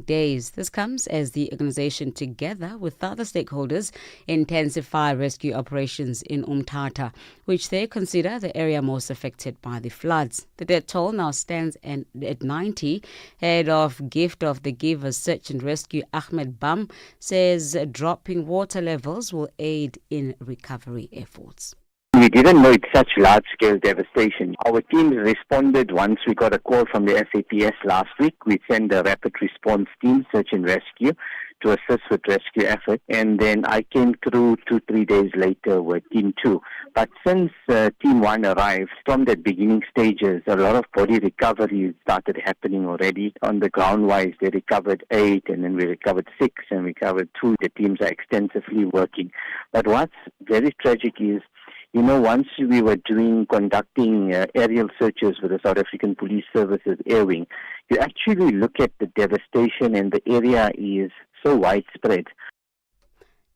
days. This comes as the organization, together with other stakeholders, intensify rescue operations in Umtata, which they consider the area most affected by the floods. The death toll now stands at 90. Head of Gift of the Givers Search and Rescue, Ahmed Bam, says dropping water levels will aid in recovery efforts. We didn't know it's such large-scale devastation. Our teams responded once we got a call from the SAPS last week. We sent a rapid response team, search and rescue, to assist with rescue effort. And then I came through 2-3 days later with Team 2. But since Team 1 arrived, from the beginning stages, a lot of body recovery started happening already. On the ground-wise, they recovered 8, and then we recovered 6, and we recovered 2. The teams are extensively working. But what's very tragic is, once we were conducting aerial searches with the South African Police Services Air Wing, you actually look at the devastation, and the area is so widespread.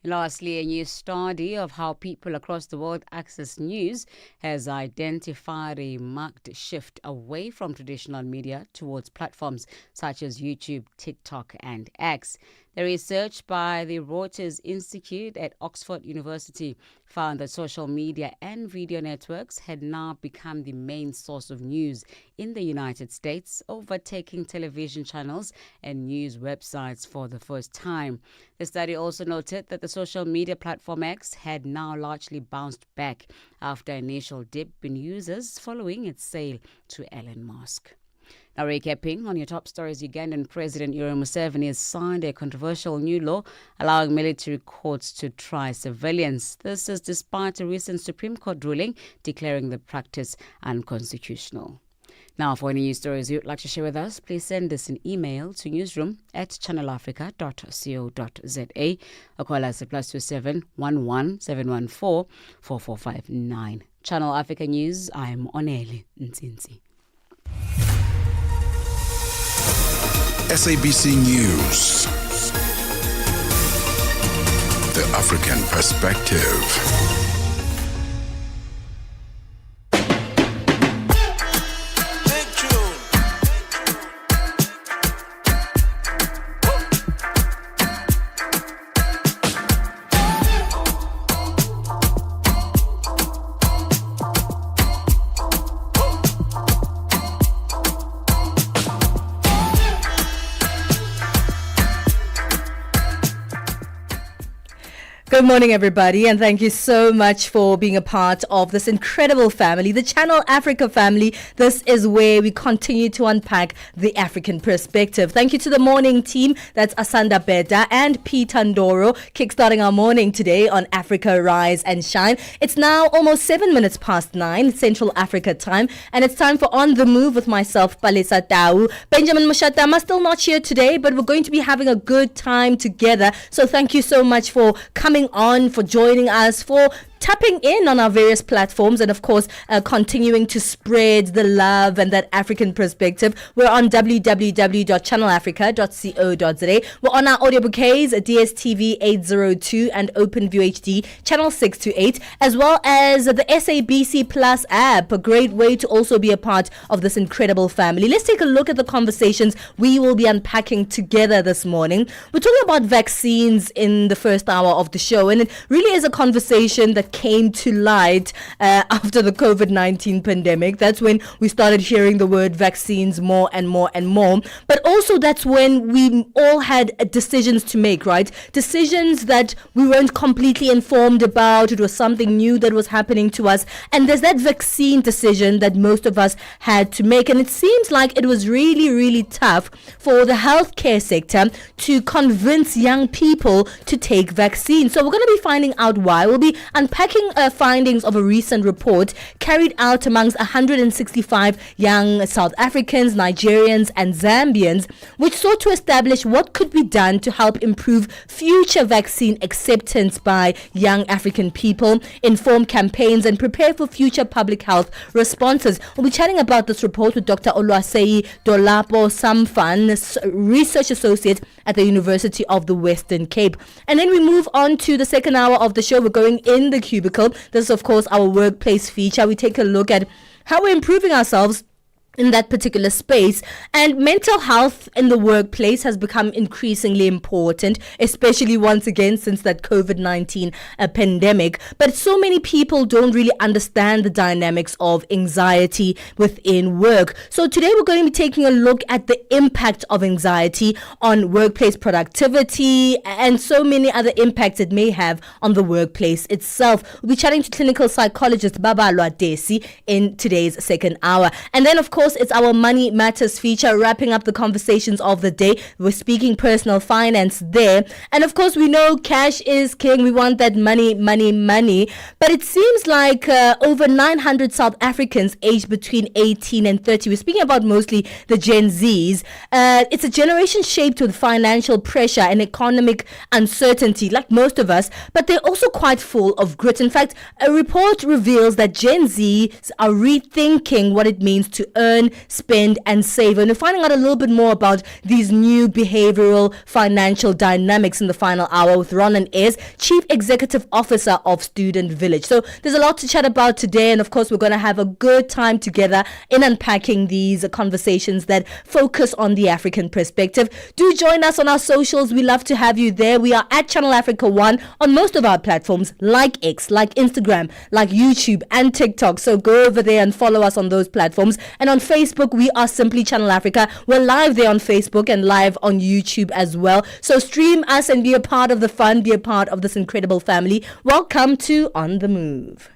Lastly, a new study of how people across the world access news has identified a marked shift away from traditional media towards platforms such as YouTube, TikTok, and X. The research by the Reuters Institute at Oxford University found that social media and video networks had now become the main source of news in the United States, overtaking television channels and news websites for the first time. The study also noted that the social media platform X had now largely bounced back after an initial dip in users following its sale to Elon Musk. Now, recapping on your top stories, Ugandan President Yoweri Museveni has signed a controversial new law allowing military courts to try civilians. This is despite a recent Supreme Court ruling declaring the practice unconstitutional. Now, for any news stories you'd like to share with us, please send us an email to newsroom@channelafrica.co.za or call us at +27 11 714 4459. Channel Africa News, I'm Onele Nzinzi. SABC News. The African Perspective. Good morning, everybody, and thank you so much for being a part of this incredible family, the Channel Africa family. This is where we continue to unpack the African perspective. Thank you to the morning team. That's Asanda Beda and Peter Ndoro, kickstarting our morning today on Africa Rise and Shine. It's now almost 7 minutes past 9 Central Africa time, and it's time for On the Move with myself, Palesa Tau. Benjamin Mushatama still not here today, but we're going to be having a good time together. So thank you so much for coming on, for joining us, for tapping in on our various platforms, and of course continuing to spread the love and that African perspective. We're on www.channelafrica.co.za. We're on our audio bouquets, DSTV 802 and OpenView HD channel 628, as well as the SABC Plus app, a great way to also be a part of this incredible family. Let's take a look at the conversations we will be unpacking together this morning. We're talking about vaccines in the first hour of the show, and it really is a conversation that came to light after the COVID-19 pandemic. That's when we started hearing the word vaccines more and more and more. But also that's when we all had decisions to make, right? Decisions that we weren't completely informed about. It was something new that was happening to us. And there's that vaccine decision that most of us had to make. And it seems like it was really, really tough for the healthcare sector to convince young people to take vaccines. So we're going to be finding out why. We'll be unpacking findings of a recent report carried out amongst 165 young South Africans, Nigerians and Zambians, which sought to establish what could be done to help improve future vaccine acceptance by young African people, inform campaigns and prepare for future public health responses. We'll be chatting about this report with Dr. Oluwaseyi Dolapo Samfan, Research Associate at the University of the Western Cape. And then we move on to the second hour of the show. We're going in the cubicle. This is, of course, our workplace feature. We take a look at how we're improving ourselves in that particular space. And mental health in the workplace has become increasingly important, especially once again since that COVID-19 pandemic. But so many people don't really understand the dynamics of anxiety within work. So today we're going to be taking a look at the impact of anxiety on workplace productivity and so many other impacts it may have on the workplace itself. We'll be chatting to clinical psychologist Babalwa Desi in today's second hour. And then, of course, it's our Money Matters feature, wrapping up the conversations of the day. We're speaking personal finance there. And of course, we know cash is king. We want that money. But it seems like over 900 South Africans aged between 18 and 30, we're speaking about mostly the Gen Zs. It's a generation shaped with financial pressure and economic uncertainty, like most of us, but they're also quite full of grit. In fact, a report reveals that Gen Zs are rethinking what it means to earn, spend and save. And we're finding out a little bit more about these new behavioral financial dynamics in the final hour with Ronan Ayres, Chief Executive Officer of Student Village. So there's a lot to chat about today, and of course we're going to have a good time together in unpacking these conversations that focus on the African perspective. Do join us on our socials. We love to have you there. We are at Channel Africa 1 on most of our platforms like X, like Instagram, like YouTube and TikTok. So go over there and follow us on those platforms. And on Facebook, we are simply Channel Africa. We're live there on Facebook and live on YouTube as well. So stream us and be a part of the fun, be a part of this incredible family. Welcome to On the Move.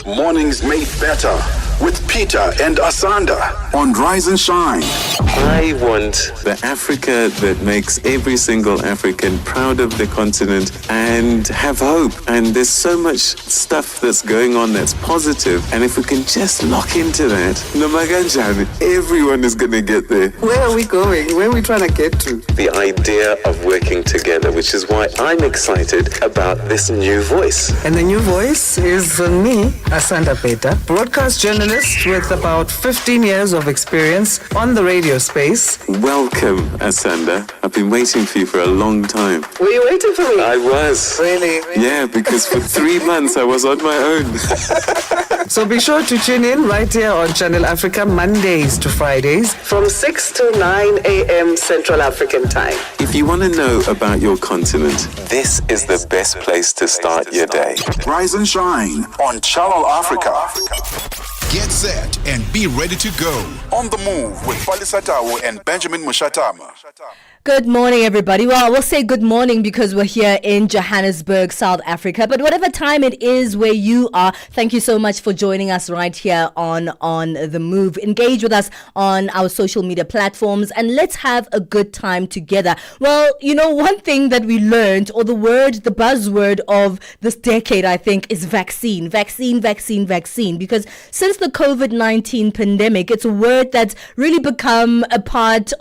Mornings made better with Peter and Asanda on Rise and Shine. I want the Africa that makes every single African proud of the continent and have hope. And there's so much stuff that's going on that's positive. And if we can just lock into that, Nomaganjani, everyone is going to get there. Where are we going? Where are we trying to get to? The idea of working together, which is why I'm excited about this new voice. And the new voice is me, Asanda Peta, broadcast journalist with about 15 years of experience on the radio space. Welcome, Asanda. I've been waiting for you for a long time. Were you waiting for me? I was. Really? Yeah, because for 3 months I was on my own. So be sure to tune in right here on Channel Africa Mondays to Fridays from 6 to 9 a.m. Central African Time. If you want to know about your continent, this is the best place to start your day. Rise and Shine on Channel Africa. Get set and be ready to go. On the Move with Falisa Tawo and Benjamin Mushatama. Good morning, everybody. Well, we'll say good morning because we're here in Johannesburg, South Africa. But whatever time it is where you are, thank you so much for joining us right here on the Move. Engage with us on our social media platforms and let's have a good time together. Well, you know, one thing that we learned, or the buzzword of this decade, I think, is vaccine. Because since the COVID-19 pandemic, it's a word that's really become a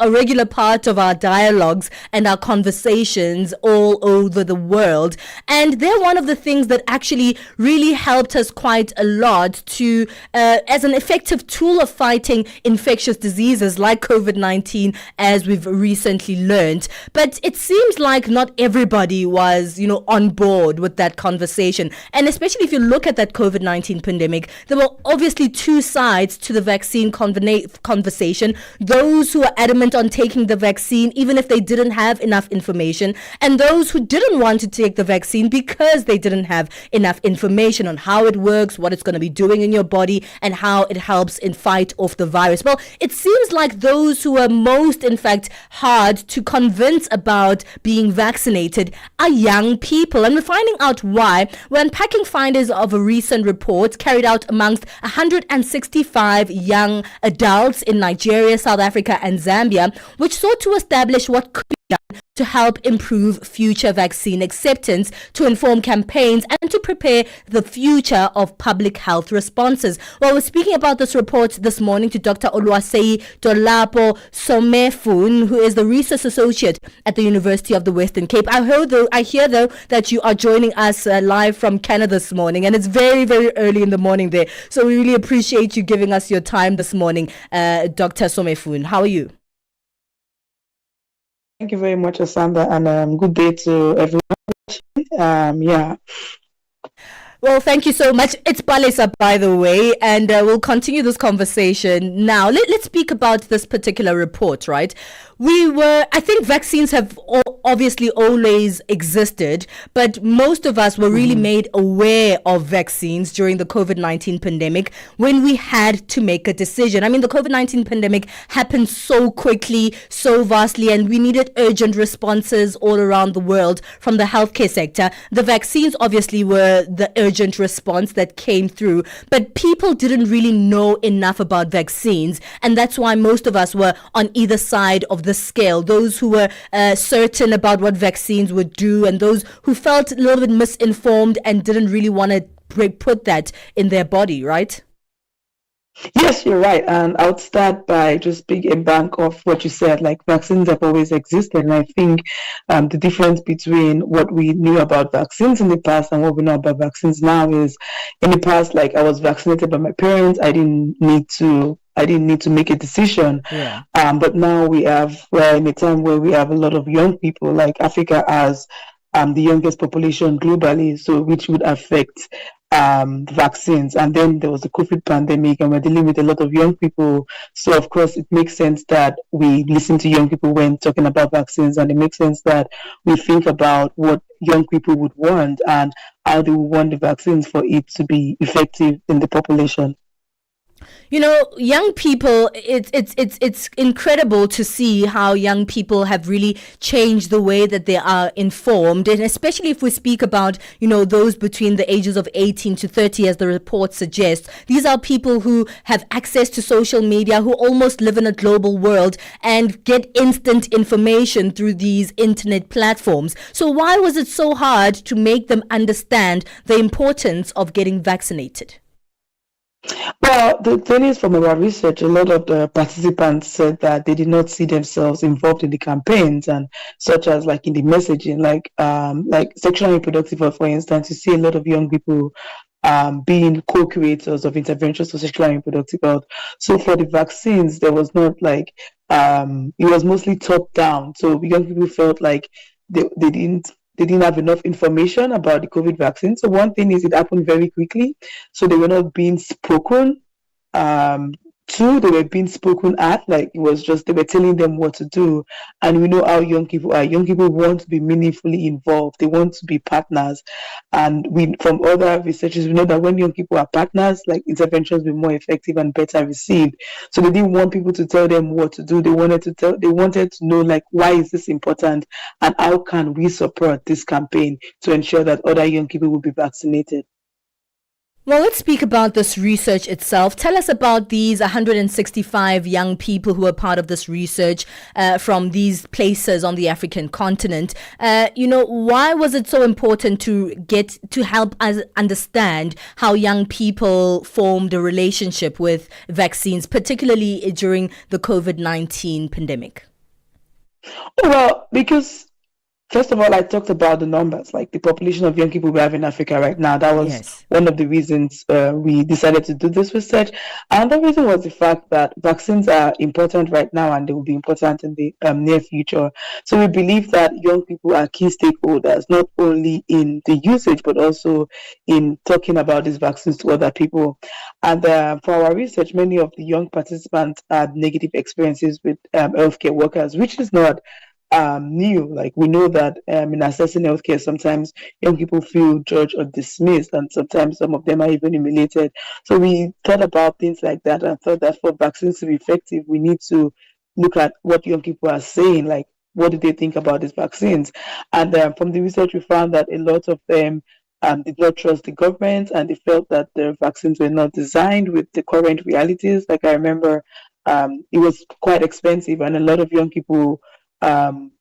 regular part of our dialogues and our conversations all over the world. And they're one of the things that actually really helped us quite a lot to as an effective tool of fighting infectious diseases like COVID-19, as we've recently learned. But it seems like not everybody was, on board with that conversation. And especially if you look at that COVID-19 pandemic, there were obviously two sides to the vaccine conversation. Those who are adamant on taking the vaccine, even if they didn't have enough information, and those who didn't want to take the vaccine because they didn't have enough information on how it works, what it's going to be doing in your body, and how it helps in fight off the virus. Well, it seems like those who are most, in fact, hard to convince about being vaccinated are young people. And we're finding out why. We're unpacking findings of a recent report carried out amongst 165 young adults in Nigeria, South Africa, and Zambia, which sought to establish what could be done to help improve future vaccine acceptance, to inform campaigns, and to prepare the future of public health responses. Well, we're speaking about this report this morning to Dr. Oluwaseyi Dolapo Somefun, who is the Research Associate at the University of the Western Cape. I hear though that you are joining us live from Canada this morning, and it's very, very early in the morning there. So we really appreciate you giving us your time this morning, Dr. Somefun. How are you? Thank you very much, Asanda, and good day to everyone. Well, thank you so much. It's Palesa, by the way, and we'll continue this conversation now. Let's speak about this particular report, right? I think vaccines have obviously always existed, but most of us were really made aware of vaccines during the COVID-19 pandemic when we had to make a decision. I mean, the COVID-19 pandemic happened so quickly, so vastly, and we needed urgent responses all around the world from the healthcare sector. The vaccines obviously were the urgent response that came through, but people didn't really know enough about vaccines, and that's why most of us were on either side of the scale. Those who were certain about what vaccines would do, and those who felt a little bit misinformed and didn't really want to put that in their body, right? Yes, you're right. And I would start by just being a bank of what you said. Like, vaccines have always existed. And I think the difference between what we knew about vaccines in the past and what we know about vaccines now is, in the past, like, I was vaccinated by my parents. I didn't need to make a decision. Yeah. But now we're in a time where we have a lot of young people. Like, Africa has the youngest population globally, so which would affect vaccines. And then there was the COVID pandemic, and we're dealing with a lot of young people. So of course, it makes sense that we listen to young people when talking about vaccines, and it makes sense that we think about what young people would want and how they would want the vaccines for it to be effective in the population. You know, young people, it's incredible to see how young people have really changed the way that they are informed, and especially if we speak about, you know, those between the ages of 18 to 30, as the report suggests. These are people who have access to social media, who almost live in a global world and get instant information through these internet platforms. So why was it so hard to make them understand the importance of getting vaccinated? Well, the thing is, from our research, a lot of the participants said that they did not see themselves involved in the campaigns, and such as like in the messaging, like sexual and reproductive health, for instance. You see a lot of young people being co-creators of interventions for sexual and reproductive health. So for the vaccines, there was not like it was mostly top down. So young people felt like they didn't have enough information about the COVID vaccine. So one thing is, it happened very quickly. So they were not being spoken to, they were being spoken at. Like, it was just, they were telling them what to do. And we know how young people are. Young people want to be meaningfully involved. They want to be partners. And we, from other researchers, we know that when young people are partners, like, interventions will be more effective and better received. So they didn't want people to tell them what to do. They wanted to know, like, why is this important, and how can we support this campaign to ensure that other young people will be vaccinated. Well, let's speak about this research itself. Tell us about these 165 young people who are part of this research from these places on the African continent. Why was it so important to help us understand how young people formed a relationship with vaccines, particularly during the COVID-19 pandemic? Well, because first of all, I talked about the numbers, like the population of young people we have in Africa right now. That was one of the reasons we decided to do this research. Another reason was the fact that vaccines are important right now, and they will be important in the near future. So we believe that young people are key stakeholders, not only in the usage, but also in talking about these vaccines to other people. And for our research, many of the young participants had negative experiences with healthcare workers, which is not new. Like, we know that in assessing healthcare, sometimes young people feel judged or dismissed, and sometimes some of them are even humiliated. So we thought about things like that, and thought that for vaccines to be effective, we need to look at what young people are saying, like, what do they think about these vaccines? And from the research, we found that a lot of them did not trust the government, and they felt that the vaccines were not designed with the current realities. Like, I remember it was quite expensive, and a lot of young people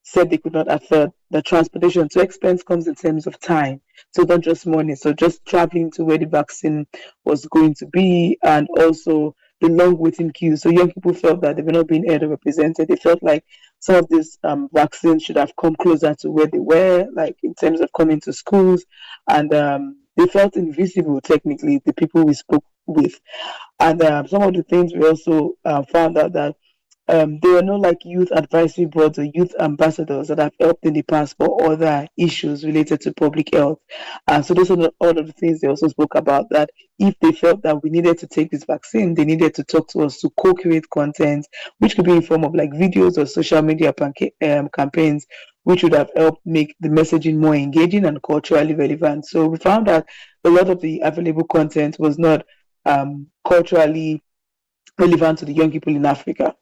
said they could not afford the transportation. So expense comes in terms of time, so not just money. So just traveling to where the vaccine was going to be, and also the long waiting queue. So young people felt that they were not being heard or represented. They felt like some of these vaccines should have come closer to where they were, like in terms of coming to schools, and they felt invisible, technically, the people we spoke with. And some of the things we also found out that there are no like youth advisory boards or youth ambassadors that have helped in the past for other issues related to public health. So those are all of the things they also spoke about, that if they felt that we needed to take this vaccine, they needed to talk to us to co-create content, which could be in form of like videos or social media campaigns, which would have helped make the messaging more engaging and culturally relevant. So we found that a lot of the available content was not culturally relevant to the young people in Africa.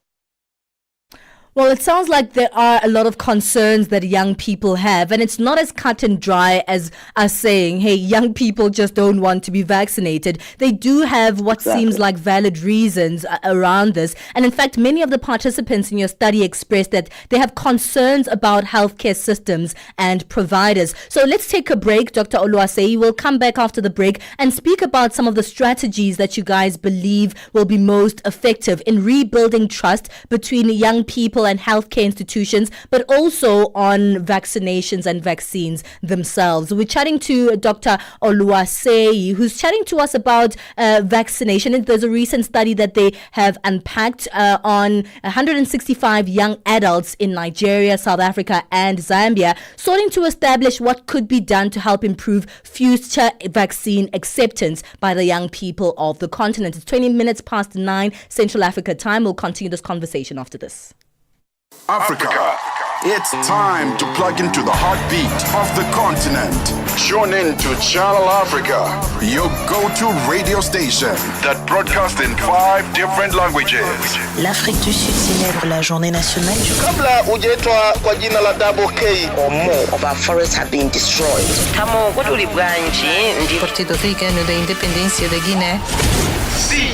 Well, it sounds like there are a lot of concerns that young people have, and it's not as cut and dry as us saying, hey, young people just don't want to be vaccinated. They do have what seems like valid reasons around this. And in fact, many of the participants in your study expressed that they have concerns about healthcare systems and providers. So let's take a break, Dr. Oluwaseyi. We'll come back after the break and speak about some of the strategies that you guys believe will be most effective in rebuilding trust between young people and healthcare institutions, but also on vaccinations and vaccines themselves. We're chatting to Dr. Oluwaseyi, who's chatting to us about vaccination. There's a recent study that they have unpacked on 165 young adults in Nigeria, South Africa, and Zambia, sorting to establish what could be done to help improve future vaccine acceptance by the young people of the continent. It's 20 minutes past 9 Central Africa time. We'll continue this conversation after this. Africa. It's time to plug into the heartbeat of the continent. Tune in to Channel Africa, your go-to radio station that broadcasts in 5 different languages. L'Afrique du Sud célèbre la journée nationale du Kabla hujaitwa kwa jina la Double K or more of our forests have been destroyed. Tamo kutuli bwanji ndi Partido Africano da Independência da Guiné. See,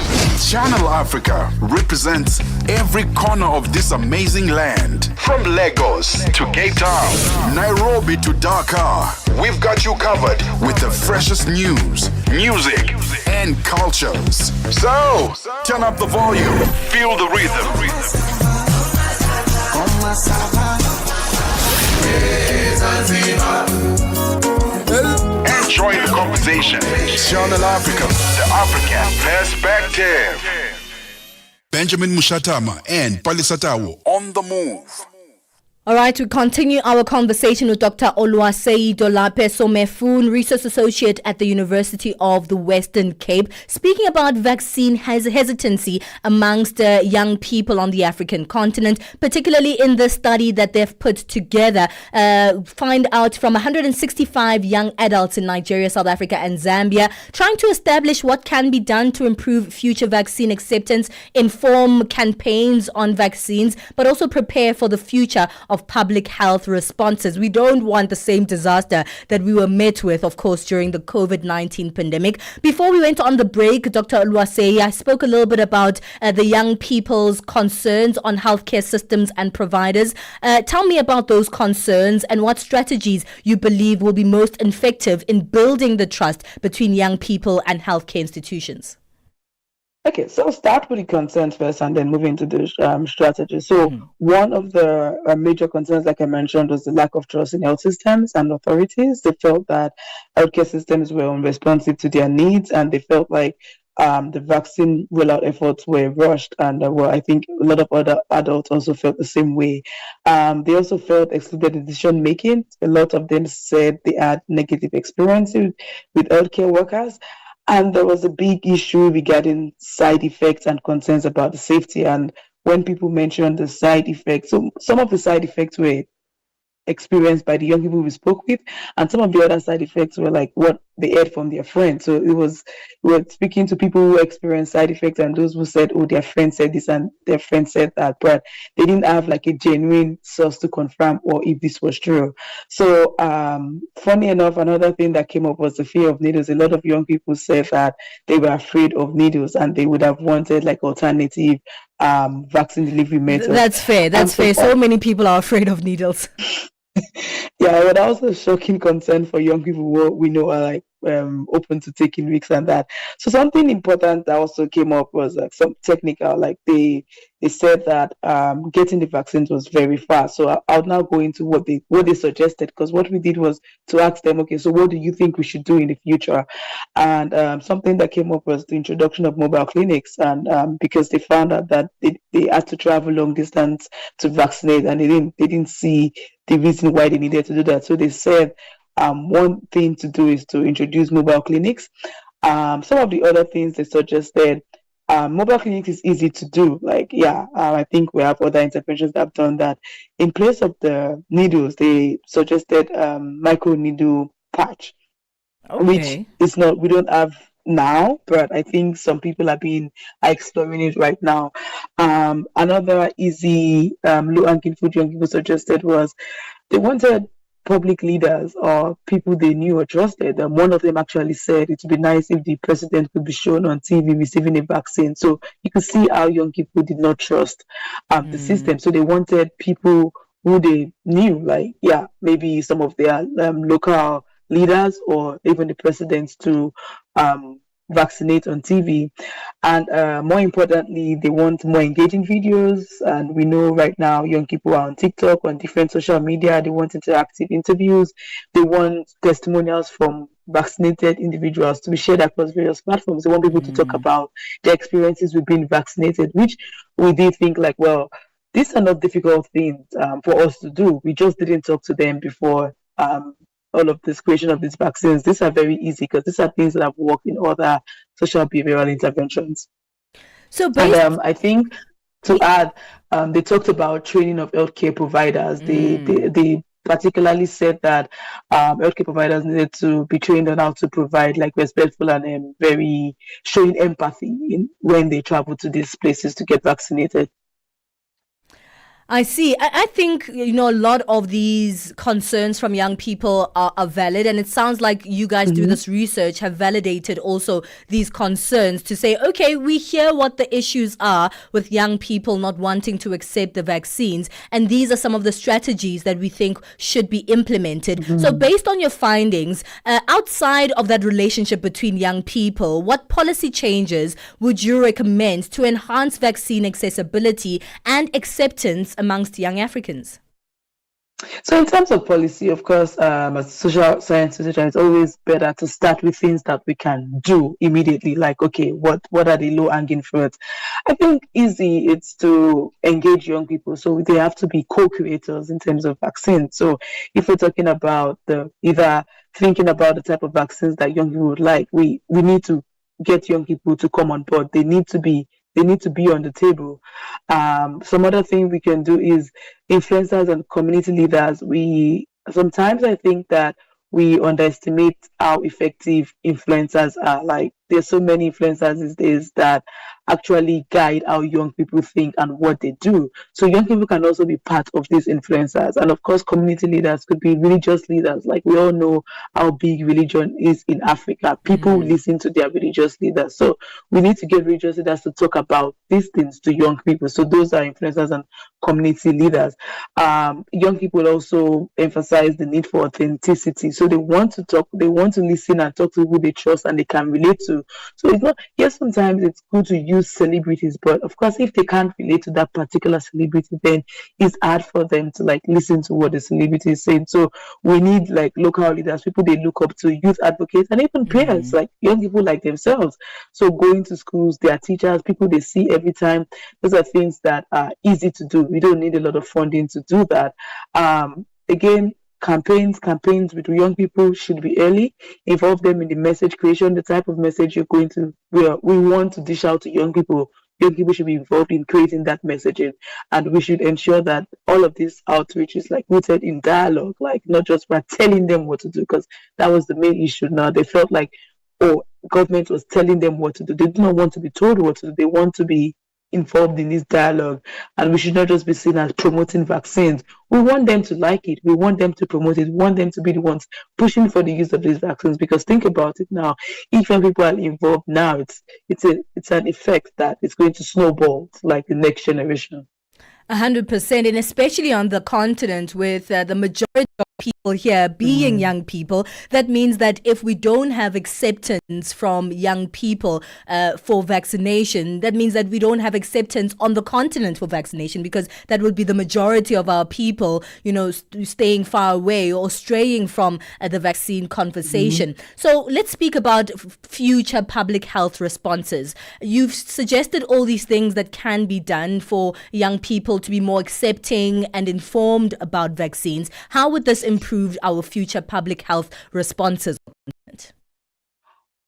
Channel Africa represents every corner of this amazing land. From Lagos to Cape Town, Nairobi to Dakar, we've got you covered with the freshest news, music, and cultures. So, turn up the volume, feel the rhythm. Enjoy the conversation. Channel Africa, the African perspective. Benjamin Mushatama and Palisatawo on the move. All right, we continue our conversation with Dr. Oluwaseyi Dolape Somefun, Research Associate at the University of the Western Cape, speaking about vaccine hesitancy amongst young people on the African continent, particularly in the study that they've put together. Find out from 165 young adults in Nigeria, South Africa, and Zambia, trying to establish what can be done to improve future vaccine acceptance, inform campaigns on vaccines, but also prepare for the future of public health responses. We don't want the same disaster that we were met with, of course, during the COVID-19 pandemic. Before we went on the break, Dr. Oluwaseyi, I spoke a little bit about the young people's concerns on healthcare systems and providers. Tell me about those concerns and what strategies you believe will be most effective in building the trust between young people and healthcare institutions. Okay, so I'll start with the concerns first and then move into the strategy. So one of the major concerns, like I mentioned, was the lack of trust in health systems and authorities. They felt that healthcare systems were unresponsive to their needs, and they felt like the vaccine rollout efforts were rushed, and I think a lot of other adults also felt the same way. They also felt excluded in decision making. A lot of them said they had negative experiences with healthcare workers. And there was a big issue regarding side effects and concerns about the safety. And when people mentioned the side effects, so some of the side effects were experienced by the young people we spoke with, and some of the other side effects were like what they heard from their friends. So we were speaking to people who experienced side effects and those who said, oh, their friend said this and their friend said that, but they didn't have like a genuine source to confirm or if this was true. So funny enough, another thing that came up was the fear of needles. A lot of young people said that they were afraid of needles and they would have wanted like alternative vaccine delivery methods. That's fair. So many people are afraid of needles. Yeah, but also a shocking concern for young people who we know are like open to taking risks and that. So something important that also came up was like some technical, like they said that getting the vaccines was very fast. So I'll now go into what they suggested, because what we did was to ask them, okay, so what do you think we should do in the future? And something that came up was the introduction of mobile clinics, and because they found out that they had to travel long distance to vaccinate, and they didn't see the reason why they needed to do that. So they said one thing to do is to introduce mobile clinics. Some of the other things they suggested, mobile clinics is easy to do. Like, I think we have other interventions that have done that. In place of the needles, they suggested micro needle patch, which is not, we don't have now, but I think some people are exploring it right now. Another easy low-hanging fruit young people suggested was they wanted public leaders or people they knew or trusted. One of them actually said it would be nice if the president could be shown on TV receiving a vaccine, so you could see how young people did not trust the system. So they wanted people who they knew, like maybe some of their local leaders or even the presidents, to vaccinate on TV. And more importantly, they want more engaging videos. And we know right now young people are on TikTok, on different social media. They want interactive interviews. They want testimonials from vaccinated individuals to be shared across various platforms. They want people to talk about their experiences with being vaccinated, which we did think like, well, these are not difficult things for us to do. We just didn't talk to them before all of this creation of these vaccines. These are very easy because these are things that have worked in other social behavioral interventions. So, I think to add, they talked about training of healthcare providers. They particularly said that healthcare providers needed to be trained on how to provide like respectful and very showing empathy when they travel to these places to get vaccinated. I see. I think, a lot of these concerns from young people are valid. And it sounds like you guys through this research have validated also these concerns to say, okay, we hear what the issues are with young people not wanting to accept the vaccines. And these are some of the strategies that we think should be implemented. So based on your findings, outside of that relationship between young people, what policy changes would you recommend to enhance vaccine accessibility and acceptance amongst young Africans? So in terms of policy, of course, as a social science researcher, it's always better to start with things that we can do immediately. Like, okay, what are the low-hanging fruits? I think it's to engage young people. So they have to be co-creators in terms of vaccines. So if we're talking about either thinking about the type of vaccines that young people would like, we need to get young people to come on board. They need to be on the table. Some other thing we can do is influencers and community leaders. Sometimes I think that we underestimate how effective influencers are. Like, there's so many influencers these days that actually guide how young people think and what they do. So young people can also be part of these influencers. And of course, community leaders could be religious leaders. Like, we all know how big religion is in Africa. People listen to their religious leaders. So we need to get religious leaders to talk about these things to young people. So those are influencers and community leaders. Young people also emphasize the need for authenticity. So they want to talk, they want to listen and talk to who they trust and they can relate to. So it's not, yes, sometimes it's good to use celebrities, but of course, if they can't relate to that particular celebrity, then it's hard for them to like listen to what the celebrity is saying. So we need like local leaders, people they look up to, youth advocates, and even parents, like young people like themselves. So going to schools, their teachers, people they see every time, those are things that are easy to do. We don't need a lot of funding to do that. Again, campaigns with young people should be early. Involve them in the message creation, the type of message you're going to, we want to dish out to young people. Young people should be involved in creating that messaging, and we should ensure that all of this outreach is like rooted in dialogue, like not just by telling them what to do, because that was the main issue. Now they felt like, government was telling them what to do. They do not want to be told what to do. They want to be involved in this dialogue, and we should not just be seen as promoting vaccines. We want them to like it. We want them to promote it. We want them to be the ones pushing for the use of these vaccines, because think about it now. If young people are involved now, it's an effect that is going to snowball to like the next generation. 100%, and especially on the continent with the majority of people here being young people, that means that if we don't have acceptance from young people for vaccination, that means that we don't have acceptance on the continent for vaccination, because that would be the majority of our people, staying far away or straying from the vaccine conversation. So let's speak about future public health responses. You've suggested all these things that can be done for young people to be more accepting and informed about vaccines. How would this improve our future public health responses?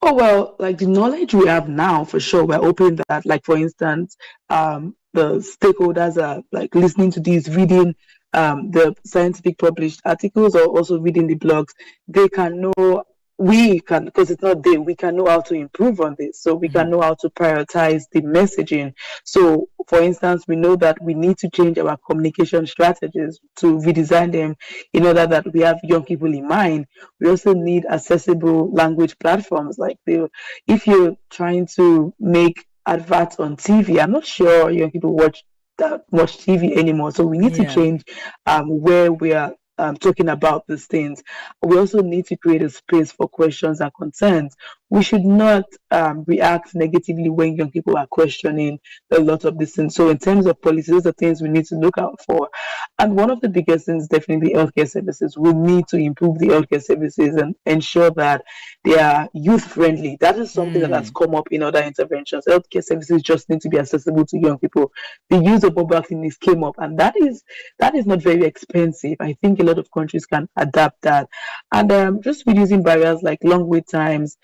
Oh, well, like the knowledge we have now, for sure, we're hoping that, like, for instance, the stakeholders are like listening to these, reading the scientific published articles, or also reading the blogs. They can know, we can, because it's not there, we can know how to improve on this. So we can know how to prioritize the messaging. So, for instance, we know that we need to change our communication strategies, to redesign them in order that we have young people in mind. We also need accessible language platforms. Like, if you're trying to make adverts on TV, I'm not sure young people watch that much TV anymore. So we need to change where we are talking about these things. We also need to create a space for questions and concerns. We should not react negatively when young people are questioning a lot of these things. So in terms of policies, those are things we need to look out for. And one of the biggest things, definitely healthcare services. We need to improve the healthcare services and ensure that they are youth-friendly. That is something that has come up in other interventions. Healthcare services just need to be accessible to young people. The use of mobile clinics came up, and that is not very expensive. I think a lot of countries can adapt that. And just reducing barriers like long wait times,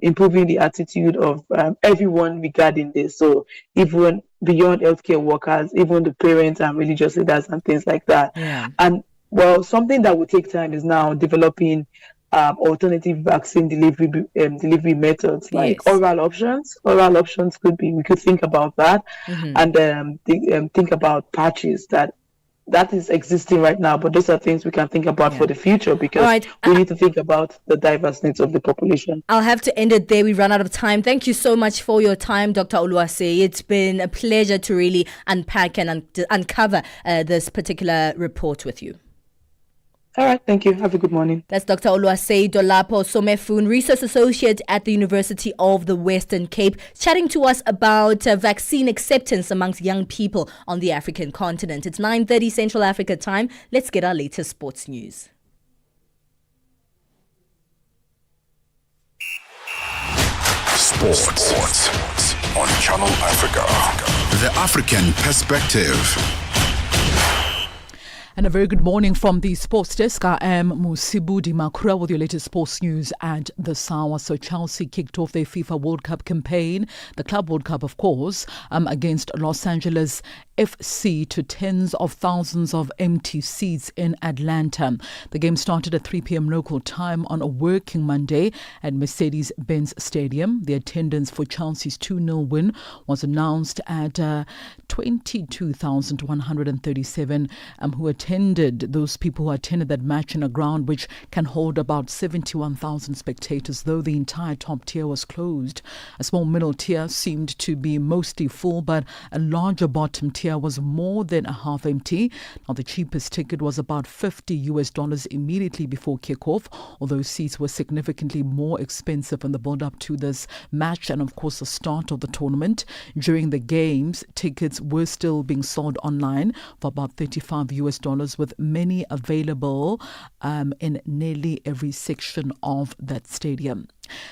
improving the attitude of everyone regarding this. So even beyond healthcare workers, even the parents and religious leaders and things like that. And well, something that will take time is now developing alternative vaccine delivery methods, like oral options. Oral options we could think about that, and think about patches that is existing right now, but those are things we can think about for the future, because we need to think about the diverse needs of the population. I'll have to end it there. We run out of time. Thank you so much for your time, Dr. Oluwase. It's been a pleasure to really unpack and uncover this particular report with you. All right, thank you. Have a good morning. That's Dr. Oluwase Dolapo Somefun, Research Associate at the University of the Western Cape, chatting to us about vaccine acceptance amongst young people on the African continent. It's 9:30 Central Africa time. Let's get our latest sports news. Sports on Channel Africa. The African perspective. And a very good morning from the sports desk. I am Musibu Dimakura with your latest sports news at the Sawa. So Chelsea kicked off their FIFA World Cup campaign, the Club World Cup, of course, against Los Angeles FC to tens of thousands of empty seats in Atlanta. The game started at 3 p.m. local time on a working Monday at Mercedes-Benz Stadium. The attendance for Chelsea's 2-0 win was announced at 22,137 those people who attended that match in a ground which can hold about 71,000 spectators, though the entire top tier was closed. A small middle tier seemed to be mostly full, but a larger bottom tier was more than a half empty. Now, the cheapest ticket was about $50 immediately before kickoff, although seats were significantly more expensive in the build-up to this match and, of course, the start of the tournament. During the games, tickets were still being sold online for about $35, with many available in nearly every section of that stadium.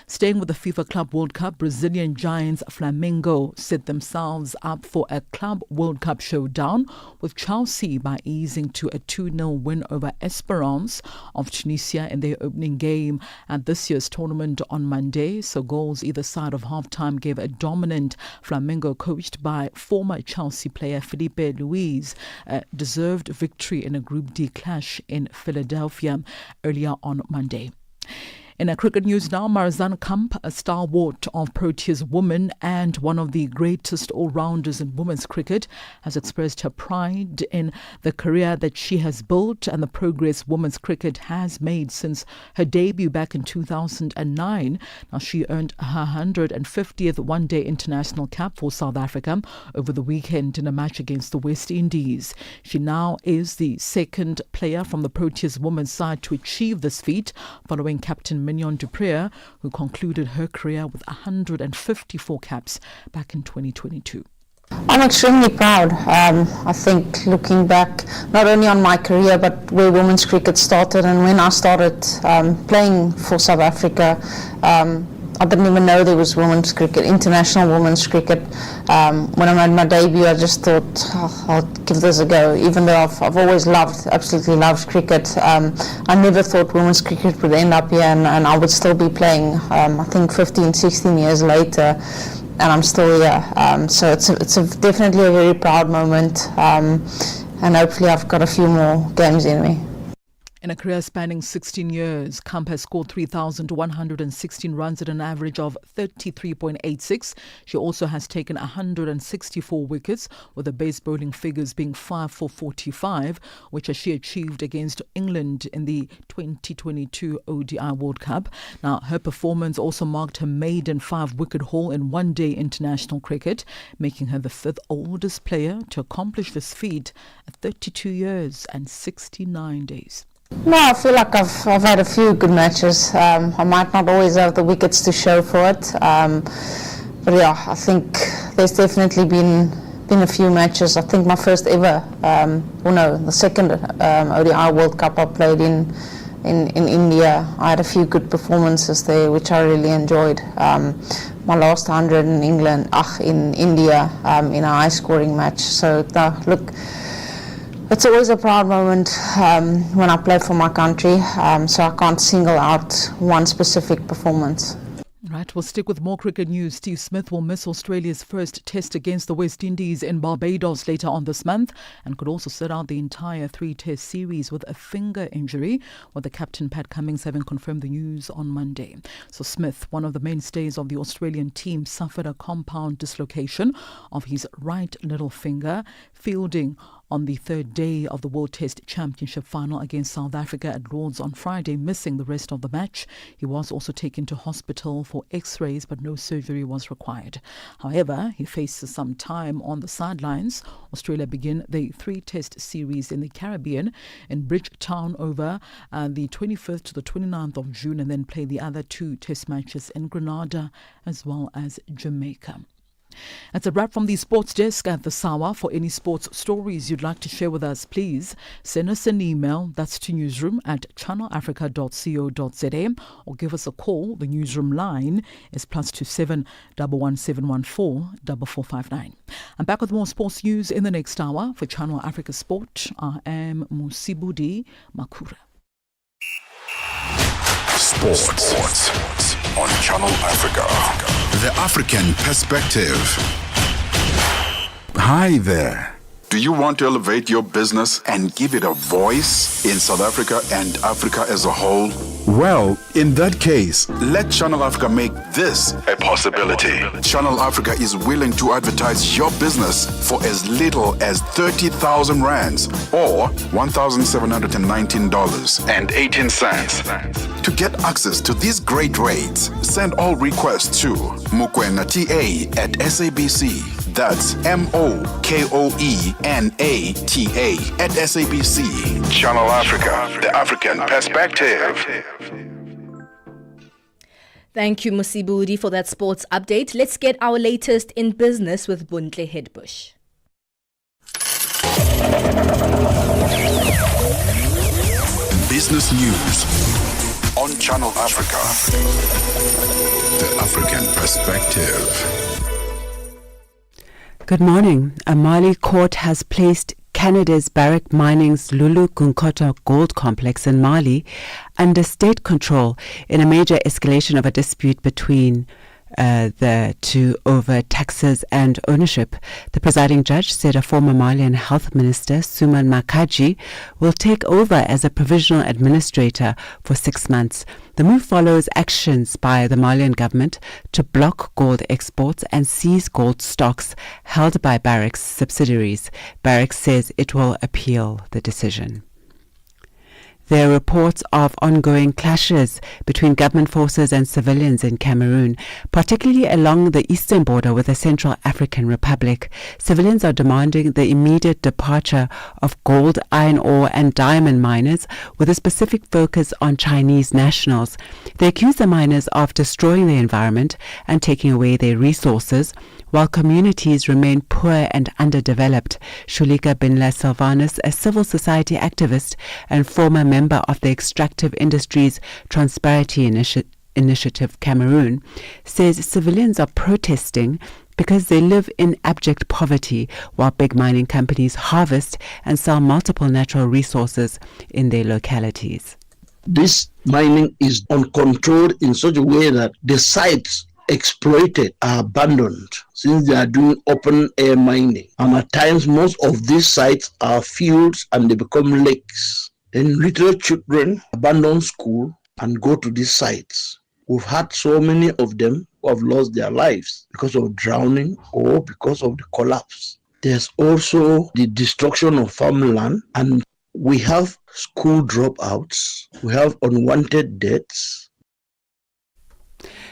Staying with the FIFA Club World Cup, Brazilian giants Flamengo set themselves up for a Club World Cup showdown with Chelsea by easing to a 2-0 win over Esperance of Tunisia in their opening game at this year's tournament on Monday. So goals either side of halftime gave a dominant Flamengo coached by former Chelsea player Felipe Luis a deserved victory in a Group D clash in Philadelphia earlier on Monday. In cricket news now, Marizanne Kamp, a stalwart of Proteas women and one of the greatest all-rounders in women's cricket, has expressed her pride in the career that she has built and the progress women's cricket has made since her debut back in 2009. Now, she earned her 150th one-day international cap for South Africa over the weekend in a match against the West Indies. She now is the second player from the Proteas women's side to achieve this feat, following Captain Mignon du Preez, who concluded her career with 154 caps back in 2022. I'm extremely proud. I think looking back, not only on my career, but where women's cricket started and when I started playing for South Africa, I didn't even know there was women's cricket, international women's cricket. When I made my debut, I just thought, I'll give this a go. Even though I've always absolutely loved cricket, I never thought women's cricket would end up here and I would still be playing, I think 15, 16 years later, and I'm still here. So it's definitely a very proud moment, and hopefully I've got a few more games in me. In a career spanning 16 years, Kamp has scored 3,116 runs at an average of 33.86. She also has taken 164 wickets, with the base bowling figures being 5 for 45, which she achieved against England in the 2022 ODI World Cup. Now, her performance also marked her maiden 5-wicket haul in one-day international cricket, making her the 5th oldest player to accomplish this feat at 32 years and 69 days. No, I feel like I've had a few good matches. I might not always have the wickets to show for it, but yeah, I think there's definitely been a few matches. I think my first ever, the second ODI World Cup I played in India. I had a few good performances there, which I really enjoyed. My last 100 in India, in a high-scoring match. So look. It's always a proud moment when I play for my country, so I can't single out one specific performance. Right, we'll stick with more cricket news. Steve Smith will miss Australia's first test against the West Indies in Barbados later on this month and could also sit out the entire 3-test series with a finger injury, with the captain Pat Cummins having confirmed the news on Monday. So Smith, one of the mainstays of the Australian team, suffered a compound dislocation of his right little finger, fielding on the third day of the World Test Championship final against South Africa at Lord's on Friday, missing the rest of the match. He was also taken to hospital for x-rays, but no surgery was required. However, he faces some time on the sidelines. Australia begin the 3-test series in the Caribbean in Bridgetown over the 25th to the 29th of June, and then play the other 2 test matches in Grenada as well as Jamaica. That's a wrap from the sports desk at the Sawa. For any sports stories you'd like to share with us, please send us an email. That's to newsroom@channelafrica.co.za, or give us a call. The newsroom line is +27 11714 4459. I'm back with more sports news in the next hour. For Channel Africa Sport, I am Musibudi Makura. Sports on Channel Africa. The African Perspective. Hi there. Do you want to elevate your business and give it a voice in South Africa and Africa as a whole? Well, in that case, let Channel Africa make this a possibility. Channel Africa is willing to advertise your business for as little as 30,000 rands or $1,719.18. To get access to these great rates, send all requests to mokoenata@SABC. That's MOKOENATA@SABC. Channel Africa, the African Perspective. Thank you, Musibudi, for that sports update. Let's get our latest in business with Buntle Hedbush. Business news on Channel Africa. The African Perspective. Good morning. A Mali court has placed Canada's Barrick Mining's Loulo-Gounkoto gold complex in Mali under state control in a major escalation of a dispute between the two over taxes and ownership. The presiding judge said a former Malian health minister, Suman Makaji, will take over as a provisional administrator for 6 months. The move follows actions by the Malian government to block gold exports and seize gold stocks held by Barrick's subsidiaries. Barrick says it will appeal the decision. There are reports of ongoing clashes between government forces and civilians in Cameroon, particularly along the eastern border with the Central African Republic. Civilians are demanding the immediate departure of gold, iron ore and diamond miners with a specific focus on Chinese nationals. They accuse the miners of destroying the environment and taking away their resources, while communities remain poor and underdeveloped. Shulika Binla Sylvanus, a civil society activist and former member of the Extractive Industries Transparency Initiative Cameroon, says civilians are protesting because they live in abject poverty while big mining companies harvest and sell multiple natural resources in their localities. This mining is uncontrolled in such a way that the sites exploited are abandoned since they are doing open air mining. And at times, most of these sites are fields and they become lakes. Then little children abandon school and go to these sites. We've had so many of them who have lost their lives because of drowning or because of the collapse. There's also the destruction of farmland, and we have school dropouts, we have unwanted deaths.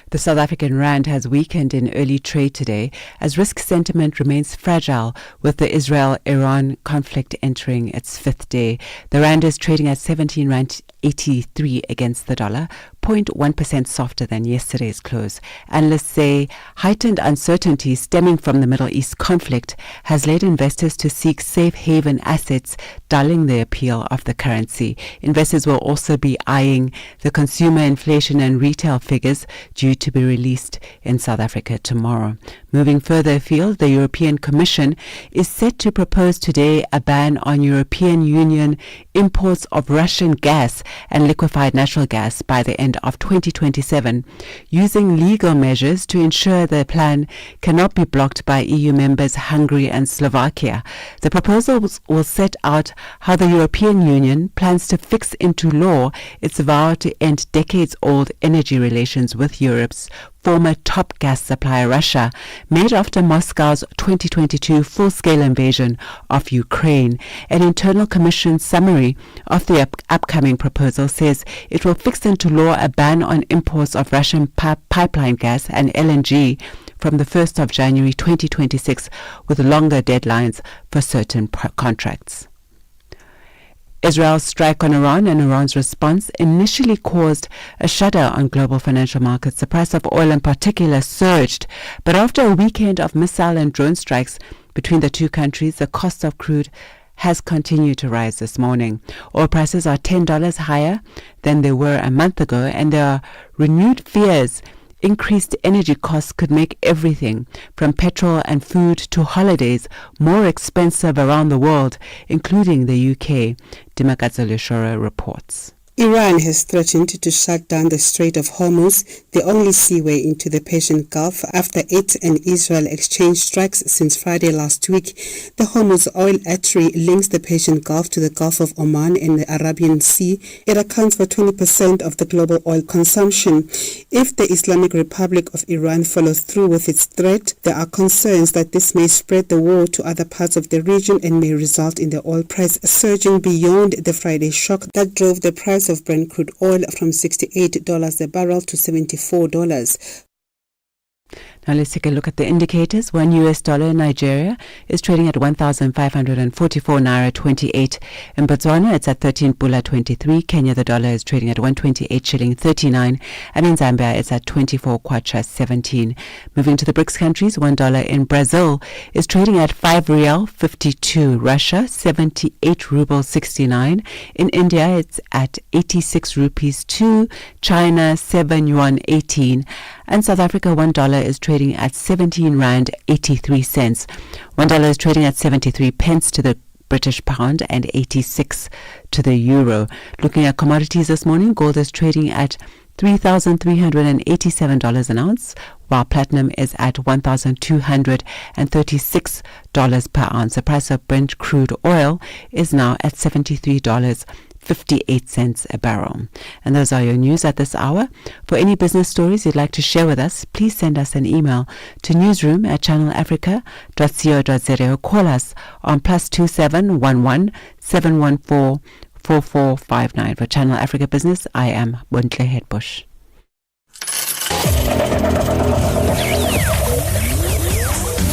The South African rand has weakened in early trade today as risk sentiment remains fragile with the Israel-Iran conflict entering its 5th day. The rand is trading at 17 rand 83 against the dollar, 0.1% softer than yesterday's close. Analysts say heightened uncertainty stemming from the Middle East conflict has led investors to seek safe haven assets, dulling the appeal of the currency. Investors will also be eyeing the consumer inflation and retail figures due to be released in South Africa tomorrow. Moving further afield, the European Commission is set to propose today a ban on European Union imports of Russian gas and liquefied natural gas by the end of 2027, using legal measures to ensure the plan cannot be blocked by EU members Hungary and Slovakia. The proposals will set out how the European Union plans to fix into law its vow to end decades-old energy relations with Europe's former top gas supplier Russia, made after Moscow's 2022 full-scale invasion of Ukraine. An internal commission summary of the upcoming proposal says it will fix into law a ban on imports of Russian pipeline gas and LNG from the 1st of January 2026, with longer deadlines for certain contracts. Israel's strike on Iran and Iran's response initially caused a shudder on global financial markets. The price of oil in particular surged, but after a weekend of missile and drone strikes between the two countries, the cost of crude has continued to rise this morning. Oil prices are $10 higher than they were a month ago, and there are renewed fears increased energy costs could make everything from petrol and food to holidays more expensive around the world, including the UK. Dimakatsolushora reports. Iran has threatened to shut down the Strait of Hormuz, the only seaway into the Persian Gulf, after it and Israel exchanged strikes since Friday last week. The Hormuz oil artery links the Persian Gulf to the Gulf of Oman and the Arabian Sea. It accounts for 20% of the global oil consumption. If the Islamic Republic of Iran follows through with its threat, there are concerns that this may spread the war to other parts of the region and may result in the oil price surging beyond the Friday shock that drove the price of Brent crude oil from $68 a barrel to $74. Now let's take a look at the indicators. $1 US in Nigeria is trading at 1,544 naira 28. In Botswana, it's at 13 pula 23. Kenya, the dollar is trading at 128 shilling 39. And in Zambia, it's at 24 kwacha 17. Moving to the BRICS countries, $1 in Brazil is trading at 5 rial 52. Russia, 78 ruble 69. In India, it's at 86 rupees 2. China, 7 yuan 18. And South Africa, $1 is trading at 17 rand 83 cents. $1 is trading at 73 pence to the British pound and 86 to the euro. Looking at commodities this morning, gold is trading at $3,387 an ounce, while platinum is at $1,236 per ounce. The price of Brent crude oil is now at $73.58 a barrel. And those are your news at this hour. For any business stories you'd like to share with us, please send us an email to newsroom@channelafrica.co.za, or call us on +27 11 714 4459. For Channel Africa Business, I am Bontle Headbush.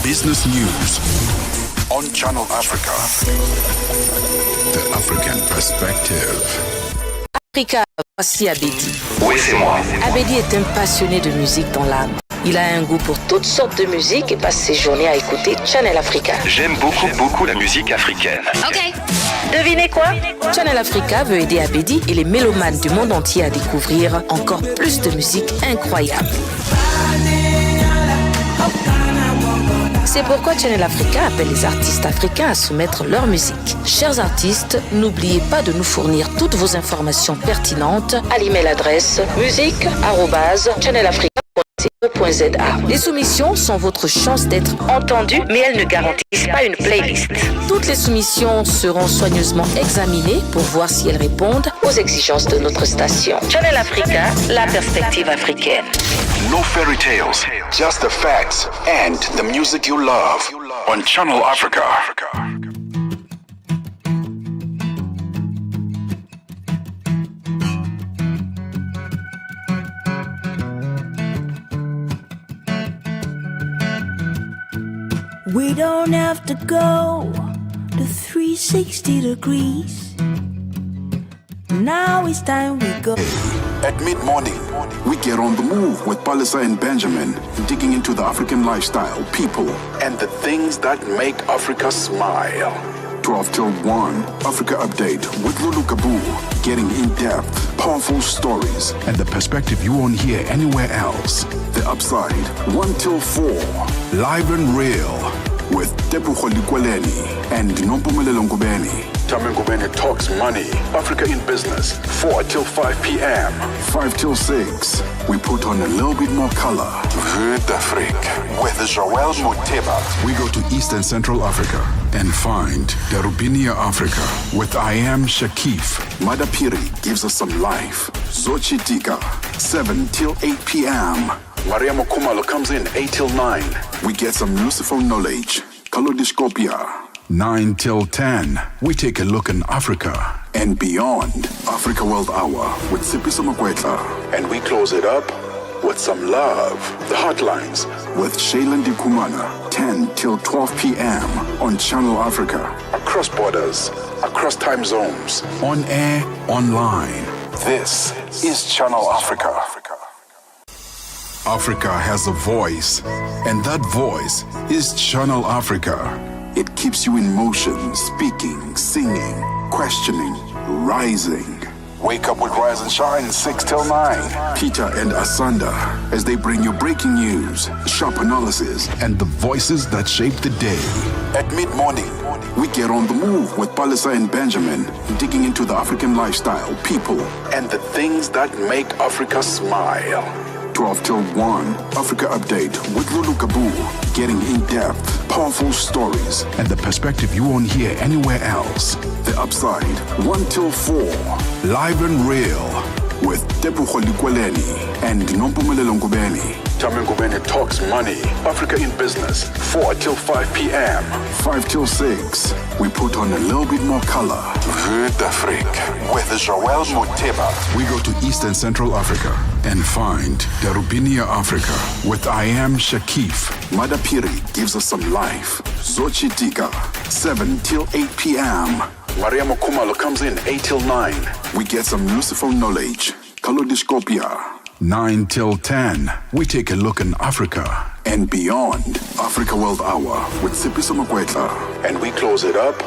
Business news on Channel Africa. The African perspective. Africa, voici Abedi. Oui, c'est moi. Abedi est un passionné de musique dans l'âme. Il a un goût pour toutes sortes de musique et passe ses journées à écouter Channel Africa. J'aime beaucoup la musique africaine. Ok. Devinez quoi? Channel Africa veut aider Abedi et les mélomanes du monde entier à découvrir encore plus de musique incroyable. C'est pourquoi Channel Africa appelle les artistes africains à soumettre leur musique. Chers artistes, n'oubliez pas de nous fournir toutes vos informations pertinentes à l'email adresse musique@channelafrica.co.za. Les soumissions sont votre chance d'être entendues, mais elles ne garantissent pas une playlist. Toutes les soumissions seront soigneusement examinées pour voir si elles répondent aux exigences de notre station. Channel Africa, la perspective africaine. No fairy tales, just the facts and the music you love on Channel Africa. We don't have to go to 360 degrees. Now it's time we go. At mid-morning, we get on the move with Palisa and Benjamin, digging into the African lifestyle, people, and the things that make Africa smile. 12 till 1, Africa Update with Lulu Kabu, getting in-depth, powerful stories, and the perspective you won't hear anywhere else. The Upside, 1 till 4, live and real, with Tepuho Likweleni and Nompumelelo Ngubeni. Tame Ngubeni talks money, Africa in business, 4 till 5 p.m. 5 till 6, we put on a little bit more color. Vue d'Afrique with Joël Moteba. We go to East and Central Africa and find Darubinia Africa with I Am Shakif. Madapiri gives us some life. Zochitika, 7 till 8 p.m. Maria Mokumalo comes in 8 till 9. We get some useful knowledge. Kalodiscopia. 9 till 10. We take a look in Africa and beyond. Africa World Hour with Sipiso Makwetla. And we close it up with some love. The Hotlines with Shailen Dikumana. 10 till 12 p.m. on Channel Africa. Across borders, across time zones. On air, online. This is Channel Africa. Africa has a voice, and that voice is Channel Africa. It keeps you in motion, speaking, singing, questioning, rising. Wake up with Rise and Shine, 6 till 9. Peter and Asanda, as they bring you breaking news, sharp analysis, and the voices that shape the day. At mid-morning, we get on the move with Palisa and Benjamin, digging into the African lifestyle, people, and the things that make Africa smile. 12 till 1, Africa Update with Lulu Kabu, getting in-depth, powerful stories, and the perspective you won't hear anywhere else. The Upside, 1 till 4, live and real, with Tepuho Likweleni and Nompumelelo Ngubeni. Tame Ngubeni talks money, Africa in business, 4 till 5 p.m. 5 till 6, we put on a little bit more color. Vue d'Afrique with Joël Moteba. We go to East and Central Africa and find Darubinia Africa with I Am Shakif. Madapiri gives us some life. Zochitika, 7 till 8 p.m. Maria Mokumalo comes in 8 till 9. We get some useful knowledge. Kalodiscopia. 9 till 10, we take a look in Africa and beyond. Africa World Hour with Sipiso Makwetla. And we close it up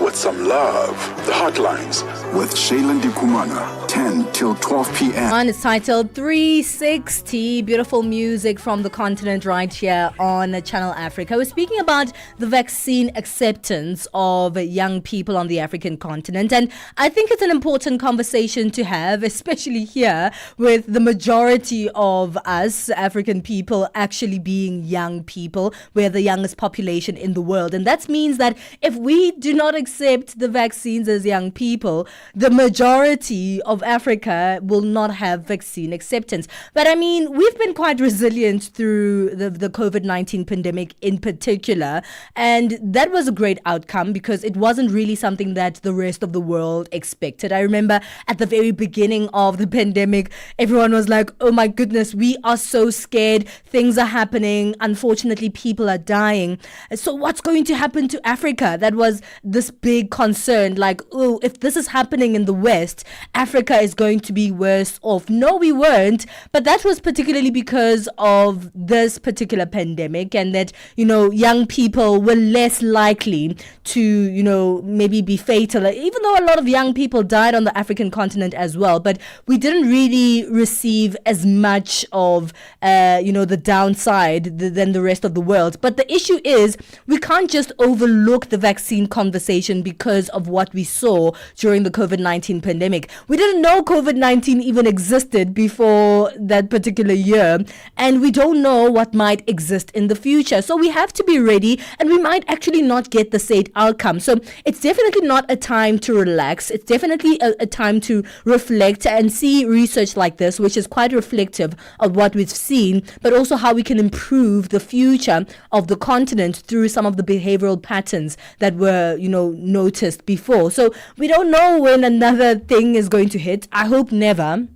with some love. The Hotlines with Shailen Dikumana. 10 till 12 p.m. And it's titled 360, beautiful music from the continent right here on Channel Africa. We're speaking about the vaccine acceptance of young people on the African continent. And I think it's an important conversation to have, especially here with the majority of us African people actually being young people. We're the youngest population in the world. And that means that if we do not accept the vaccines as young people, the majority of Africa will not have vaccine acceptance. But I mean, we've been quite resilient through the COVID-19 pandemic in particular. And that was a great outcome because it wasn't really something that the rest of the world expected. I remember at the very beginning of the pandemic, everyone was like, oh my goodness, we are so scared. Things are happening. Unfortunately, people are dying. So what's going to happen to Africa? That was this big concern. Like, oh, if this is happening in the West, Africa is going to be worse off. No, we weren't. But that was particularly because of this particular pandemic and that, young people were less likely to, maybe be fatal, even though a lot of young people died on the African continent as well. But we didn't really receive as much of, the downside than the rest of the world. But the issue is we can't just overlook the vaccine conversation because of what we saw during the COVID-19 pandemic. We didn't know COVID-19 even existed before that particular year, and we don't know what might exist in the future. So we have to be ready, and we might actually not get the said outcome. So it's definitely not a time to relax. It's definitely a time to reflect and see research like this, which is quite reflective of what we've seen, but also how we can improve the future of the continent through some of the behavioral patterns that were, noticed before. So we don't know when another thing is going to hit. I hope never.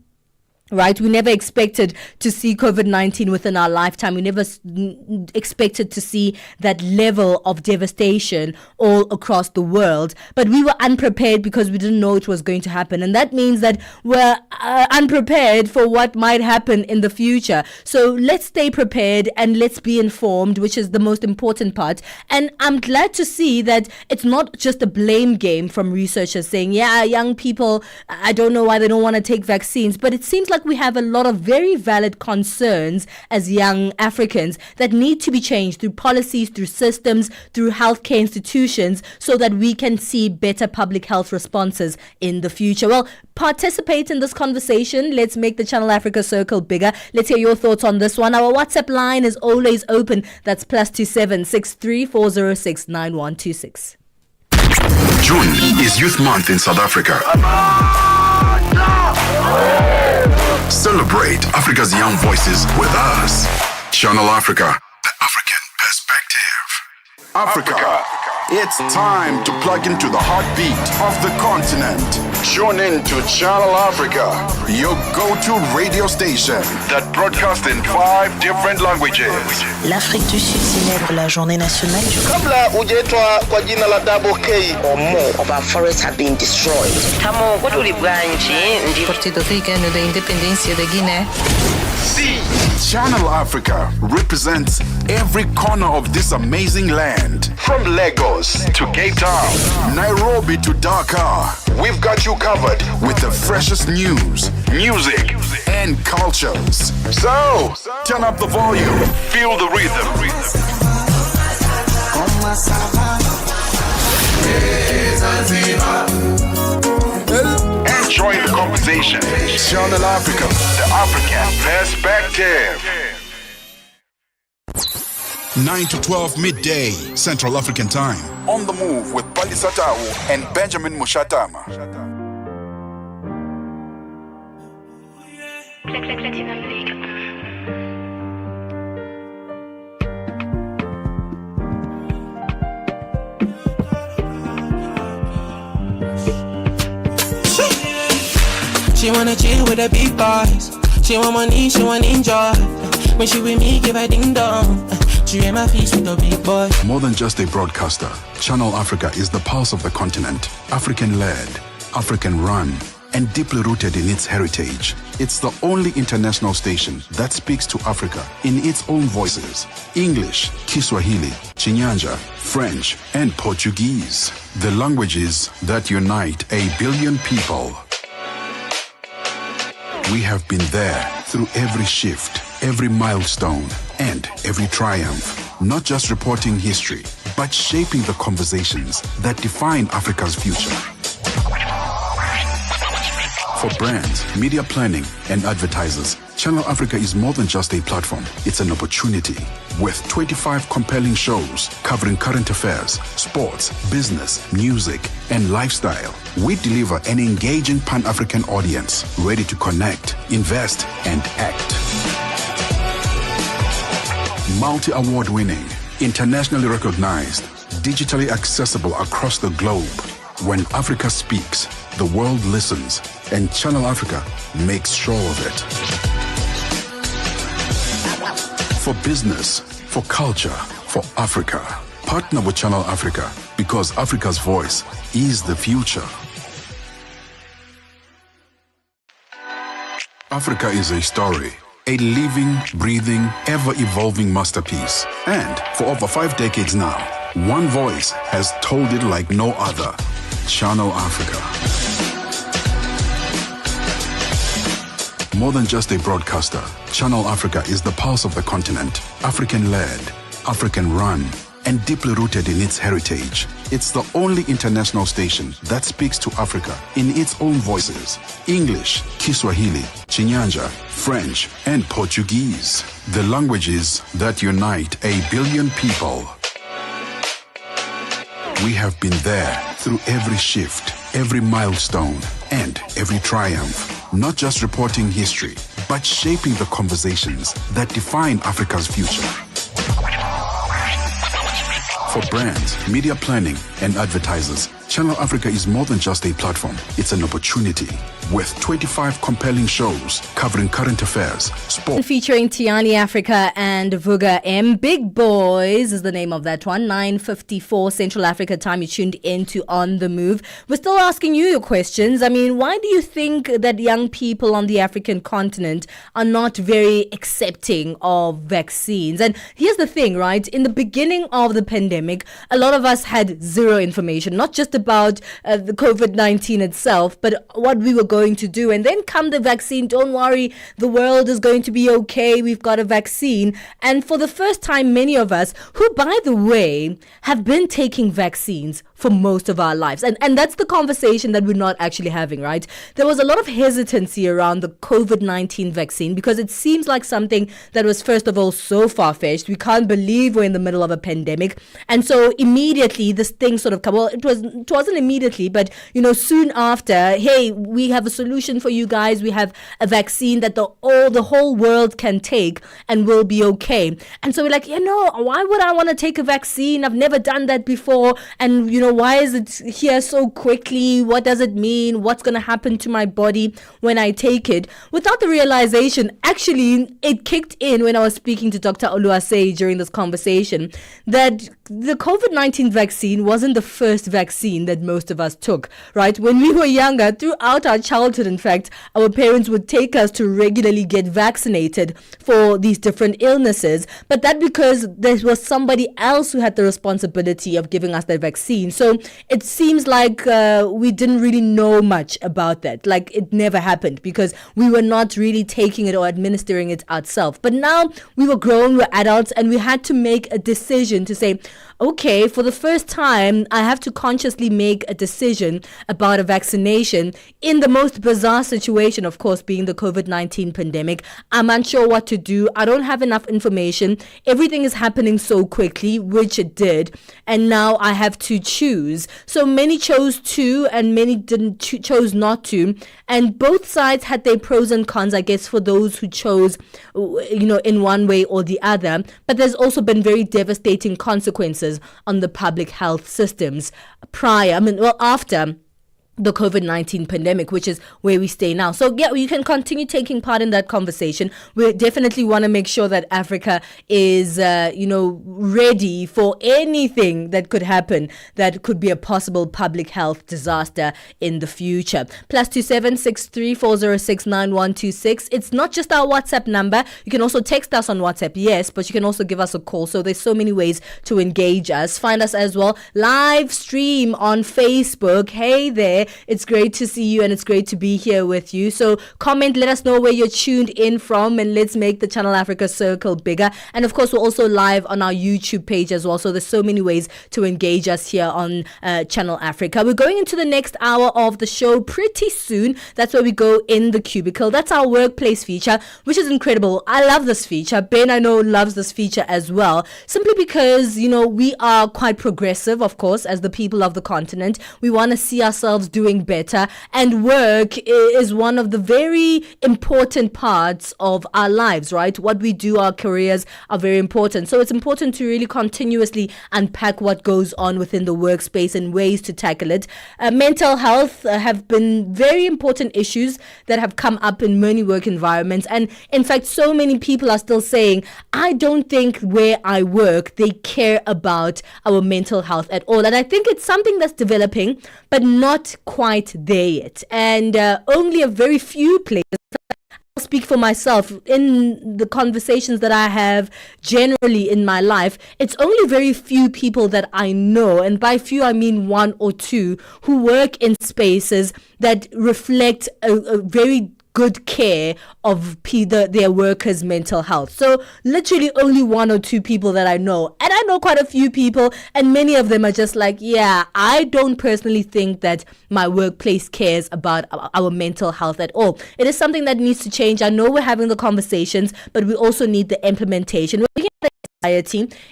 Right? We never expected to see COVID-19 within our lifetime. We never expected to see that level of devastation all across the world. But we were unprepared because we didn't know it was going to happen. And that means that we're unprepared for what might happen in the future. So let's stay prepared and let's be informed, which is the most important part. And I'm glad to see that it's not just a blame game from researchers saying, yeah, young people, I don't know why they don't want to take vaccines. But it seems like we have a lot of very valid concerns as young Africans that need to be changed through policies, through systems, through healthcare institutions so that we can see better public health responses in the future. Well, participate in this conversation. Let's make the Channel Africa circle bigger. Let's hear your thoughts on this one. Our WhatsApp line is always open. That's +27 63 406 9126. June is Youth Month in South Africa. Celebrate Africa's young voices with us. Channel Africa, the African perspective. Africa, it's time to plug into the heartbeat of the continent. Tune in to Channel Africa, your go-to radio station that broadcasts in 5 different languages. L'Afrique du Sud célèbre la journée nationale du Kabla hujaitwa kwa jina la Double K or more of our forests have been destroyed. Tamo kutuli bwanji ndi Partido Africano da Independência da Guiné. See, Channel Africa represents every corner of this amazing land. From Lagos to Cape Town, Nairobi to Dakar, we've got you covered with the freshest news, music, and cultures. So, turn up the volume, feel the rhythm. Enjoy the conversation. Channel Africa, the African perspective. 9 to 12 midday, Central African Time. On the Move with Palisa Tau and Benjamin Mushatama. She wanna chill with the big boys. She want money, she want enjoy. When she with me, give her ding dong. She ain't my feast with the big boy. More than just a broadcaster, Channel Africa is the pulse of the continent. African-led, African-run, and deeply rooted in its heritage. It's the only international station that speaks to Africa in its own voices. English, Kiswahili, Chinyanja, French, and Portuguese. The languages that unite a billion people. We have been there through every shift, every milestone, and every triumph. Not just reporting history, but shaping the conversations that define Africa's future. For brands, media planning, and advertisers, Channel Africa is more than just a platform. It's an opportunity. With 25 compelling shows covering current affairs, sports, business, music, and lifestyle, we deliver an engaging Pan-African audience ready to connect, invest, and act. Multi-award winning, internationally recognized, digitally accessible across the globe. When Africa speaks, the world listens, and Channel Africa makes sure of it. For business, for culture, for Africa, partner with Channel Africa, because Africa's voice is the future. Africa is a story. A living, breathing, ever-evolving masterpiece. And for over 5 decades now, one voice has told it like no other. Channel Africa. More than just a broadcaster, Channel Africa is the pulse of the continent. African-led, African-run, and deeply rooted in its heritage. It's the only international station that speaks to Africa in its own voices. English, Kiswahili, Chinyanja, French, and Portuguese. The languages that unite 1 billion people. We have been there through every shift, every milestone, and every triumph. Not just reporting history, but shaping the conversations that define Africa's future. For brands, media planning, and advertisers, Channel Africa is more than just a platform. It's an opportunity. With 25 compelling shows covering current affairs, sports. Featuring Tiani Africa and Vuga M. Big Boys is the name of that one. 9:54 Central Africa time. You tuned into On the Move. We're still asking you your questions. I mean, why do you think that young people on the African continent are not very accepting of vaccines? And here's the thing, right? In the beginning of the pandemic, a lot of us had zero information, not just about the COVID-19 itself, but what we were going to do. And then come the vaccine, don't worry, the world is going to be okay, we've got a vaccine. And for the first time, many of us, who by the way, have been taking vaccines for most of our lives. And that's the conversation that we're not actually having, right? There was a lot of hesitancy around the COVID-19 vaccine because it seems like something that was, first of all, so far-fetched. We can't believe we're in the middle of a pandemic. And so immediately this thing sort of come, well, it wasn't immediately, but, you know, soon after, hey, we have a solution for you guys. We have a vaccine that the whole world can take and will be okay. And so we're like, why would I want to take a vaccine? I've never done that before. And, why is it here so quickly? What does it mean? What's going to happen to my body when I take it? Without the realization, actually, it kicked in when I was speaking to Dr. Oluwase during this conversation, that the COVID-19 vaccine wasn't the first vaccine that most of us took, right? When we were younger, throughout our childhood, in fact, our parents would take us to regularly get vaccinated for these different illnesses. But that because there was somebody else who had the responsibility of giving us that vaccine. So it seems like we didn't really know much about that. Like it never happened because we were not really taking it or administering it ourselves. But now we were grown, we're adults, and we had to make a decision to say, okay, for the first time, I have to consciously make a decision about a vaccination in the most bizarre situation, of course, being the COVID-19 pandemic. I'm unsure what to do. I don't have enough information. Everything is happening so quickly, which it did. And now I have to choose. So many chose to and many chose not to. And both sides had their pros and cons, I guess, for those who chose, in one way or the other. But there's also been very devastating consequences on the public health systems after the COVID-19 pandemic, which is where we stay now. So yeah, you can continue taking part in that conversation. We definitely want to make sure that Africa is, ready for anything that could happen that could be a possible public health disaster in the future. +27 63 406 9126. It's not just our WhatsApp number. You can also text us on WhatsApp, yes, but you can also give us a call. So there's so many ways to engage us. Find us as well live stream on Facebook. Hey there. there. It's great to see you and it's great to be here with you. So comment, let us know where you're tuned in from, and let's make the Channel Africa circle bigger. And of course, we're also live on our YouTube page as well. So there's so many ways to engage us here on Channel Africa. We're going into the next hour of the show pretty soon. That's where we go in the cubicle. That's our workplace feature, which is incredible. I love this feature. Ben, I know, loves this feature as well, simply because, you know, we are quite progressive, of course, as the people of the continent. We want to see ourselves doing better, and work is one of the very important parts of our lives, right? What we do, our careers are very important. So it's important to really continuously unpack what goes on within the workspace and ways to tackle it. Mental health have been very important issues that have come up in many work environments. And in fact, so many people are still saying, I don't think where I work, they care about our mental health at all. And I think it's something that's developing, but not quite there yet. And only a very few places, I'll speak for myself, in the conversations that I have generally in my life, it's only very few people that I know, and by few I mean one or two, who work in spaces that reflect a very good care of their workers' mental health. So literally only one or two people that I know. And I know quite a few people, and many of them are just like, yeah, I don't personally think that my workplace cares about our mental health at all. It is something that needs to change. I know we're having the conversations, but we also need the implementation. We're looking at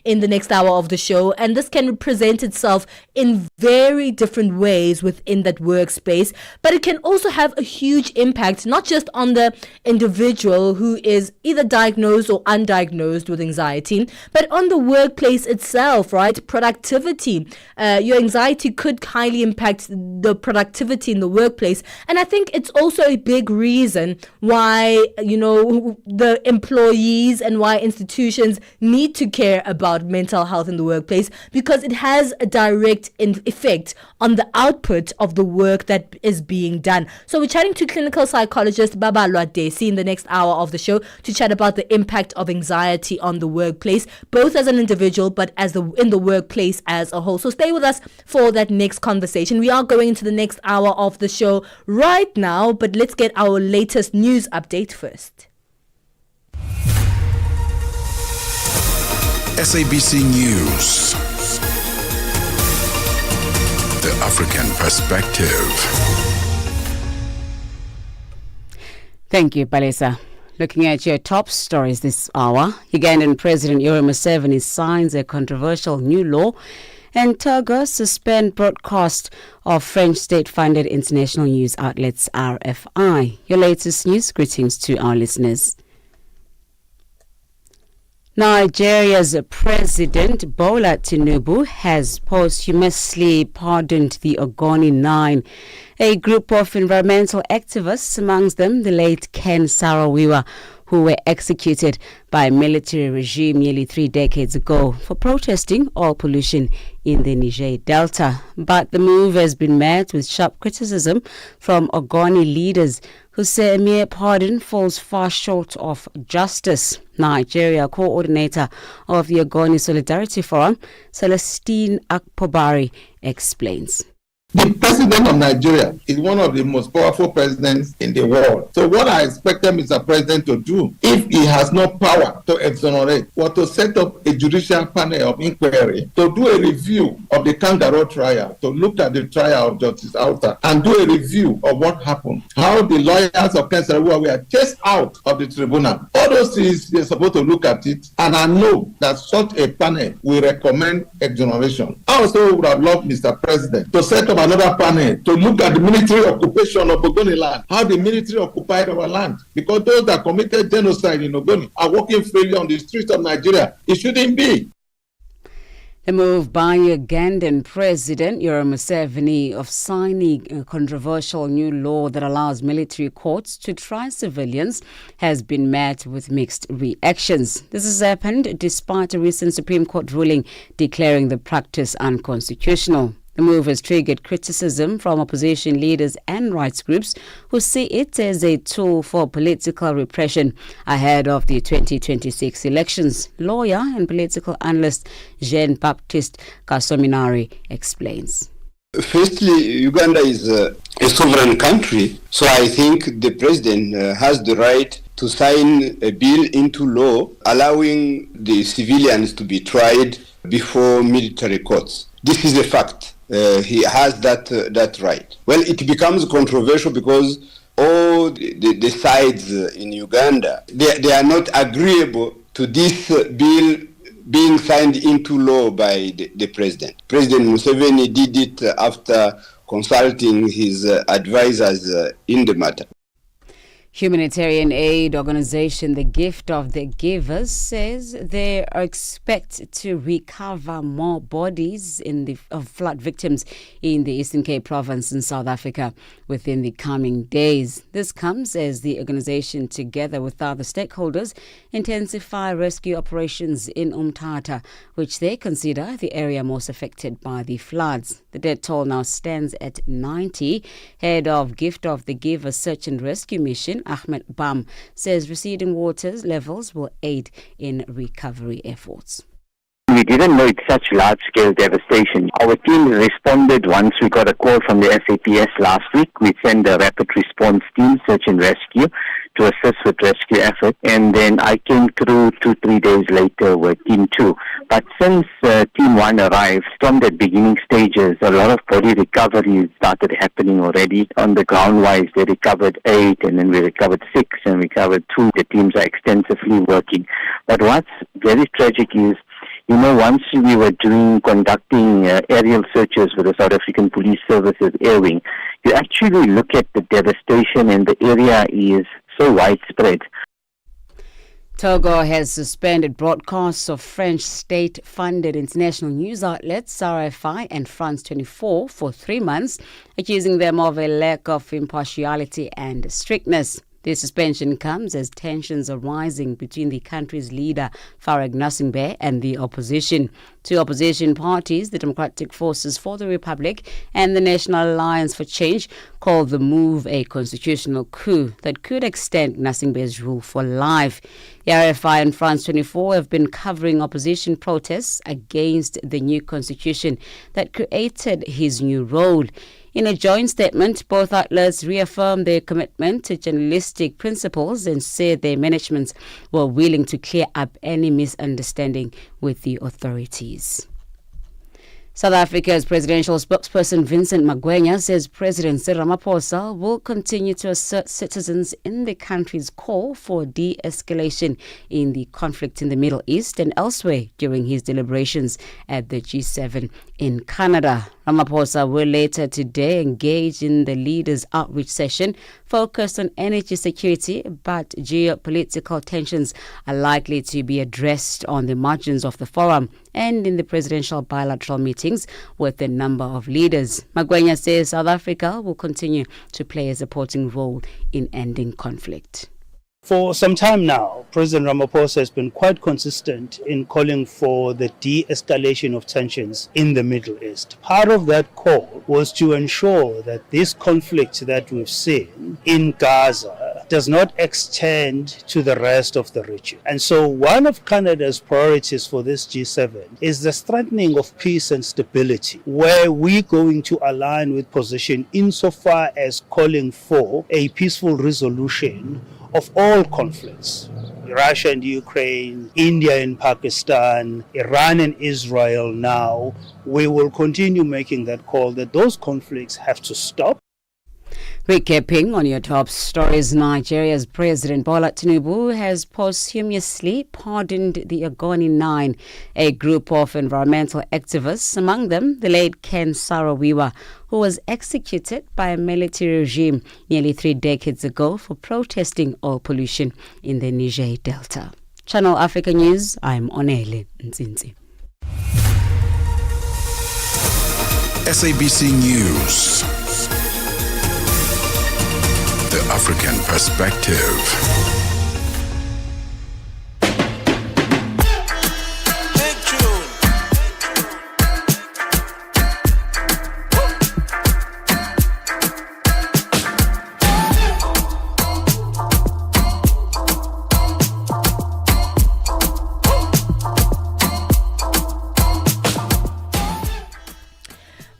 in the next hour of the show, and this can present itself in very different ways within that workspace, but it can also have a huge impact, not just on the individual who is either diagnosed or undiagnosed with anxiety, but on the workplace itself, right? Productivity. Your anxiety could highly impact the productivity in the workplace, and I think it's also a big reason why, you know, the employees and why institutions need to care about mental health in the workplace, because it has a direct effect on the output of the work that is being done. So we're chatting to clinical psychologist Baba Lwadesi in the next hour of the show to chat about the impact of anxiety on the workplace, both as an individual but in the workplace as a whole. So stay with us for that next conversation. We are going into the next hour of the show right now, but let's get our latest news update first. SABC News. The African Perspective. Thank you, Palesa. Looking at your top stories this hour, Ugandan President Yoweri Museveni signs a controversial new law, and Togo suspend broadcast of French state-funded international news outlets RFI. Your latest news, greetings to our listeners. Nigeria's President Bola Tinubu has posthumously pardoned the Ogoni Nine, a group of environmental activists, amongst them the late Ken Saro-Wiwa, who were executed by a military regime nearly 3 decades ago for protesting oil pollution in the Niger Delta. But the move has been met with sharp criticism from Ogoni leaders, who say a mere pardon falls far short of justice. Nigeria coordinator of the Ogoni Solidarity Forum, Celestine Akpobari, explains. The president of Nigeria is one of the most powerful presidents in the world. So what I expect Mr. President to do, if he has no power to exonerate, or to set up a judicial panel of inquiry, to do a review of the Kangaroo trial, to look at the trial of Justice Auta, and do a review of what happened, how the lawyers of Ken Saro-Wiwa were chased out of the tribunal. All those things, they're supposed to look at it, and I know that such a panel will recommend exoneration. I also would have loved Mr. President to set up another panel to look at the military occupation of Ogoni land, how the military occupied our land, because those that committed genocide in Ogoni are walking freely on the streets of Nigeria. It shouldn't be. The move by Ugandan President Yoweri Museveni of signing a controversial new law that allows military courts to try civilians has been met with mixed reactions. This has happened despite a recent Supreme Court ruling declaring the practice unconstitutional. The move has triggered criticism from opposition leaders and rights groups who see it as a tool for political repression ahead of the 2026 elections. Lawyer and political analyst Jean-Baptiste Kasominari explains. Firstly, Uganda is a sovereign country, so I think the president has the right to sign a bill into law allowing the civilians to be tried before military courts. This is a fact. He has that right. Well, it becomes controversial because all the sides in Uganda, they are not agreeable to this bill being signed into law by the president. President Museveni did it after consulting his advisors in the matter. Humanitarian aid organization The Gift of the Givers says they expect to recover more bodies of flood victims in the Eastern Cape province in South Africa within the coming days. This comes as the organization, together with other stakeholders, intensify rescue operations in Umtata, which they consider the area most affected by the floods. The death toll now stands at 90. Head of Gift of the Givers Search and Rescue Mission, Ahmed Bam, says receding water levels will aid in recovery efforts. We didn't know it's such large-scale devastation. Our team responded once we got a call from the SAPS last week. We sent a rapid response team, search and rescue, to assist with rescue effort. And then I came through 2-3 days later with Team 2. But since Team 1 arrived, from the beginning stages, a lot of body recovery started happening already. On the ground-wise, they recovered 8, and then we recovered 6, and we recovered 2. The teams are extensively working. But what's very tragic is, once we were conducting aerial searches with the South African Police Services Air Wing, you actually look at the devastation, and the area is so widespread. Togo has suspended broadcasts of French state-funded international news outlets RFI and France 24 for 3 months, accusing them of a lack of impartiality and strictness. The suspension comes as tensions are rising between the country's leader, Faure Gnassingbé, and the opposition. Two opposition parties, the Democratic Forces for the Republic and the National Alliance for Change, called the move a constitutional coup that could extend Gnassingbé's rule for life. The RFI and France 24 have been covering opposition protests against the new constitution that created his new role. In a joint statement, both outlets reaffirmed their commitment to journalistic principles and said their managements were willing to clear up any misunderstanding with the authorities. South Africa's presidential spokesperson Vincent Magwenya says President Cyril Ramaphosa will continue to assert citizens in the country's call for de-escalation in the conflict in the Middle East and elsewhere during his deliberations at the G7 in Canada. Ramaphosa will later today engage in the leaders' outreach session focused on energy security, but geopolitical tensions are likely to be addressed on the margins of the forum and in the presidential bilateral meetings with a number of leaders. Magwenya says South Africa will continue to play a supporting role in ending conflict. For some time now, President Ramaphosa has been quite consistent in calling for the de-escalation of tensions in the Middle East. Part of that call was to ensure that this conflict that we've seen in Gaza does not extend to the rest of the region. And so one of Canada's priorities for this G7 is the strengthening of peace and stability, where we're going to align with position insofar as calling for a peaceful resolution of all conflicts, Russia and Ukraine, India and Pakistan, Iran and Israel now. We will continue making that call that those conflicts have to stop. Recapping on your top stories, Nigeria's President Bola Tinubu has posthumously pardoned the Ogoni 9, a group of environmental activists, among them the late Ken Saro-Wiwa, who was executed by a military regime nearly 3 decades ago for protesting oil pollution in the Niger Delta. Channel Africa News, I'm Onele Nzinzi. SABC News. The African Perspective.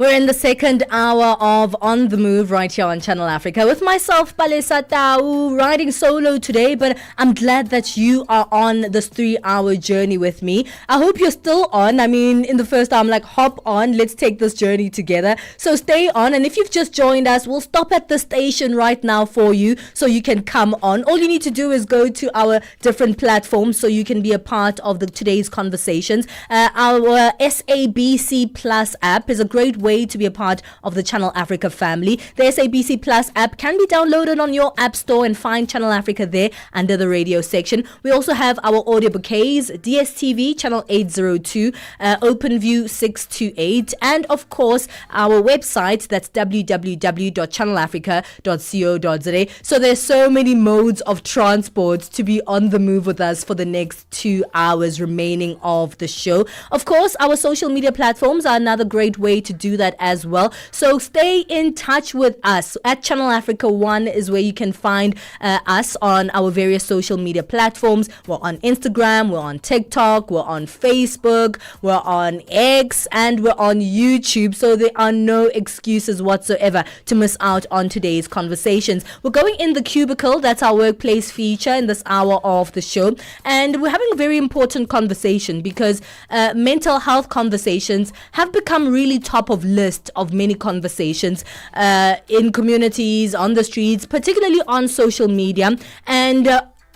We're in the second hour of On the Move right here on Channel Africa with myself, Palesa Tau, riding solo today, but I'm glad that you are on this 3-hour journey with me. I hope you're still on. I mean, in the first hour, I'm like, hop on, let's take this journey together. So stay on, and if you've just joined us, we'll stop at the station right now for you so you can come on. All you need to do is go to our different platforms so you can be a part of today's conversations. Our SABC Plus app is a great way to be a part of the Channel Africa family. The SABC Plus app can be downloaded on your app store and find Channel Africa there under the radio section. We also have our audio bouquets, DSTV channel 802, OpenView 628, and of course our website, that's www.channelafrica.co.za. So there's so many modes of transport to be on the move with us for the next 2 hours remaining of the show. Of course, our social media platforms are another great way to do that as well. So stay in touch with us. At Channel Africa 1 is where you can find us on our various social media platforms. We're on Instagram, we're on TikTok, we're on Facebook, we're on X, and we're on YouTube. So there are no excuses whatsoever to miss out on today's conversations. We're going in the cubicle. That's our workplace feature in this hour of the show. And we're having a very important conversation because mental health conversations have become really top of list of many conversations in communities, on the streets, particularly on social media. And,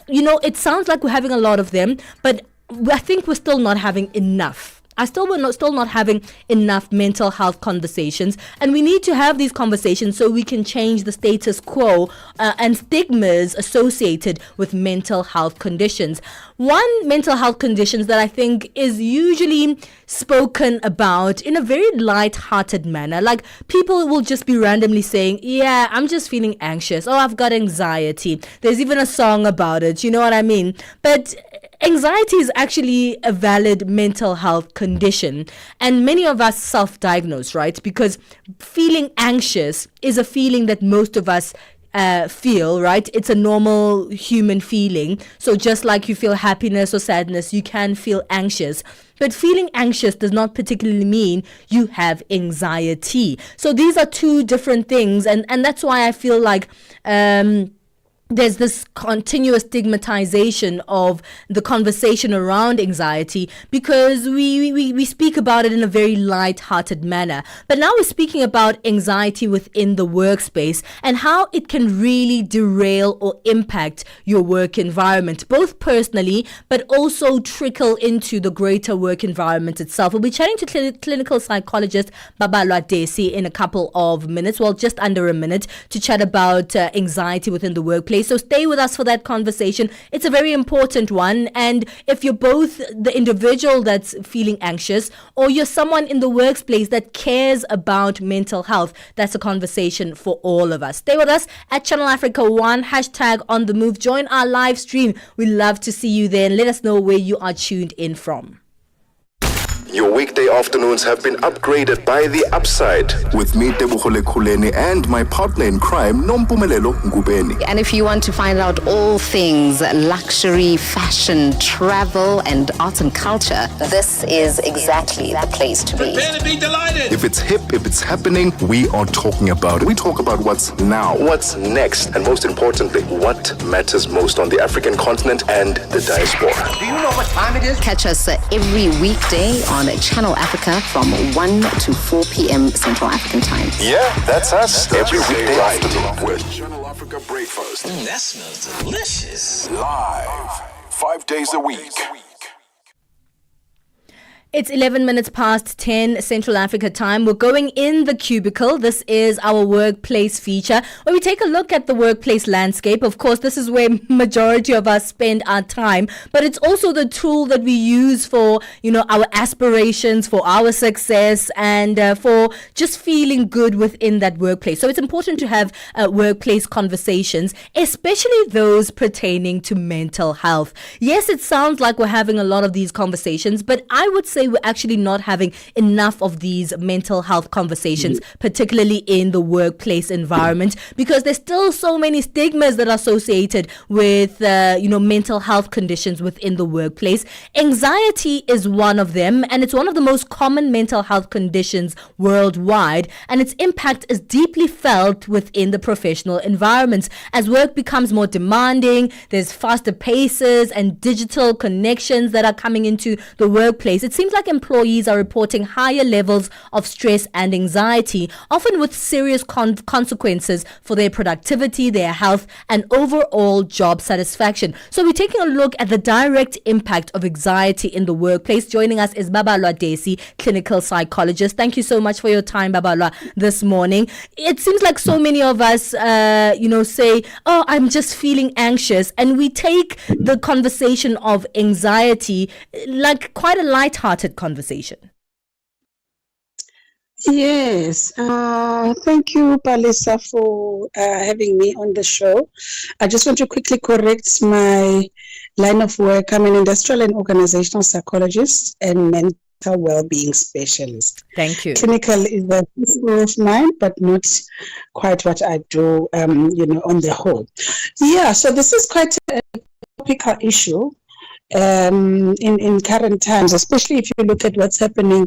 it sounds like we're having a lot of them, but I think we're still not having enough. We're still not having enough mental health conversations, and we need to have these conversations so we can change the status quo and stigmas associated with mental health conditions. One mental health conditions that I think is usually spoken about in a very light-hearted manner, like people will just be randomly saying, yeah, I'm just feeling anxious, or I've got anxiety. There's even a song about it, you know what I mean? But anxiety is actually a valid mental health condition, and many of us self-diagnose, right? Because feeling anxious is a feeling that most of us feel, right? It's a normal human feeling. So just like you feel happiness or sadness, you can feel anxious. But feeling anxious does not particularly mean you have anxiety. So these are two different things, and that's why I feel like there's this continuous stigmatization of the conversation around anxiety because we speak about it in a very light-hearted manner. But now we're speaking about anxiety within the workspace and how it can really derail or impact your work environment, both personally but also trickle into the greater work environment itself. We'll be chatting to clinical psychologist Babalwa Desi in a couple of minutes, well, just under a minute, to chat about anxiety within the workplace. So stay with us for that conversation. It's a very important one. And if you're both the individual that's feeling anxious or you're someone in the workplace that cares about mental health, that's a conversation for all of us. Stay with us at Channel Africa 1, hashtag On The Move. Join our live stream. We'd love to see you there and let us know where you are tuned in from. Your weekday afternoons have been upgraded by The Upside. With me, Tebohole Khuleni, and my partner in crime, Nompumelelo Ngubeni. And if you want to find out all things luxury, fashion, travel, and arts and culture, this is exactly the place to be. Prepare to be delighted. If it's hip, if it's happening, we are talking about it. We talk about what's now, what's next, and most importantly, what matters most on the African continent and the diaspora. Do you know what time it is? Catch us every weekday on Channel Africa from 1 to 4 p.m. Central African Time. Yeah, that's us. Every weekday afternoon with Channel Africa Breakfast. That smells delicious. Live, 5 days a week. It's 11 minutes past 10 Central Africa time. We're going in the cubicle. This is our workplace feature where we take a look at the workplace landscape. Of course, this is where majority of us spend our time, but it's also the tool that we use for, our aspirations, for our success, and for just feeling good within that workplace. So it's important to have workplace conversations, especially those pertaining to mental health. Yes, it sounds like we're having a lot of these conversations, but I would say why we're actually not having enough of these mental health conversations, particularly in the workplace environment, because there's still so many stigmas that are associated with, mental health conditions within the workplace. Anxiety is one of them, and it's one of the most common mental health conditions worldwide, and its impact is deeply felt within the professional environments. As work becomes more demanding, there's faster paces and digital connections that are coming into the workplace. It seems like employees are reporting higher levels of stress and anxiety, often with serious consequences for their productivity, their health, and overall job satisfaction. So we're taking a look at the direct impact of anxiety in the workplace. Joining us is Babalwa Desi, clinical psychologist. Thank you so much for your time, Babalwa, this morning. It seems like so many of us, say, oh, I'm just feeling anxious. And we take the conversation of anxiety like quite a light-hearted conversation. Yes, thank you, Palisa, for having me on the show. I just want to quickly correct my line of work. I'm an industrial and organizational psychologist and mental well-being specialist. Thank you. Clinical is a skill of mine, but not quite what I do, on the whole. Yeah, so this is quite a topical issue. In current times, especially if you look at what's happening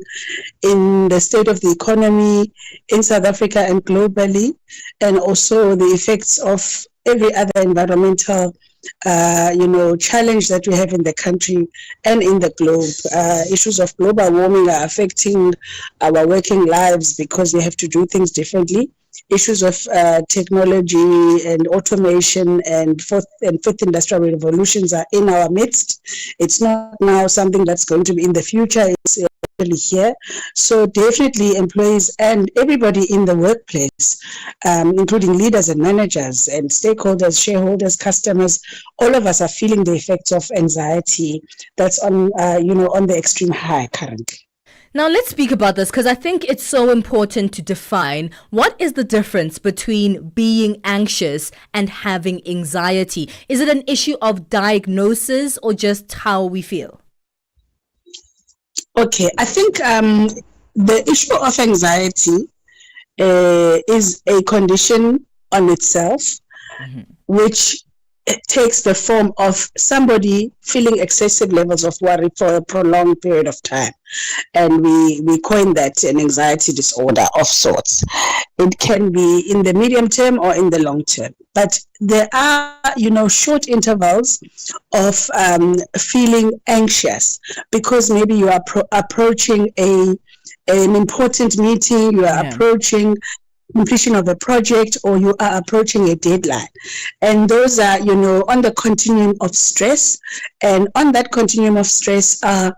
in the state of the economy in South Africa and globally, and also the effects of every other environmental challenge that we have in the country and in the globe. Issues of global warming are affecting our working lives because we have to do things differently. Issues of technology and automation and fifth industrial revolutions are in our midst. It's not now something that's going to be in the future. It's actually here. So definitely employees and everybody in the workplace, including leaders and managers and stakeholders, shareholders, customers, all of us are feeling the effects of anxiety that's on the extreme high currently. Now let's speak about this, because I think it's so important to define what is the difference between being anxious and having anxiety. Is it an issue of diagnosis or just how we feel? Okay, I think the issue of anxiety is a condition on itself, which takes the form of somebody feeling excessive levels of worry for a prolonged period of time. And we coin that an anxiety disorder of sorts. It can be in the medium term or in the long term. But there are, short intervals of feeling anxious because maybe you are approaching an important meeting, you are approaching completion of a project, or you are approaching a deadline. And those are, on the continuum of stress. And on that continuum of stress are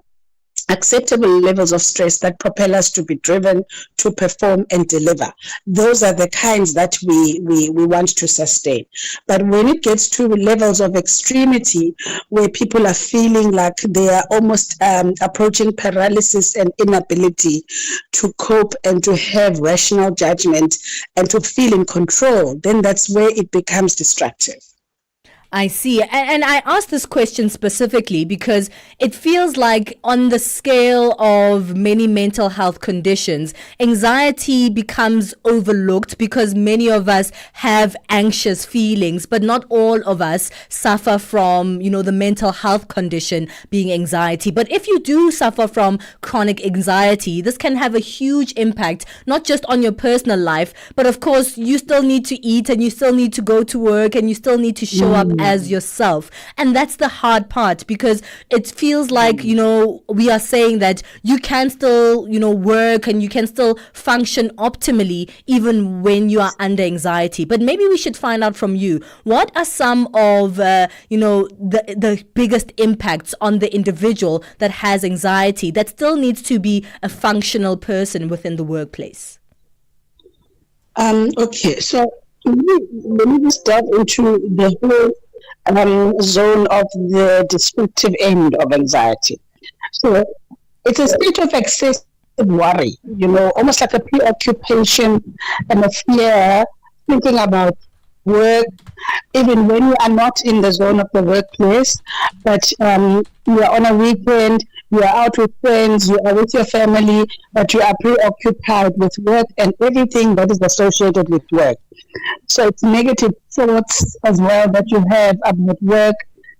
acceptable levels of stress that propel us to be driven to perform and deliver. Those are the kinds that we want to sustain. But when it gets to levels of extremity where people are feeling like they are almost approaching paralysis and inability to cope and to have rational judgment and to feel in control, then that's where it becomes destructive. I see. And I asked this question specifically because it feels like on the scale of many mental health conditions, anxiety becomes overlooked because many of us have anxious feelings, but not all of us suffer from, the mental health condition being anxiety. But if you do suffer from chronic anxiety, this can have a huge impact, not just on your personal life, but of course, you still need to eat and you still need to go to work and you still need to show up as yourself. And that's the hard part, because it feels like, we are saying that you can still, work and you can still function optimally even when you are under anxiety. But maybe we should find out from you, what are some of, the biggest impacts on the individual that has anxiety that still needs to be a functional person within the workplace? Okay, so let me just dive into the whole zone of the descriptive end of anxiety. So it's a state of excessive worry, almost like a preoccupation and a fear, thinking about work, even when you are not in the zone of the workplace, but you are on a weekend, you are out with friends, you are with your family, but you are preoccupied with work and everything that is associated with work. So it's negative thoughts as well that you have about work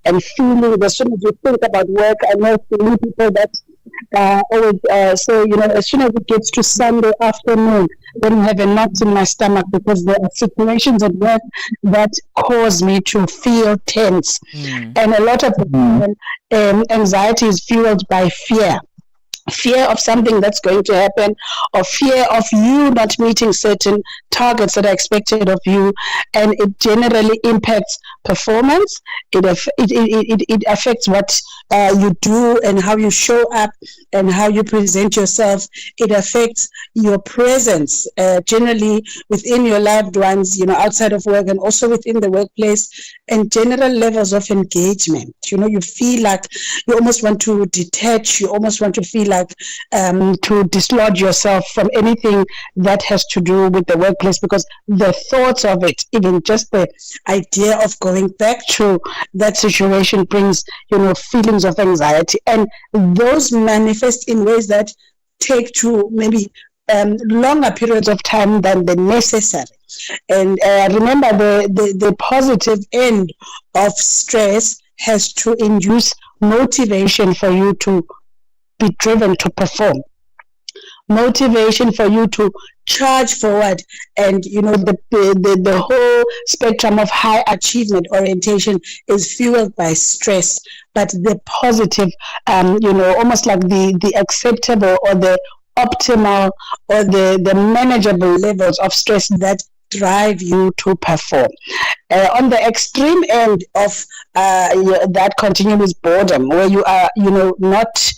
and feeling. As soon as you think about work, I know many people that always say, as soon as it gets to Sunday afternoon, then I have a knot in my stomach because there are situations at work that cause me to feel tense. And a lot of the time, anxiety is fueled by fear. Fear of something that's going to happen, or fear of you not meeting certain targets that are expected of you, and it generally impacts performance. It affects what you do and how you show up and how you present yourself. It affects your presence generally within your loved ones, outside of work and also within the workplace, and general levels of engagement. You feel like you almost want to detach, you almost want to feel like to dislodge yourself from anything that has to do with the workplace, because the thoughts of it, even just the idea of going back to that situation, brings feelings of anxiety, and those manifest in ways that take to maybe longer periods of time than the necessary. And remember, the positive end of stress has to induce motivation for you to be driven to perform, motivation for you to charge forward, and the whole spectrum of high achievement orientation is fueled by stress. But the positive, almost like the acceptable or the optimal or the manageable levels of stress that drive you to perform. On the extreme end of that continuum is boredom, where you are, not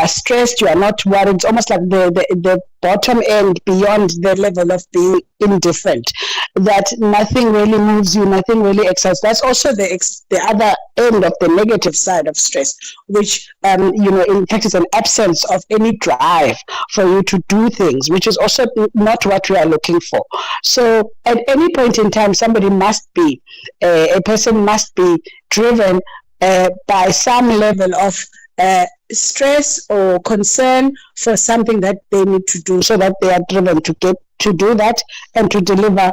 stressed, you are not worried. It's almost like the bottom end beyond the level of being indifferent, that nothing really moves you, nothing really excites. That's also the other end of the negative side of stress, which, in fact, is an absence of any drive for you to do things, which is also not what we are looking for. So at any point in time, somebody must be, a person must be driven by some level of stress or concern for something that they need to do, so that they are driven to get to do that and to deliver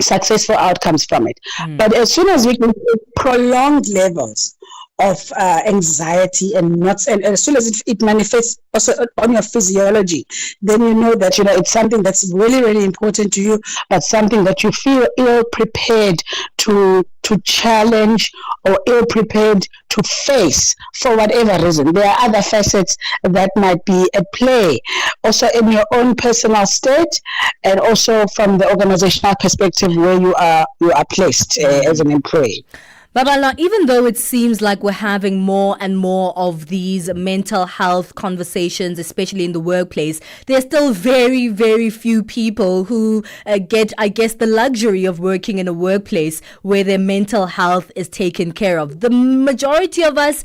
successful outcomes from it. But as soon as we can prolonged levels of anxiety and as soon as it manifests also on your physiology, then you know that it's something that's really, really important to you, but something that you feel ill prepared to challenge or ill prepared to face for whatever reason. There are other facets that might be at play, also in your own personal state, and also from the organizational perspective where you are placed as an employee. Babalwa, even though it seems like we're having more and more of these mental health conversations, especially in the workplace, there's still very, very few people who get, I guess, the luxury of working in a workplace where their mental health is taken care of. The majority of us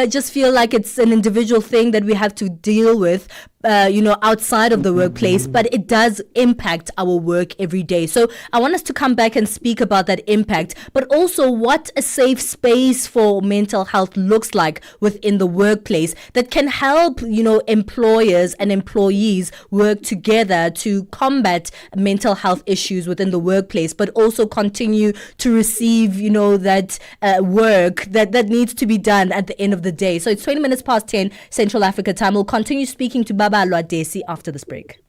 just feel like it's an individual thing that we have to deal with, outside of the workplace, but it does impact our work every day. So I want us to come back and speak about that impact, but also what a safe space for mental health looks like within the workplace that can help, employers and employees work together to combat mental health issues within the workplace, but also continue to receive, that work that needs to be done at the end of the day. So it's 20 minutes past 10 Central Africa time. We'll continue speaking to Babalwa Desi after this break.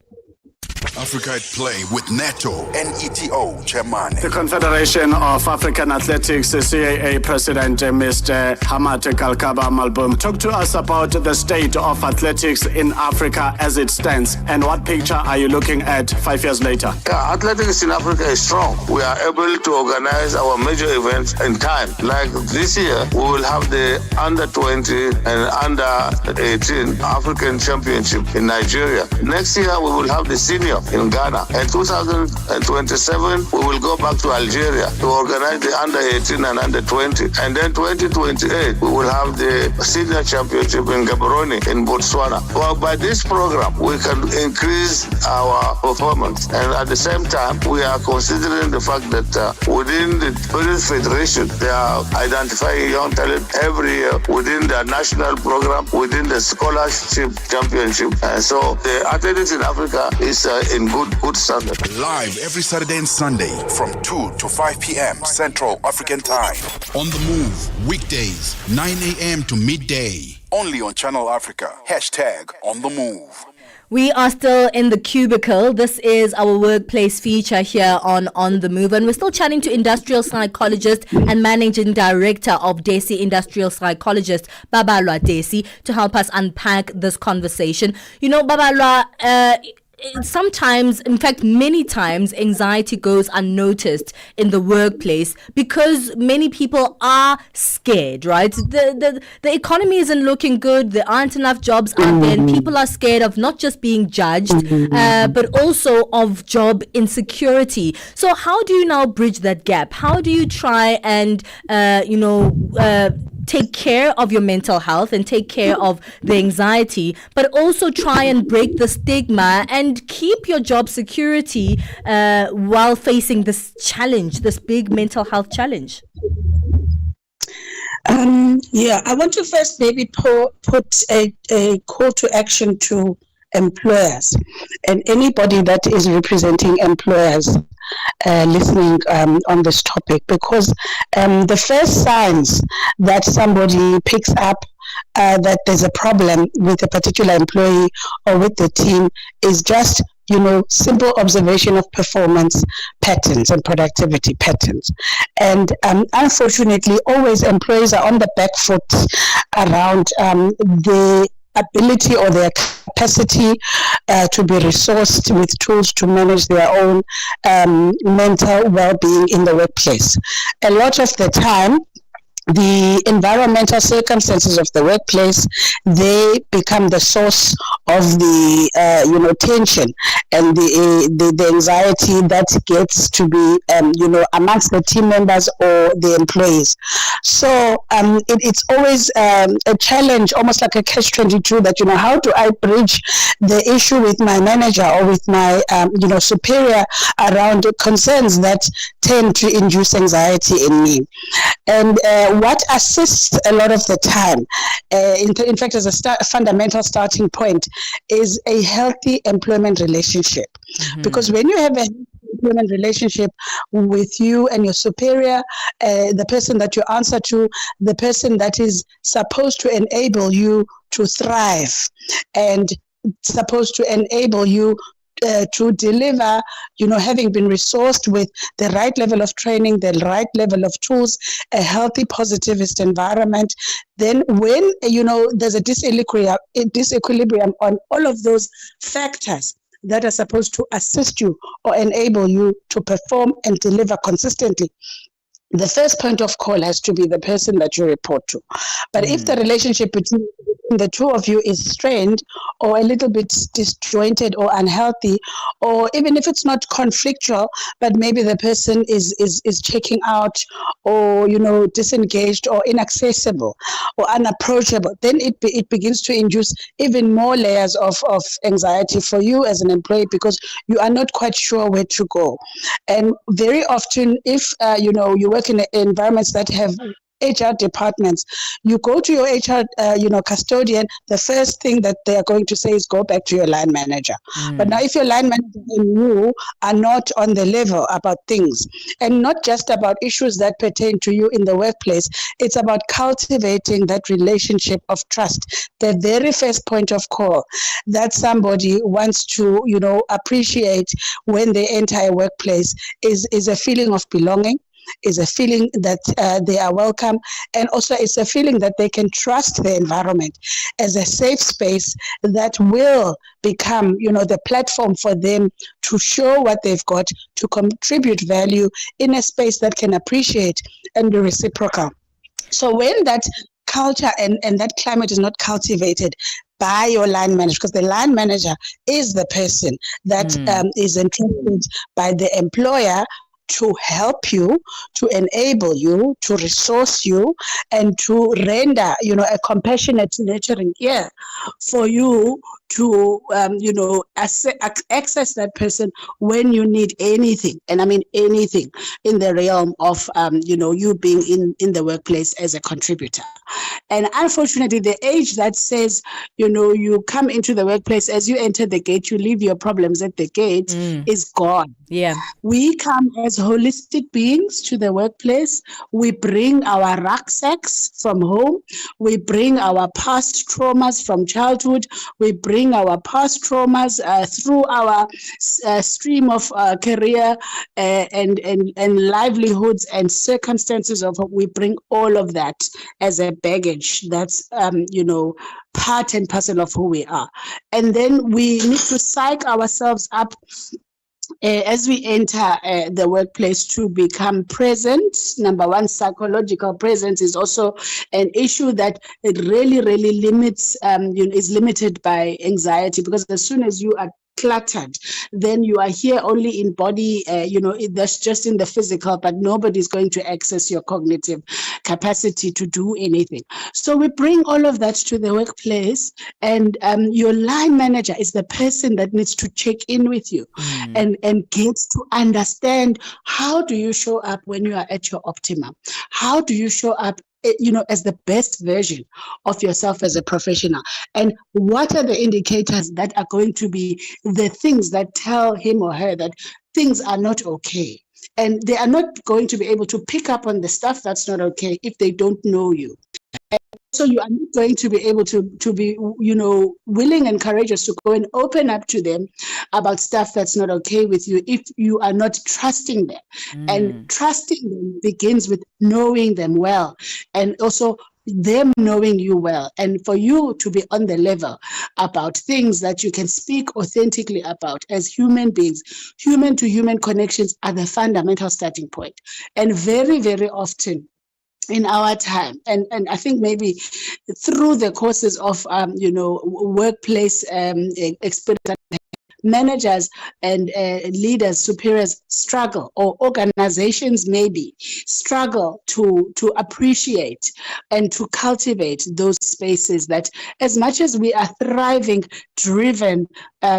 Africa at Play with Neto and ETO Chairman. The Confederation of African Athletics, the CAA President, Mr. Hamad Kalkaba Malboum, talk to us about the state of athletics in Africa as it stands, and what picture are you looking at 5 years later? Yeah, athletics in Africa is strong. We are able to organize our major events in time. Like this year, we will have the under 20 and under 18 African Championship in Nigeria. Next year, we will have the senior Kenya, in Ghana. And 2027, we will go back to Algeria to organize the under-18 and under-20. And then 2028, we will have the senior championship in Gaborone in Botswana. Well, by this program, we can increase our performance. And at the same time, we are considering the fact that within the British Federation, they are identifying young talent every year within the national program, within the scholarship championship. And so the athletics in Africa is in good standard. Live every Saturday and Sunday from 2 to 5 p.m. Central African Time. On the Move, weekdays, 9 a.m. to midday. Only on Channel Africa. #On the Move. We are still in the cubicle. This is our workplace feature here on the Move. And we're still chatting to industrial psychologist and managing director of Desi Industrial Psychologist, Babalwa Desi, to help us unpack this conversation. You know, Babalwa, sometimes, in fact, many times, anxiety goes unnoticed in the workplace because many people are scared, right? The economy isn't looking good. There aren't enough jobs out there, and people are scared of not just being judged, but also of job insecurity. So how do you now bridge that gap? How do you try and, take care of your mental health and take care of the anxiety, but also try and break the stigma and keep your job security while facing this challenge, this big mental health challenge? I want to first maybe put a call to action to employers and anybody that is representing employers listening on this topic, because the first signs that somebody picks up that there's a problem with a particular employee or with the team is just simple observation of performance patterns and productivity patterns. And unfortunately, always employees are on the back foot around the ability or their capacity to be resourced with tools to manage their own mental well-being in the workplace. A lot of the time, the environmental circumstances of the workplace, they become the source of the tension and the anxiety that gets to be amongst the team members or the employees. So it's always a challenge, almost like a catch-22, that how do I bridge the issue with my manager or with my superior around concerns that tend to induce anxiety in me. And what assists a lot of the time, in fact, as a fundamental starting point, is a healthy employment relationship. Because when you have a employment relationship with you and your superior, the person that you answer to, the person that is supposed to enable you to thrive and supposed to enable you to deliver, having been resourced with the right level of training, the right level of tools, a healthy positivist environment, then when, there's a disequilibrium on all of those factors that are supposed to assist you or enable you to perform and deliver consistently, the first point of call has to be the person that you report to. But if the relationship between the two of you is strained or a little bit disjointed or unhealthy, or even if it's not conflictual, but maybe the person is checking out or disengaged or inaccessible or unapproachable, then it begins to induce even more layers of anxiety for you as an employee, because you are not quite sure where to go. And very often, if you work in environments that have HR departments, you go to your HR, custodian, the first thing that they are going to say is go back to your line manager. But now if your line manager and you are not on the level about things, and not just about issues that pertain to you in the workplace, it's about cultivating that relationship of trust. The very first point of call that somebody wants to, appreciate when they enter a workplace is a feeling of belonging, is a feeling that they are welcome, and also it's a feeling that they can trust the environment as a safe space that will become, the platform for them to show what they've got, to contribute value in a space that can appreciate and be reciprocal. So when that culture and that climate is not cultivated by your line manager, because the line manager is the person that is employed by the employer to help you, to enable you, to resource you, and to render, a compassionate, nurturing ear for you to, access that person when you need anything. And I mean anything in the realm of, you being in the workplace as a contributor. And unfortunately, the age that says, you come into the workplace, as you enter the gate, you leave your problems at the gate is gone. Yeah. We come as holistic beings to the workplace. We bring our rucksacks from home. We bring our past traumas from childhood. We bring our past traumas through our stream of career and livelihoods and circumstances of. We bring all of that as a baggage. That's part and parcel of who we are, and then we need to psych ourselves up as we enter the workplace to become present. Number one, psychological presence is also an issue that it really limits, is limited by anxiety, because as soon as you are cluttered, then you are here only in body, that's just in the physical, but nobody's going to access your cognitive capacity to do anything. So we bring all of that to the workplace, and your line manager is the person that needs to check in with you and gets to understand, how do you show up when you are at your optimum? How do you show up as the best version of yourself as a professional? And what are the indicators that are going to be the things that tell him or her that things are not okay? And they are not going to be able to pick up on the stuff that's not okay if they don't know you. And so you are not going to be able to be, willing and courageous to go and open up to them about stuff that's not okay with you if you are not trusting them. And trusting them begins with knowing them well, and also them knowing you well, and for you to be on the level about things that you can speak authentically about as human beings. Human to human connections are the fundamental starting point. And very, very often in our time, and I think maybe through the courses of workplace experience, managers and leaders, superiors struggle, or organizations maybe struggle to appreciate and to cultivate those spaces that, as much as we are thriving, driven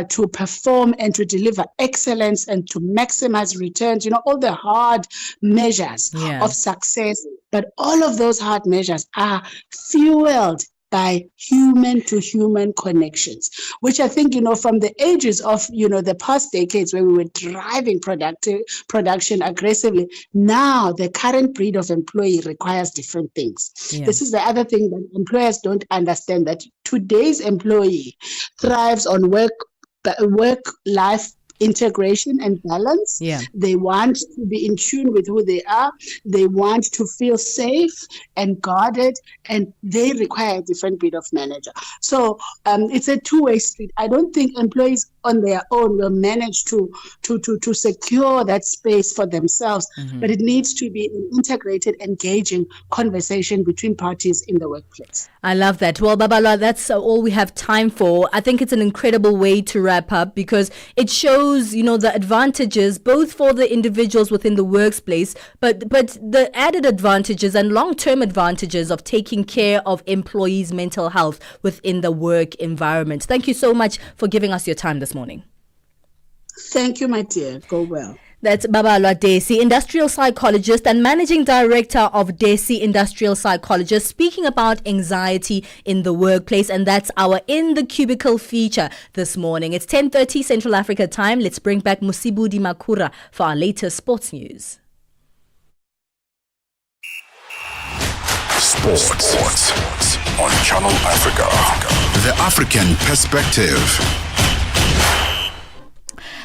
to perform and to deliver excellence and to maximize returns, all the hard measures of success, but all of those hard measures are fueled by human to human connections, which I think, from the ages of, the past decades where we were driving production aggressively, now the current breed of employee requires different things. Yeah. This is the other thing that employers don't understand, that today's employee thrives on work-life integration and balance. They want to be in tune with who they are. They want to feel safe and guarded, and they require a different breed of manager. So it's a two-way street. I don't think employees on their own will manage to secure that space for themselves, but it needs to be an integrated, engaging conversation between parties in the workplace. I love that. Well, Babalwa, that's all we have time for. I think it's an incredible way to wrap up, because it shows, the advantages both for the individuals within the workplace, but the added advantages and long-term advantages of taking care of employees' mental health within the work environment. Thank you so much for giving us your time this morning. Thank you, my dear. Go well. That's Babalwa Desi, industrial psychologist and managing director of Desi Industrial Psychologists, speaking about anxiety in the workplace. And that's our In the Cubicle feature this morning. It's 10:30 Central Africa time. Let's bring back Musibudi Makura for our latest sports news. Sports on Channel Africa. The African perspective.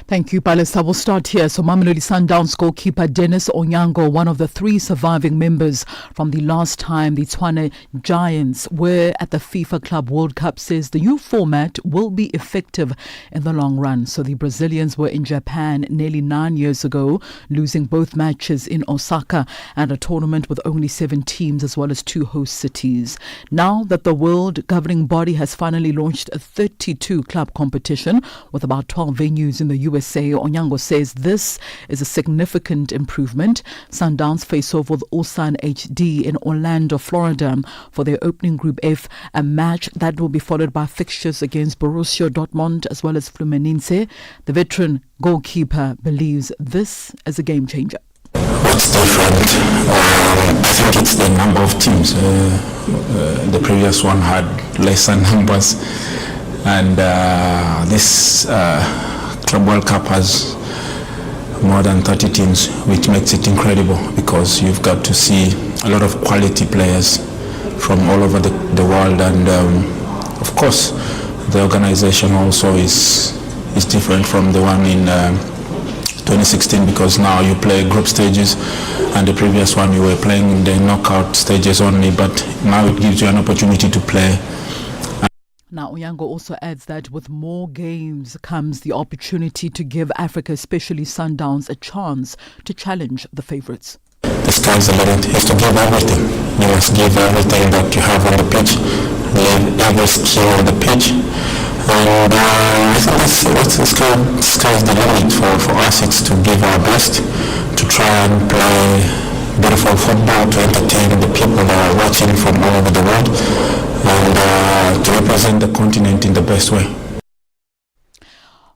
Thank you, Palesa. We'll start here. So Mamelodi Sundowns goalkeeper Dennis Onyango, one of the 3 surviving members from the last time the Tshwane Giants were at the FIFA Club World Cup, says the new format will be effective in the long run. So the Brazilians were in Japan nearly 9 years ago, losing both matches in Osaka and a tournament with only 7 teams as well as 2 host cities. Now that the world governing body has finally launched a 32 club competition with about 12 venues in the USA, Onyango says this is a significant improvement. Sundowns face off with Ulsan HD in Orlando, Florida for their opening Group F, a match that will be followed by fixtures against Borussia Dortmund as well as Fluminense. The veteran goalkeeper believes this is a game changer. What's different? I think it's the number of teams. The previous one had lesser numbers, and this Club World Cup has more than 30 teams, which makes it incredible because you've got to see a lot of quality players from all over the world, and of course the organization also is different from the one in 2016 because now you play group stages, and the previous one you were playing in the knockout stages only, but now it gives you an opportunity to play. Now, Onyango also adds that with more games comes the opportunity to give Africa, especially Sundowns, a chance to challenge the favourites. The sky's the limit. You have to give everything. You must give everything that you have on the pitch, leave every skill on the pitch. And I think the sky's the limit for us. It's to give our best, to try and play beautiful football, to entertain the people that are watching from all over the world, and to represent the continent in the best way.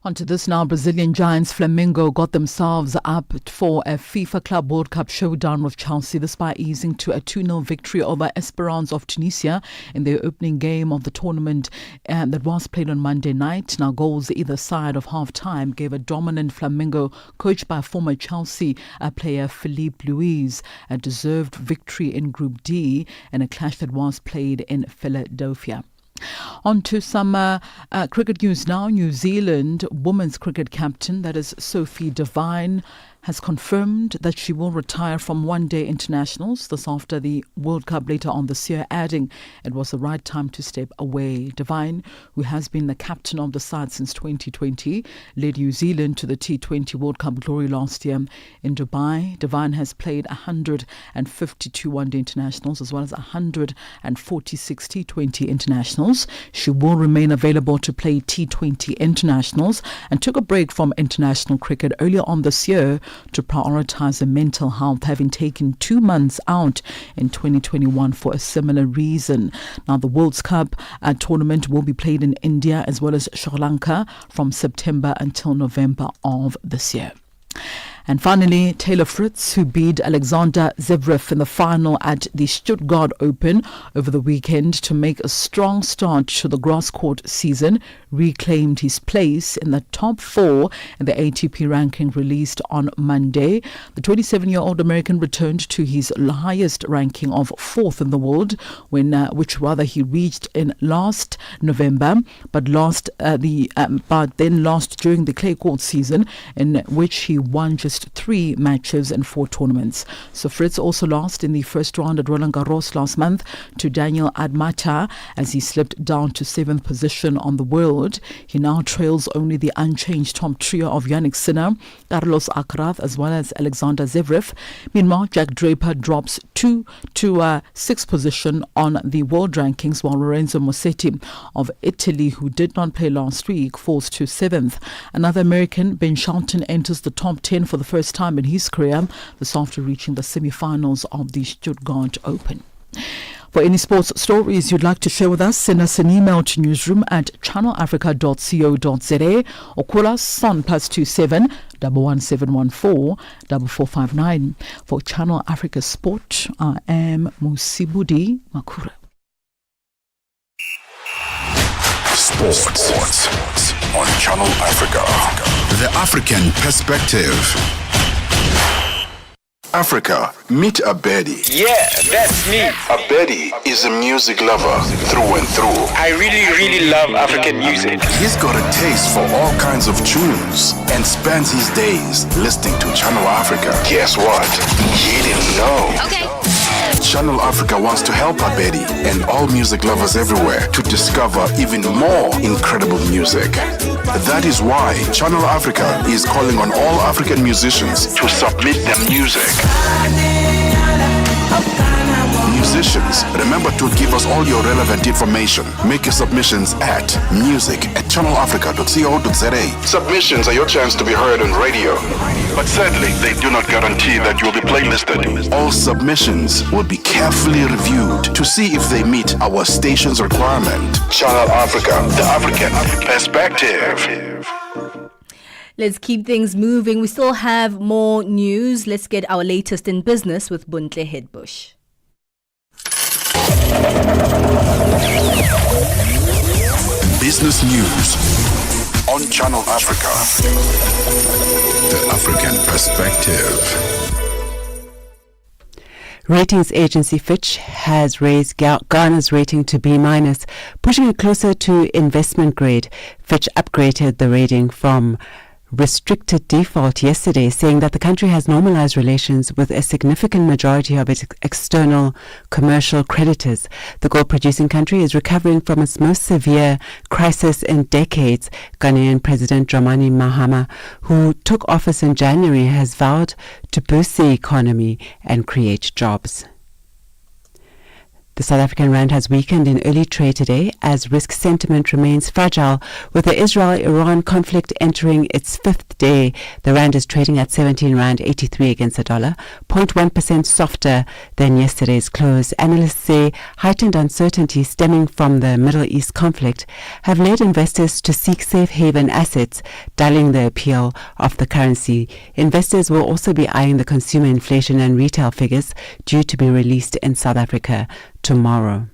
On to this now. Brazilian giants Flamengo got themselves up for a FIFA Club World Cup showdown with Chelsea. This by easing to a 2-0 victory over Esperance of Tunisia in their opening game of the tournament that was played on Monday night. Now, goals either side of half-time gave a dominant Flamengo, coached by former Chelsea player Filipe Luis, a deserved victory in Group D in a clash that was played in Philadelphia. On to some cricket news now. New Zealand women's cricket captain, that is Sophie Devine, has confirmed that she will retire from one-day internationals. This after the World Cup later on this year, adding it was the right time to step away. Devine, who has been the captain of the side since 2020, led New Zealand to the T20 World Cup glory last year in Dubai. Devine has played 152 one-day internationals as well as 146 T20 internationals. She will remain available to play T20 internationals and took a break from international cricket earlier on this year to prioritise her mental health, having taken 2 months out in 2021 for a similar reason. Now, the World Cup tournament will be played in India as well as Sri Lanka from September until November of this year. And finally, Taylor Fritz, who beat Alexander Zverev in the final at the Stuttgart Open over the weekend to make a strong start to the grass court season, reclaimed his place in the top 4 in the ATP ranking released on Monday. The 27-year-old American returned to his highest ranking of 4th in the world, which he reached in last November, but then lost during the clay court season, in which he won just 3 matches in 4 tournaments. So Fritz also lost in the first round at Roland Garros last month to Daniel Admata as he slipped down to 7th position on the world. He now trails only the unchanged top trio of Jannik Sinner, Carlos Alcaraz as well as Alexander Zverev. Meanwhile, Jack Draper drops 2 to 6th position on the world rankings, while Lorenzo Musetti of Italy, who did not play last week, falls to 7th. Another American, Ben Shelton, enters the top 10 for the first time in his career, this after reaching the semi-finals of the Stuttgart Open. For any sports stories you'd like to share with us, send us an email to newsroom@channelafrica.co.za or call us on +27 11714 4459. For Channel Africa Sport, I am Musibudi Makura. Sports on Channel Africa. The African perspective. Africa, meet Abedi. Yeah, that's me. Abedi is a music lover through and through. I really love African music. He's got a taste for all kinds of tunes and spends his days listening to Channel Africa. Guess what? He didn't know. Okay. Channel Africa wants to help Abedi and all music lovers everywhere to discover even more incredible music. That is why Channel Africa is calling on all African musicians to submit their music. Musicians, remember to give us all your relevant information. Make your submissions at music@channelafrica.co.za. Submissions are your chance to be heard on radio. But sadly, they do not guarantee that you will be playlisted. All submissions will be carefully reviewed to see if they meet our station's requirement. Channel Africa, the African perspective. Let's keep things moving. We still have more news. Let's get our latest in business with Bontle Headbush. Business news on Channel Africa. The African perspective. Ratings agency Fitch has raised Ghana's rating to B-, pushing it closer to investment grade. Fitch upgraded the rating from restricted default yesterday, saying that the country has normalized relations with a significant majority of its external commercial creditors. The gold-producing country is recovering from its most severe crisis in decades. Ghanaian President Dramani Mahama, who took office in January, has vowed to boost the economy and create jobs. The South African rand has weakened in early trade today as risk sentiment remains fragile. With the Israel-Iran conflict entering its fifth day, the rand is trading at 17 rand 83 against the dollar, 0.1% softer than yesterday's close. Analysts say heightened uncertainty stemming from the Middle East conflict have led investors to seek safe haven assets, dulling the appeal of the currency. Investors will also be eyeing the consumer inflation and retail figures due to be released in South Africa tomorrow.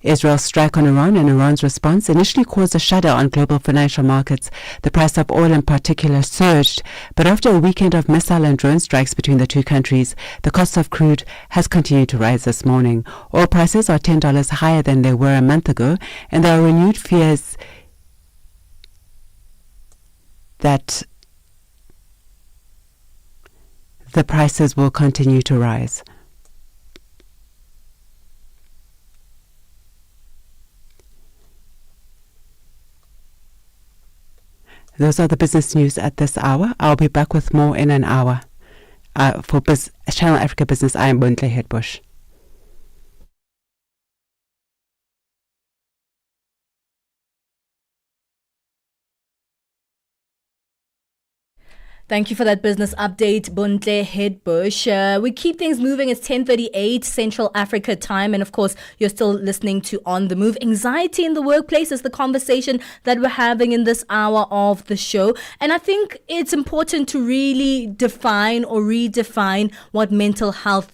Israel's strike on Iran and Iran's response initially caused a shudder on global financial markets. The price of oil in particular surged, but after a weekend of missile and drone strikes between the two countries, the cost of crude has continued to rise this morning. Oil prices are $10 higher than they were a month ago, and there are renewed fears that the prices will continue to rise. Those are the business news at this hour. I'll be back with more in an hour. For Channel Africa Business, I am Bontle Headbush. Thank you for that business update, Bontle Headbush. We keep things moving. It's 10:38 Central Africa time. And of course, you're still listening to On the Move. Anxiety in the workplace is the conversation that we're having in this hour of the show. And I think it's important to really define or redefine what mental health,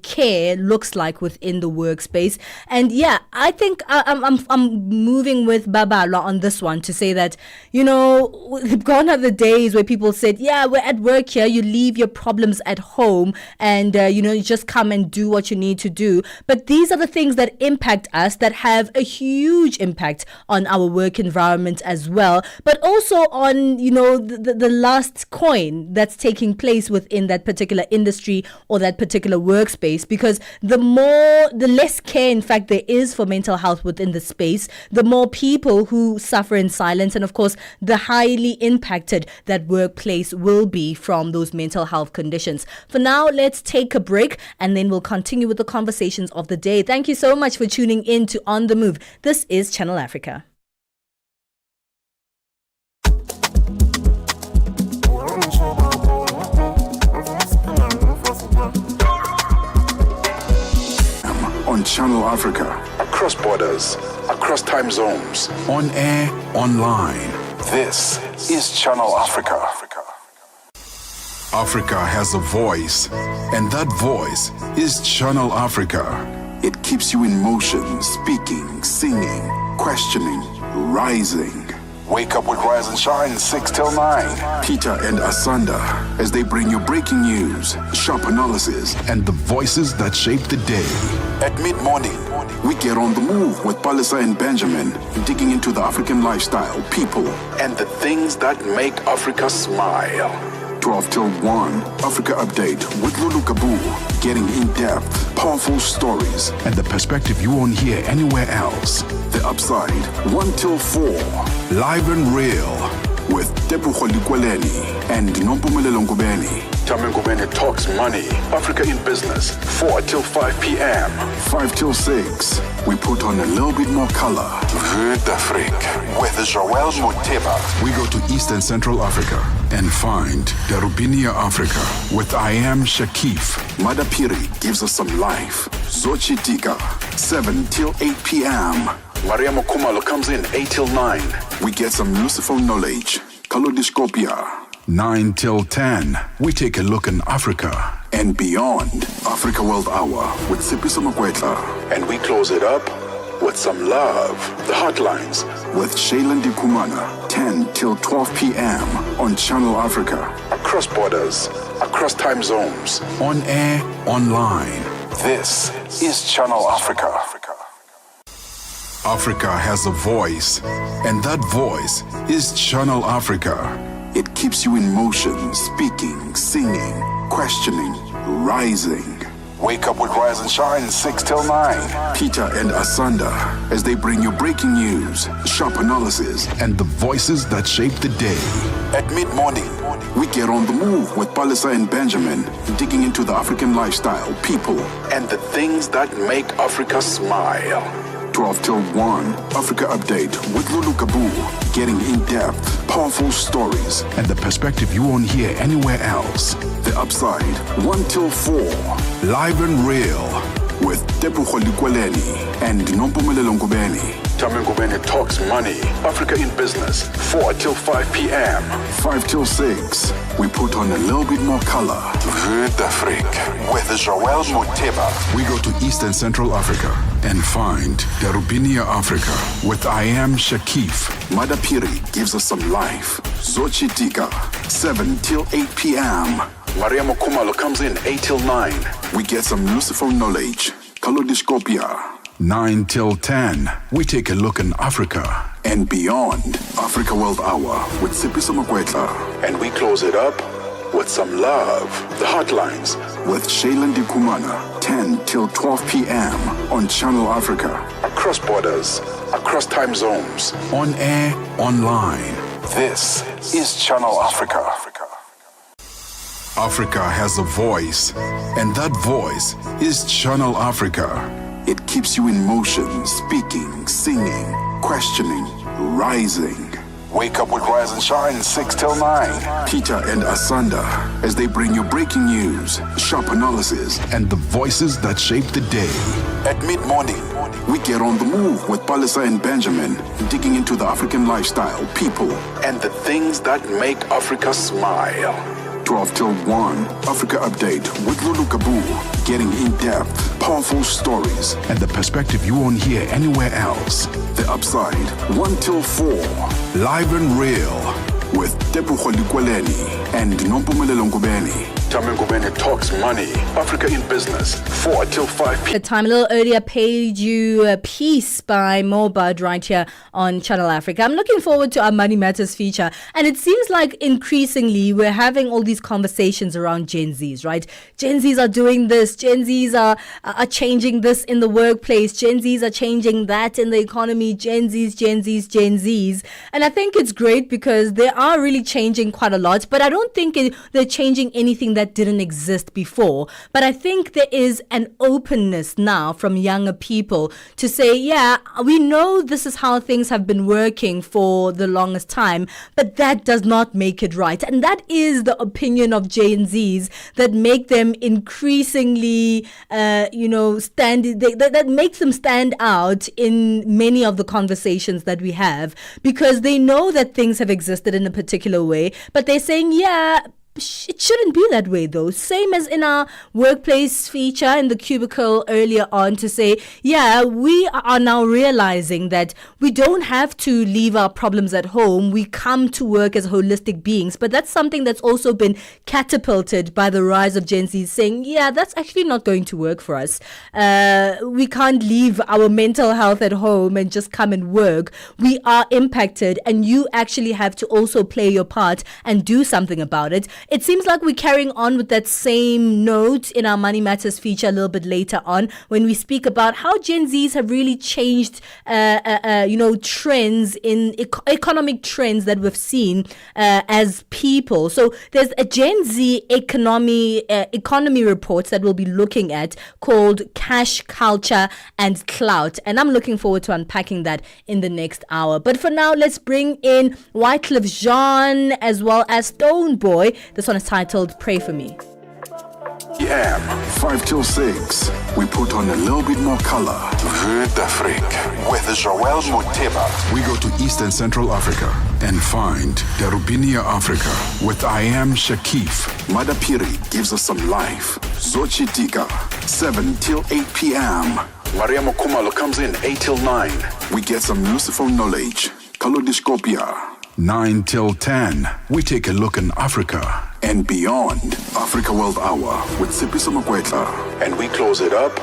care looks like within the workspace. And yeah, I think I'm moving with Babala on this one to say that, gone are the days where people said, yeah, we're at work here, you leave your problems at home and, you just come and do what you need to do. But these are the things that impact us, that have a huge impact on our work environment as well, but also on, the last coin that's taking place within that particular industry or that particular workspace, because the less care, in fact, there is for mental health within the space, the more people who suffer in silence, and of course, the highly impacted that workplace will be from those mental health conditions. For now, let's take a break and then we'll continue with the conversations of the day. Thank you so much for tuning in to On the Move. This is Channel Africa. On Channel Africa, across borders, across time zones, on air, online. This is Channel Africa. Africa has a voice, and that voice is Channel Africa. It keeps you in motion, speaking, singing, questioning, rising. Wake up with Rise and Shine 6 till 9. Peter and Asanda as they bring you breaking news, sharp analysis, and the voices that shape the day. At mid-morning, we get on the move with Palisa and Benjamin, digging into the African lifestyle, people, and the things that make Africa smile. 12 till 1, Africa Update with Lulu Kabu, getting in-depth, powerful stories, and the perspective you won't hear anywhere else. The Upside, 1 till 4, live and real, with Tepuho Likweleni and Nompumelelo Ngubeni. Tame Ngubeni talks money, Africa in business, 4 till 5 p.m. 5 till 6, we put on a little bit more color. Vue d'Afrique with Joel Moteba. We go to Eastern Central Africa and find Darubinia Africa with I Am Shakif. Madapiri gives us some life. Zochitika, 7 till 8 p.m. Maria Mokumalo comes in 8 till 9. We get some useful knowledge. Kalodiscopia. 9 till 10. We take a look in Africa and beyond. Africa World Hour with Sipiso Makwetla. And we close it up with some love. The Hotlines with Shailen Dikumana. 10 till 12 p.m. on Channel Africa. Across borders, across time zones. On air, online. This is Channel Africa. Africa has a voice, and that voice is Channel Africa. It keeps you in motion, speaking, singing, questioning, rising. Wake up with Rise and Shine 6 till 9. Peter and Asanda as they bring you breaking news, sharp analysis, and the voices that shape the day. At mid-morning, we get on the move with Palisa and Benjamin, digging into the African lifestyle, people, and the things that make Africa smile. 12 till 1, Africa Update with Lulu Kabu, getting in-depth, powerful stories, and the perspective you won't hear anywhere else. The Upside, 1 till 4, live and real, with Tepuho Likweleni and Nompumelelo Ngubeni. Tame Ngubeni talks money, Africa in business, 4 till 5 p.m. 5 till 6, we put on a little bit more color. Vue d'Afrique with Joel Moteba. We go to Eastern Central Africa and find Darubinia Africa with I Am Shakif. Madapiri gives us some life. Zochitika, 7 till 8 p.m. Maria Mokumalo comes in 8 till 9. We get some useful knowledge. Kalodiscopia. 9 till 10, we take a look in Africa and beyond. Africa World Hour with Sipiso Makwetla. And we close it up with some love. The Hotlines with Shailen Dikumana. 10 till 12 p.m. on Channel Africa. Across borders, across time zones. On air, online. This is Channel Africa. Africa has a voice, and that voice is Channel Africa. It keeps you in motion, speaking, singing, questioning, rising. Wake up with Rise and Shine 6 till 9. Peter and Asanda as they bring you breaking news, sharp analysis, and the voices that shape the day. At mid-morning, we get on the move with Palisa and Benjamin, digging into the African lifestyle, people, and the things that make Africa smile. 12 till 1, Africa Update with Lulu Kabu, getting in-depth, powerful stories, and the perspective you won't hear anywhere else. The Upside, 1 till 4, live and real, with Tepuho Likweleni and Nompumelelo Ngubeni. Tame Ngubeni talks money, Africa in business, 4 till 5 p.m. The time a little earlier paid you a piece by Mobad right here on Channel Africa. I'm looking forward to our Money Matters feature, and it seems like increasingly we're having all these conversations around Gen Zs, right? Gen Zs are doing this, Gen Zs are changing this in the workplace, Gen Zs are changing that in the economy, Gen Zs. And I think it's great because they are really changing quite a lot, but I don't think they're changing anything that didn't exist before. But I think there is an openness now from younger people to say, yeah, we know this is how things have been working for the longest time, but that does not make it right. And that is the opinion of Gen Zs that make them increasingly, that makes them stand out in many of the conversations that we have, because they know that things have existed in a particular way, but they're saying, yeah, It shouldn't be that way, though. Same as in our workplace feature in the cubicle earlier on, to say, yeah, we are now realizing that we don't have to leave our problems at home. We come to work as holistic beings. But that's something that's also been catapulted by the rise of Gen Z, saying, yeah, that's actually not going to work for us. We can't leave our mental health at home and just come and work. We are impacted, and you actually have to also play your part and do something about it. It seems like we're carrying on with that same note in our Money Matters feature a little bit later on, when we speak about how Gen Zs have really changed, trends in economic trends that we've seen as people. So there's a Gen Z economy reports that we'll be looking at called Cash, Culture and Clout. And I'm looking forward to unpacking that in the next hour. But for now, let's bring in Wycliffe Jean as well as Stone Boy. This one is titled Pray For Me. PM, 5 till 6. We put on a little bit more color. Vue d'Afrique with Joel Moteba. We go to Eastern Central Africa and find Darubinia Africa with I Am Shakif. Madapiri gives us some life. Zochitika, 7 till 8 p.m. Maria Mokumalo comes in 8 till 9. We get some useful knowledge. Kalodiscopia. 9 till 10, we take a look in Africa and beyond. Africa World Hour with Sipiso Makwetla. And we close it up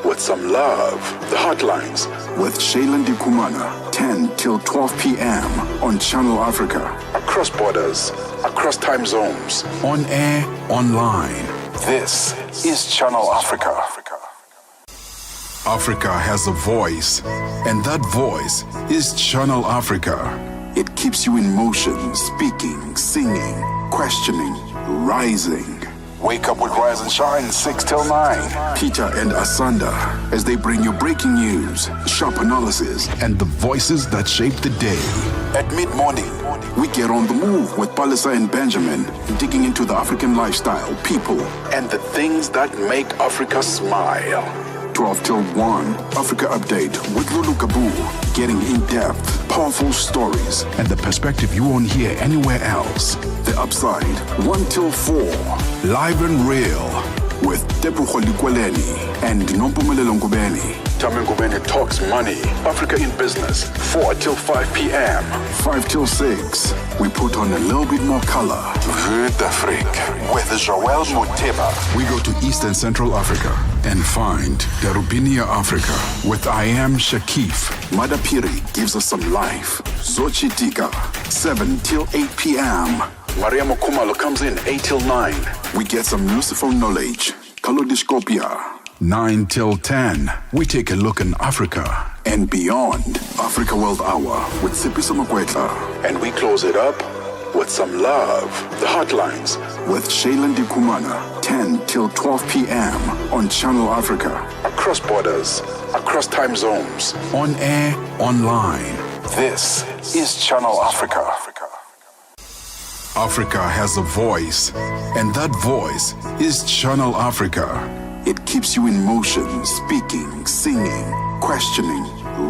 with some love. The Hotlines with Shailen Dikumana, 10 till 12 p.m. on Channel Africa. Across borders, across time zones, on air, online. This is Channel Africa. Africa has a voice, and that voice is Channel Africa. It keeps you in motion, speaking, singing, questioning, rising. Wake up with Rise and Shine, 6 till 9. Peter and Asanda, as they bring you breaking news, sharp analysis, and the voices that shape the day. At mid-morning, we get on the move with Palisa and Benjamin, digging into the African lifestyle, people, and the things that make Africa smile. 12 till 1, Africa Update with Lulu Kabu, getting in-depth, powerful stories, and the perspective you won't hear anywhere else. The Upside, 1 till 4, live and real, with Tepu Kholikweleni and Nompumelelo Ngubeni. Tame Ngubeni talks money, Africa in business, 4 till 5 p.m. 5 till 6, we put on a little bit more color. Vue d'Afrique with Joel Moteba. We go to Eastern Central Africa and find Darubinia Africa with I Am Shakif. Madapiri gives us some life. Zochitika, 7 till 8 p.m. Maria Mokumalo comes in 8 till 9. We get some useful knowledge. Kalodiscopia. 9 till 10, we take a look in Africa and beyond. Africa World Hour with Sipiso Makwetla. And we close it up with some love. The Hotlines with Shailen Dikumana, 10 till 12 p.m. on Channel Africa. Across borders, across time zones, on air, online. This is Channel Africa. Africa has a voice, and that voice is Channel Africa. It keeps you in motion, speaking, singing, questioning,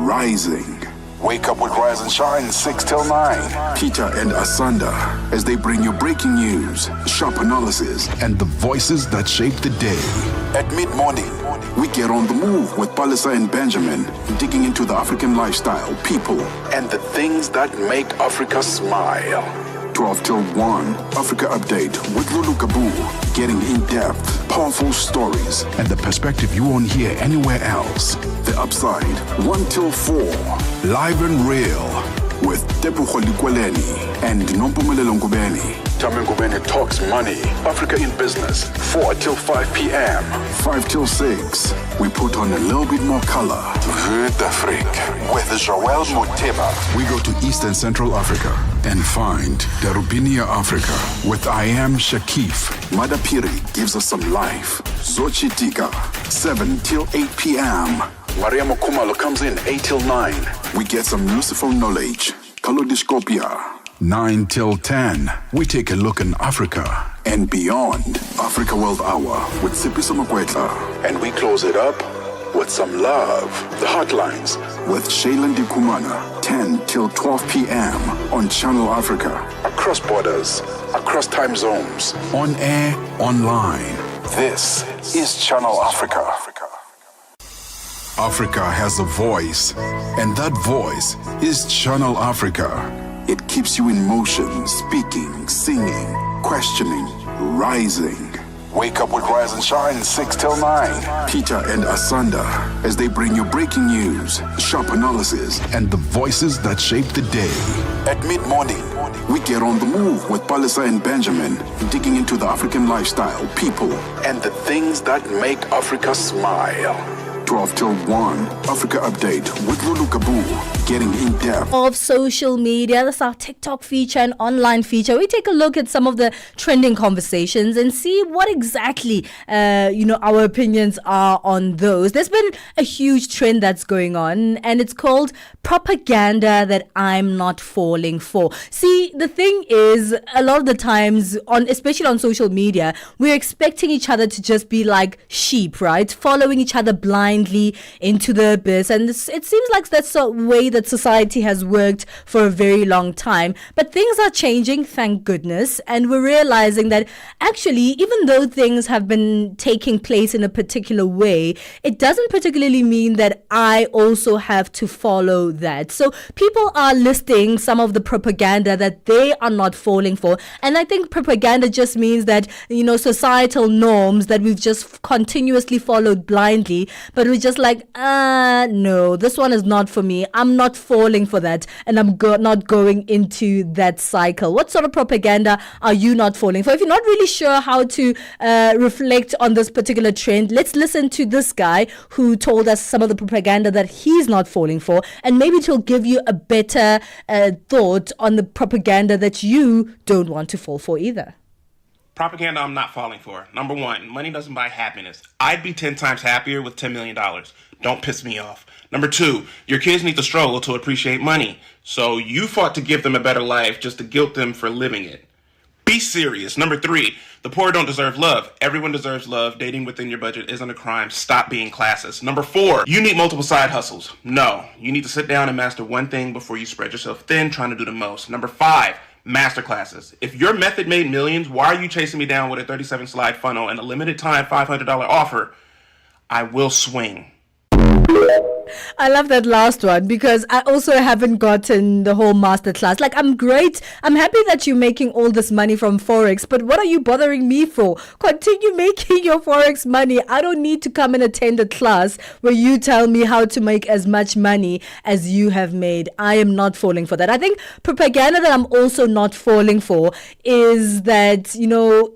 rising. Wake up with Rise and Shine, 6 till 9. Peter and Asanda, as they bring you breaking news, sharp analysis, and the voices that shape the day. At mid-morning, we get on the move with Palisa and Benjamin, digging into the African lifestyle, people, and the things that make Africa smile. 12 till 1, Africa Update with Lulu Kabu, getting in-depth, powerful stories, and the perspective you won't hear anywhere else. The Upside, 1 till 4, live and real, with Tepu Kholikweleni and Nompumelelo Ngubeni. Tame Ngubeni talks money, Africa in business, 4 till 5 p.m. 5 till 6, we put on a little bit more color. Vue d'Afrique with Joel Moteba. We go to Eastern Central Africa and find Darubinia Africa with I Am Shakif. Madapiri gives us some life. Zochitika, 7 till 8 p.m. Maria Mokumalo comes in 8 till 9. We get some useful knowledge. Kalodiscopia. 9 till 10, we take a look in Africa and beyond. Africa World Hour with Sipiso Makwetla. And we close it up with some love. The Hotlines with Shailen Dikumana, 10 till 12 p.m. on Channel Africa. Across across borders, across time zones, on air, online. This is Channel Africa. Africa has a voice, and that voice is Channel Africa. It keeps you in motion, speaking, singing, questioning, rising. Wake up with Rise and Shine 6 till 9. Peter and Asanda as they bring you breaking news, sharp analysis, and the voices that shape the day. At mid-morning, we get on the move with Palisa and Benjamin, digging into the African lifestyle, people, and the things that make Africa smile. 12 till 1, Africa Update with Lulu Kabu, getting in depth of social media. That's our TikTok feature and online feature. We take a look at some of the trending conversations and see what exactly, our opinions are on those. There's been a huge trend that's going on, and it's called propaganda that I'm not falling for. See, the thing is, a lot of the times, especially on social media, we're expecting each other to just be like sheep, right? Following each other blindly into the abyss, and it seems like that's the way that society has worked for a very long time. But things are changing, thank goodness, and we're realizing that actually, even though things have been taking place in a particular way, it doesn't particularly mean that I also have to follow that. So people are listing some of the propaganda that they are not falling for, and I think propaganda just means that, societal norms that we've just continuously followed blindly, but we're just like, no, this one is not for me. I'm not falling for that, and I'm not going into that cycle. What sort of propaganda are you not falling for? If you're not really sure how to reflect on this particular trend, let's listen to this guy who told us some of the propaganda that he's not falling for, and maybe it will give you a better thought on the propaganda that you don't want to fall for either. Propaganda I'm not falling for. Number one, money doesn't buy happiness. I'd be 10 times happier with $10 million. Don't piss me off. Number two, your kids need to struggle to appreciate money. So you fought to give them a better life just to guilt them for living it. Be serious. Number three, the poor don't deserve love. Everyone deserves love. Dating within your budget isn't a crime. Stop being classist. Number four, you need multiple side hustles. No, you need to sit down and master one thing before you spread yourself thin trying to do the most. Number five, masterclasses. If your method made millions, why are you chasing me down with a 37-slide funnel and a limited time $500 offer? I will swing. I love that last one because I also haven't gotten the whole masterclass. Like, I'm great. I'm happy that you're making all this money from Forex, but what are you bothering me for? Continue making your Forex money. I don't need to come and attend a class where you tell me how to make as much money as you have made. I am not falling for that. I think propaganda that I'm also not falling for is that,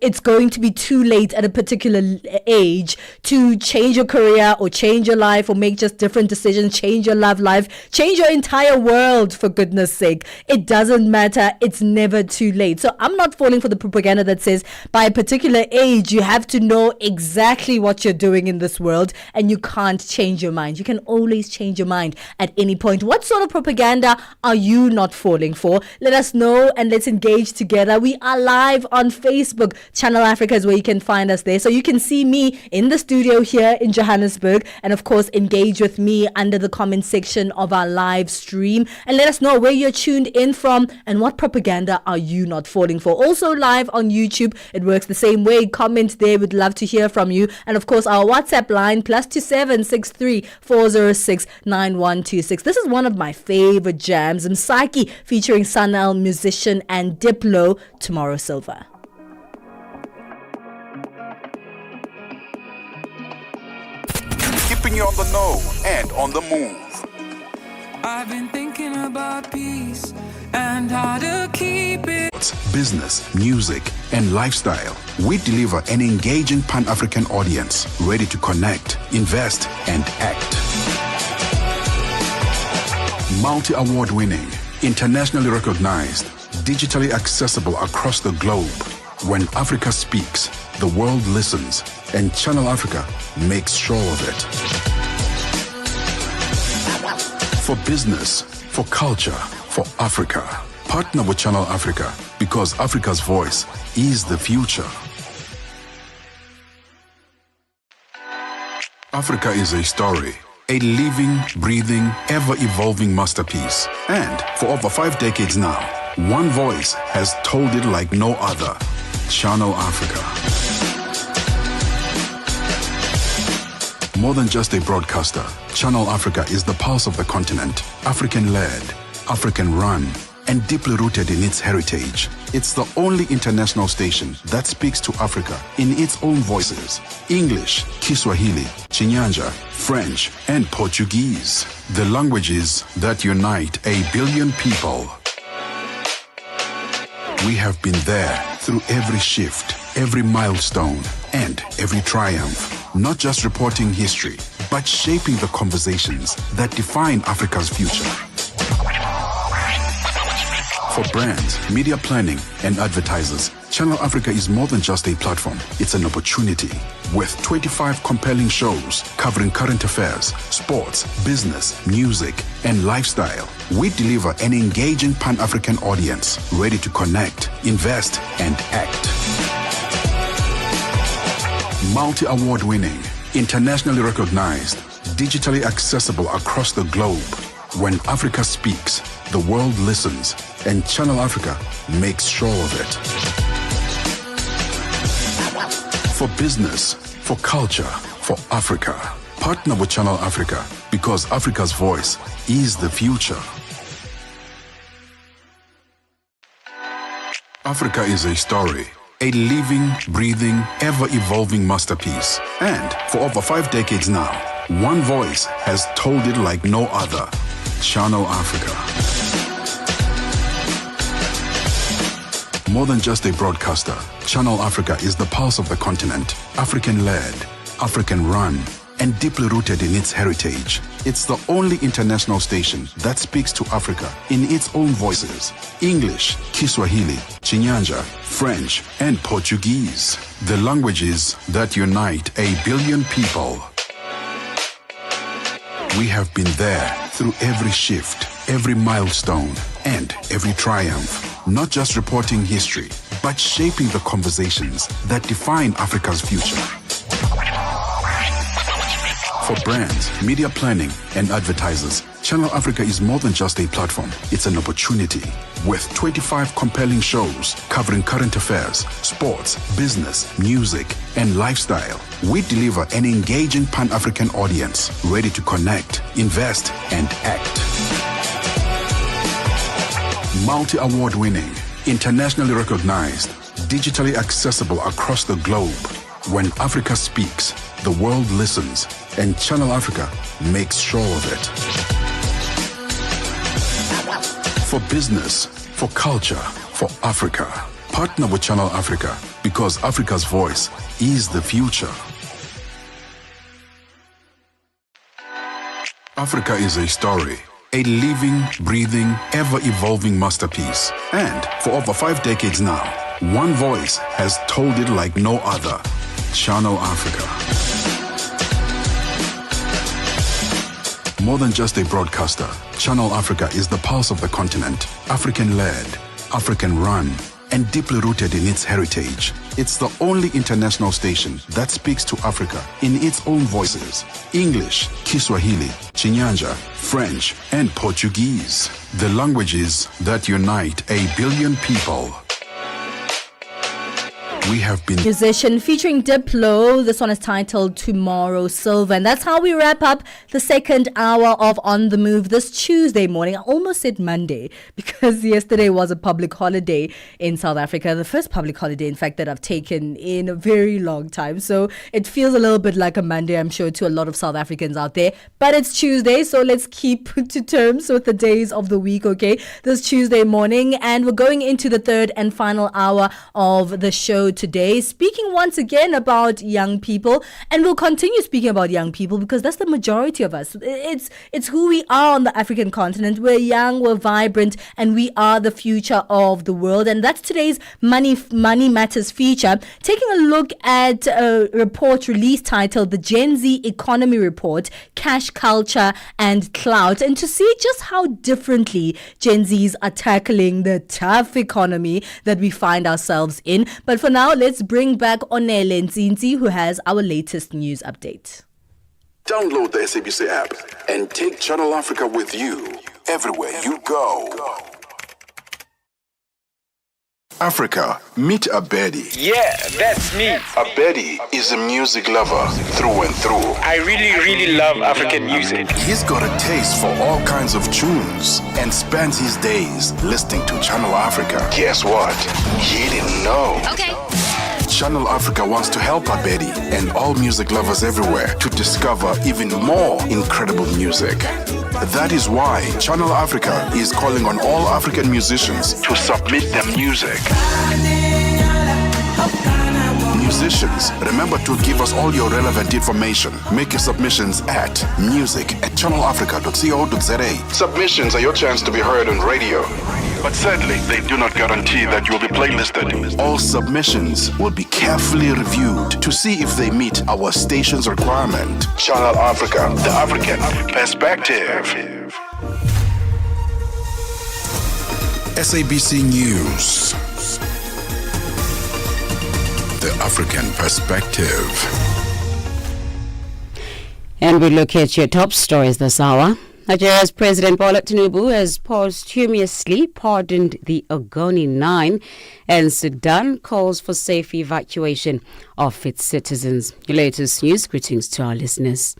it's going to be too late at a particular age to change your career or change your life or make just different decisions, change your love life, change your entire world, for goodness sake. It doesn't matter. It's never too late. So I'm not falling for the propaganda that says by a particular age, you have to know exactly what you're doing in this world and you can't change your mind. You can always change your mind at any point. What sort of propaganda are you not falling for? Let us know and let's engage together. We are live on Facebook. Channel Africa is where you can find us there. So you can see me in the studio here in Johannesburg, and of course engage with me under the comment section of our live stream and let us know where you're tuned in from and what propaganda are you not falling for. Also live on YouTube, it works the same way. Comment there, we'd love to hear from you. And of course our WhatsApp line +27 63 406 9126. This is one of my favorite jams, Msaki featuring Sanel musician and Diplo, Tomorrow Silver. Keeping you on the know and on the move. I've been thinking about peace and how to keep it. Business, music, and lifestyle. We deliver an engaging Pan-African audience ready to connect, invest, and act. Multi-award winning, internationally recognized, digitally accessible across the globe. When Africa speaks, the world listens, and Channel Africa makes sure of it. For business, for culture, for Africa. Partner with Channel Africa because Africa's voice is the future. Africa is a story, a living, breathing, ever-evolving masterpiece. And for over 5 decades now, One voice has told it like no other. Channel Africa. More than just a broadcaster, Channel Africa is the pulse of the continent, African-led, African-run, and deeply rooted in its heritage. It's the only international station that speaks to Africa in its own voices: English, Kiswahili, Chinyanja, French, and Portuguese. The languages that unite 1 billion people. We have been there through every shift, every milestone, and every triumph. Not just reporting history, but shaping the conversations that define Africa's future. For brands, media planning, and advertisers, Channel Africa is more than just a platform. It's an opportunity. With 25 compelling shows covering current affairs, sports, business, music, and lifestyle, we deliver an engaging Pan-African audience ready to connect, invest, and act. Multi-award winning, internationally recognized, digitally accessible across the globe. When Africa speaks, the world listens, and Channel Africa makes sure of it. For business, for culture, for Africa, partner with Channel Africa, because Africa's voice is the future. Africa is a story, a living, breathing, ever-evolving masterpiece. And for over 5 decades now, one voice has told it like no other. Channel Africa. More than just a broadcaster, Channel Africa is the pulse of the continent, African-led, African-run, and deeply rooted in its heritage. It's the only international station that speaks to Africa in its own voices: English, Kiswahili, Chinyanja, French, and Portuguese. The languages that unite 1 billion people. We have been there through every shift, every milestone, and every triumph. Not just reporting history, but shaping the conversations that define Africa's future. For brands, media planning, and advertisers, Channel Africa is more than just a platform. It's an opportunity. With 25 compelling shows covering current affairs, sports, business, music, and lifestyle, we deliver an engaging Pan-African audience ready to connect, invest, and act. Multi-award winning, internationally recognized, digitally accessible across the globe. When Africa speaks, the world listens, and Channel Africa makes sure of it. For business, for culture, for Africa, partner with Channel Africa, because Africa's voice is the future. Africa is a story, a living, breathing, ever-evolving masterpiece. And for over 5 decades now, one voice has told it like no other. Channel Africa. More than just a broadcaster, Channel Africa is the pulse of the continent, African-led, African-run, and deeply rooted in its heritage. It's the only international station that speaks to Africa in its own voices: English, Kiswahili, Chinyanja, French, and Portuguese. The languages that unite 1 billion people. We have been musician featuring Diplo. This one is titled Tomorrow Silver. And that's how we wrap up the second hour of On the Move this Tuesday morning. I almost said Monday because yesterday was a public holiday in South Africa. The first public holiday, in fact, that I've taken in a very long time. So it feels a little bit like a Monday, I'm sure, to a lot of South Africans out there. But it's Tuesday, so let's keep to terms with the days of the week, okay? This Tuesday morning. And we're going into the third and final hour of the show today, speaking once again about young people, and we'll continue speaking about young people because that's the majority of us. It's who we are on the African continent. We're young, we're vibrant, and we are the future of the world. And that's today's Money Matters feature, taking a look at a report released titled the Gen Z Economy Report, Cash Culture and Clout, and to see just how differently Gen Zs are tackling the tough economy that we find ourselves in. But for now, let's bring back Onele Nzinzi, who has our latest news update. Download the SABC app and take Channel Africa with you everywhere you go. Africa, meet Abedi. Yeah, that's me. Abedi is a music lover through and through. I really love African music. He's got a taste for all kinds of tunes and spends his days listening to Channel Africa. Guess what? He didn't know. Okay. Channel Africa wants to help Abedi and all music lovers everywhere to discover even more incredible music. That is why Channel Africa is calling on all African musicians to submit their music. Musicians, remember to give us all your relevant information. Make your submissions at music@channelafrica.co.za. Submissions are your chance to be heard on radio. But sadly, they do not guarantee that you will be playlisted. All submissions will be carefully reviewed to see if they meet our station's requirement. Channel Africa, the African perspective. SABC News. The African perspective. And we look at your top stories this hour. Nigeria's President Bola Tinubu has posthumously pardoned the Ogoni 9, and Sudan calls for safe evacuation of its citizens. Your latest news, greetings to our listeners.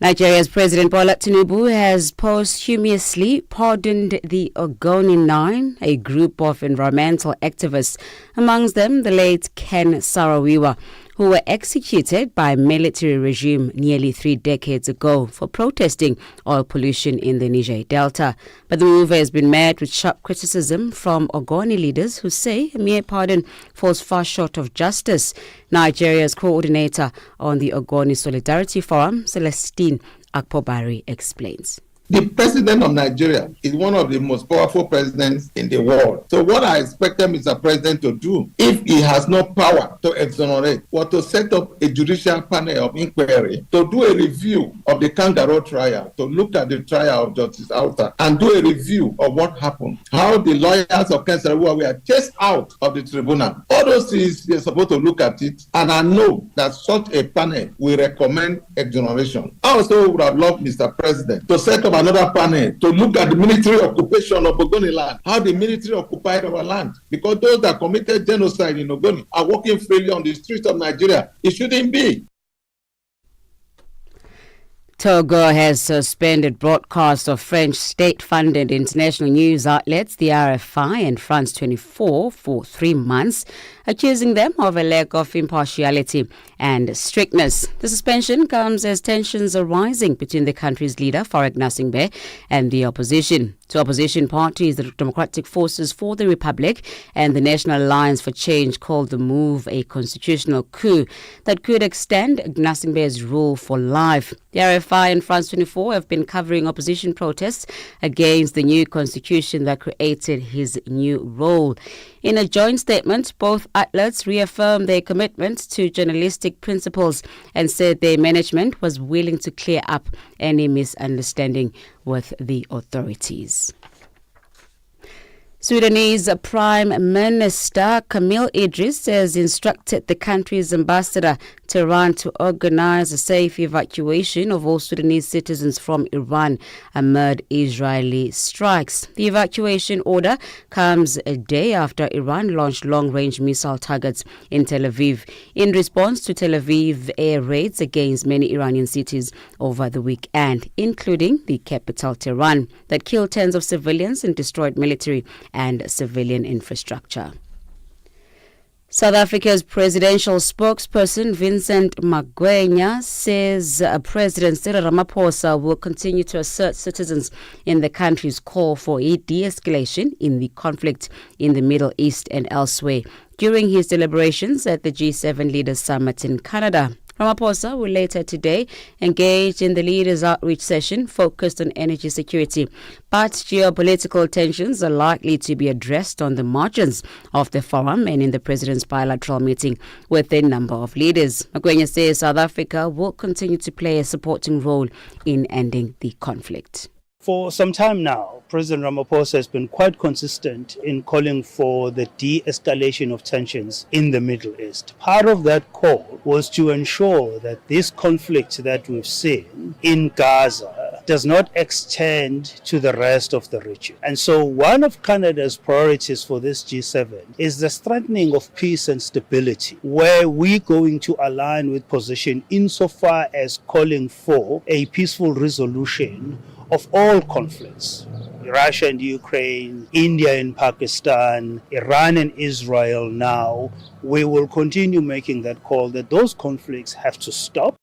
Nigeria's President Bola Tinubu has posthumously pardoned the Ogoni 9, a group of environmental activists, amongst them the late Ken Saro-Wiwa, who were executed by a military regime nearly 3 decades ago for protesting oil pollution in the Niger Delta. But the move has been met with sharp criticism from Ogoni leaders who say a mere pardon falls far short of justice. Nigeria's coordinator on the Ogoni Solidarity Forum, Celestine Akpobari, explains. The president of Nigeria is one of the most powerful presidents in the world. So what I expect Mr. President to do, if he has no power to exonerate or to set up a judicial panel of inquiry, to do a review of the kangaroo trial, to look at the trial of Justice Auta and do a review of what happened, how the lawyers of Ken Saro-Wiwa were chased out of the tribunal. All those things, they're supposed to look at it, and I know that such a panel will recommend exoneration. I also would have loved Mr. President to set up another panel to look at the military occupation of Ogoni land, how the military occupied our land, because those that committed genocide in Ogoni are walking freely on the streets of Nigeria. It shouldn't be. Togo has suspended broadcast of French state-funded international news outlets, the RFI and France 24, for 3 months, accusing them of a lack of impartiality and strictness. The suspension comes as tensions are rising between the country's leader, Farouk Gnassingbe, and the opposition. Two opposition parties, the Democratic Forces for the Republic and the National Alliance for Change, called the move a constitutional coup that could extend Gnassingbe's rule for life. The RFI and France 24 have been covering opposition protests against the new constitution that created his new role. In a joint statement, both outlets reaffirmed their commitment to journalistic principles and said their management was willing to clear up any misunderstanding with the authorities. Sudanese Prime Minister Camille Idris has instructed the country's ambassador to Iran to organize a safe evacuation of all Sudanese citizens from Iran amid Israeli strikes. The evacuation order comes a day after Iran launched long-range missile targets in Tel Aviv in response to Tel Aviv air raids against many Iranian cities over the weekend, including the capital Tehran, that killed tens of civilians and destroyed military and civilian infrastructure. South Africa's presidential spokesperson Vincent Magwenya says President Cyril Ramaphosa will continue to assert citizens in the country's call for a de-escalation in the conflict in the Middle East and elsewhere during his deliberations at the G7 Leaders Summit in Canada. Ramaphosa will later today engage in the leaders' outreach session focused on energy security, but geopolitical tensions are likely to be addressed on the margins of the forum and in the president's bilateral meeting with a number of leaders. Magwenya says South Africa will continue to play a supporting role in ending the conflict. For some time now, President Ramaphosa has been quite consistent in calling for the de-escalation of tensions in the Middle East. Part of that call was to ensure that this conflict that we've seen in Gaza does not extend to the rest of the region. And so one of Canada's priorities for this G7 is the strengthening of peace and stability, where we're going to align with position insofar as calling for a peaceful resolution of all conflicts. Russia and Ukraine, India and Pakistan, Iran and Israel now. We will continue making that call that those conflicts have to stop.